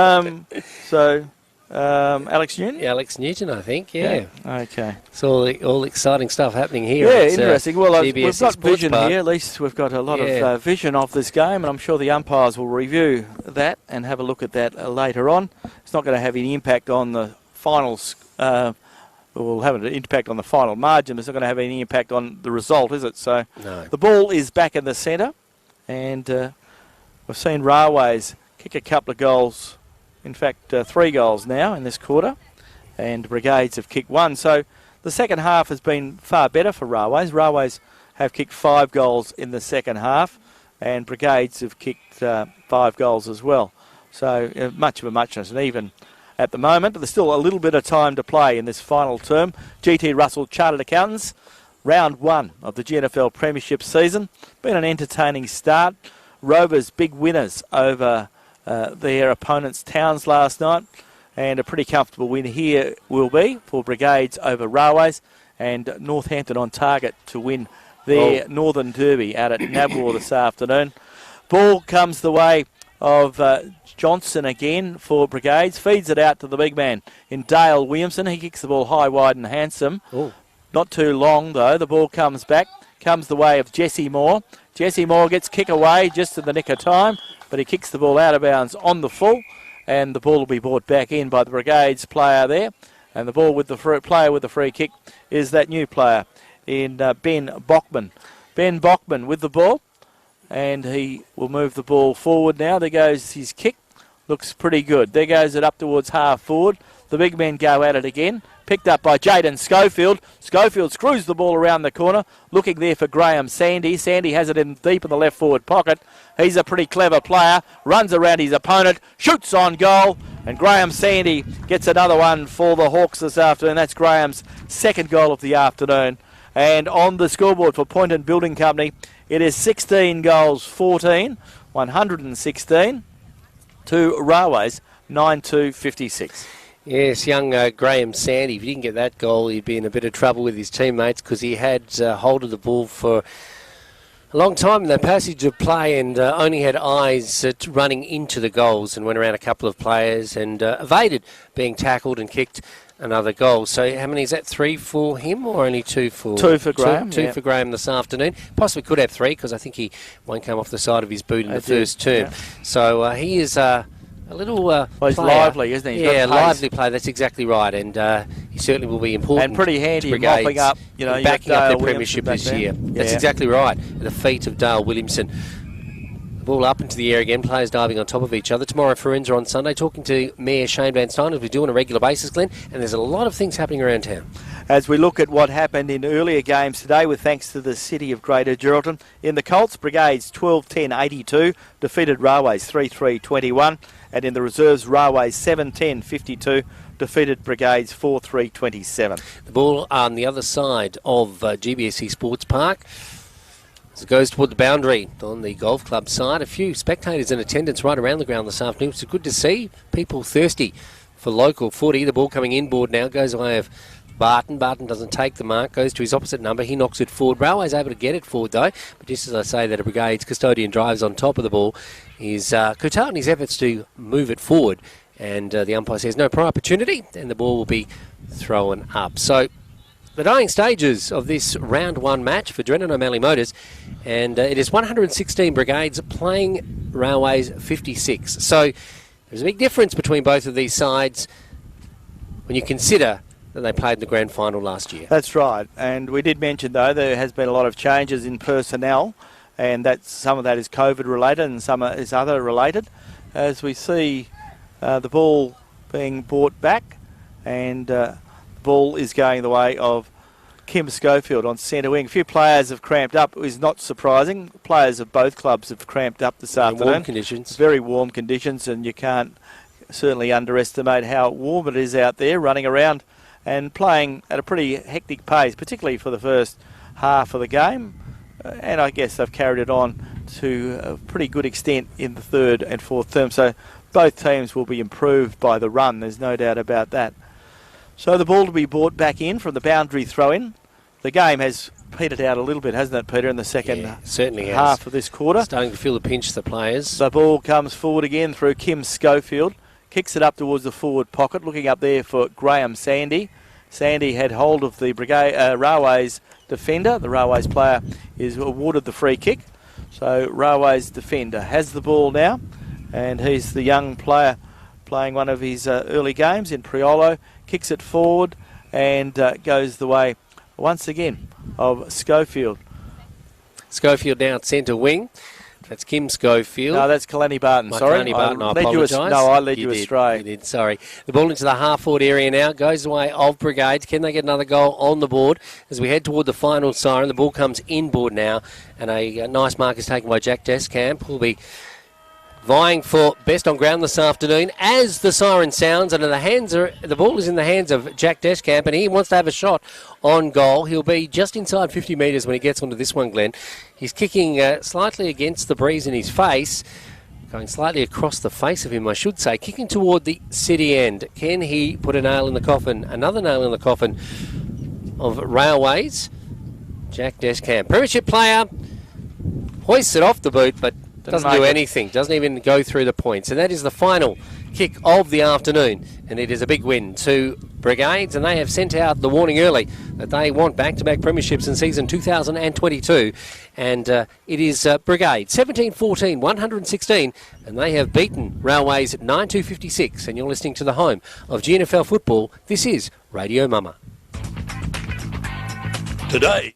Alex Newton? Yeah, Alex Newton, I think. Yeah. Okay. It's all exciting stuff happening here. Yeah, at, interesting. Well, we've got Sports vision Park. here. At least we've got a lot of vision of this game, and I'm sure the umpires will review that and have a look at that later on. It's not going to have any impact on the finals. Will have an impact on the final margin. It's not going to have any impact on the result, is it? So No. The ball is back in the centre, and we've seen Railways kick a couple of goals. In fact, 3 goals now in this quarter, and Brigades have kicked 1. So the second half has been far better for Railways. Railways have kicked 5 goals in the second half, and Brigades have kicked 5 goals as well. So much of a muchness, and even at the moment, but there's still a little bit of time to play in this final term. GT Russell Chartered Accountants, round 1 of the GNFL Premiership season. Been an entertaining start. Rovers big winners over their opponents Towns last night, and a pretty comfortable win here will be for Brigades over Railways, and Northampton on target to win their Northern Derby out at Nabwar this afternoon. Ball comes the way of Johnson again for Brigades, feeds it out to the big man in Dale Williamson. He kicks the ball high, wide and handsome. Not too long though. The ball comes back, comes the way of Jesse Moore. Jesse Moore gets kick away just in the nick of time, but he kicks the ball out of bounds on the full, and the ball will be brought back in by the Brigades player there. And the ball with the player with the free kick is that new player in Ben Bockman. Ben Bockman with the ball, and he will move the ball forward now. There goes his kick. Looks pretty good. There goes it up towards half forward. The big men go at it again. Picked up by Jaden Schofield. Schofield screws the ball around the corner. Looking there for Graham Sandy. Sandy has it in deep in the left forward pocket. He's a pretty clever player. Runs around his opponent. Shoots on goal. And Graham Sandy gets another one for the Hawks this afternoon. That's Graham's second goal of the afternoon. And on the scoreboard for Point and Building Company, it is 16 goals, 14, 116 to Railways, 9-2-56. Yes, young Graham Sandy, if he didn't get that goal, he'd be in a bit of trouble with his teammates because he had hold of the ball for a long time in that passage of play and only had eyes running into the goals and went around a couple of players and evaded being tackled and kicked another goal. So how many is that? 3 for him or only 2 for... 2 for Graham. Two for Graham this afternoon. Possibly could have 3 because I think he won't come off the side of his boot in the first term. Yeah. So he is... a little he's lively, isn't he? He's lively player. That's exactly right, and he certainly will be important. And pretty handy in mopping up, backing up their premiership this year. That's exactly right. At the feet of Dale Williamson. Ball up into the air again. Players diving on top of each other. Tomorrow, Forenza on Sunday. Talking to Mayor Shane Van Stein, as we do on a regular basis, Glenn. And there's a lot of things happening around town. As we look at what happened in earlier games today, with thanks to the City of Greater Geraldton. In the Colts, Brigades 12-10-82 defeated Railways 3-3-21. And in the reserves, Railways 7-10-52 defeated Brigades 4-3-27. The ball on the other side of GBSC Sports Park. As it goes toward the boundary on the golf club side. A few spectators in attendance right around the ground this afternoon. It's good to see people thirsty for local footy. The ball coming inboard now, goes away of Barton. Barton doesn't take the mark, goes to his opposite number. He knocks it forward. Railway's able to get it forward, though. But just as I say that a Brigades custodian drives on top of the ball, he's curtailing his efforts to move it forward. And the umpire says no prior opportunity, and the ball will be thrown up. So the dying stages of this round one match for Drennan O'Malley Motors, and it is 116 Brigades playing Railways 56. So there's a big difference between both of these sides when you consider that they played in the grand final last year. That's right, and we did mention, though, there has been a lot of changes in personnel, and that some of that is COVID related and some is other related. As we see the ball being brought back, and the ball is going the way of Kim Schofield on centre wing. A few players have cramped up. It is not surprising. Players of both clubs have cramped up this afternoon. Warm conditions. Very warm conditions, and you can't certainly underestimate how warm it is out there, running around and playing at a pretty hectic pace, particularly for the first half of the game. And I guess they've carried it on to a pretty good extent in the third and fourth term. So both teams will be improved by the run. There's no doubt about that. So the ball to be brought back in from the boundary throw-in. The game has petered out a little bit, hasn't it, Peter, in the second certainly half of this quarter. Starting to feel the pinch, the players. The ball comes forward again through Kim Schofield. Kicks it up towards the forward pocket, looking up there for Graham Sandy. Sandy had hold of the Railways defender. The Railways player is awarded the free kick. So Railways defender has the ball now, and he's the young player playing one of his early games in Priolo. Kicks it forward and goes the way once again of Schofield. Schofield now at centre wing. That's Kim Schofield. No, that's Kalani Barton. Sorry. Kalani Barton, I apologise. I led you astray. You did, sorry. The ball into the half-forward area now. Goes the way of Brigades. Can they get another goal on the board? As we head toward the final siren, the ball comes inboard now. And a nice mark is taken by Jack Descamp, who will be vying for best on ground this afternoon as the siren sounds, and the ball is in the hands of Jack Descamp, and he wants to have a shot on goal. He'll be just inside 50 metres when he gets onto this one, Glenn. He's kicking slightly against the breeze in his face, going slightly across the face of him, I should say, kicking toward the city end. Can he put a nail in the coffin, another nail in the coffin of Railways? Jack Descamp, premiership player, hoists it off the boot, but doesn't do anything, doesn't even go through the points. And that is the final kick of the afternoon. And it is a big win to Brigades, and they have sent out the warning early that they want back-to-back premierships in season 2022. And it is Brigades 17-14, 116, and they have beaten Railways at 9-2-56. And you're listening to the home of GNFL football. This is Radio Mama. Today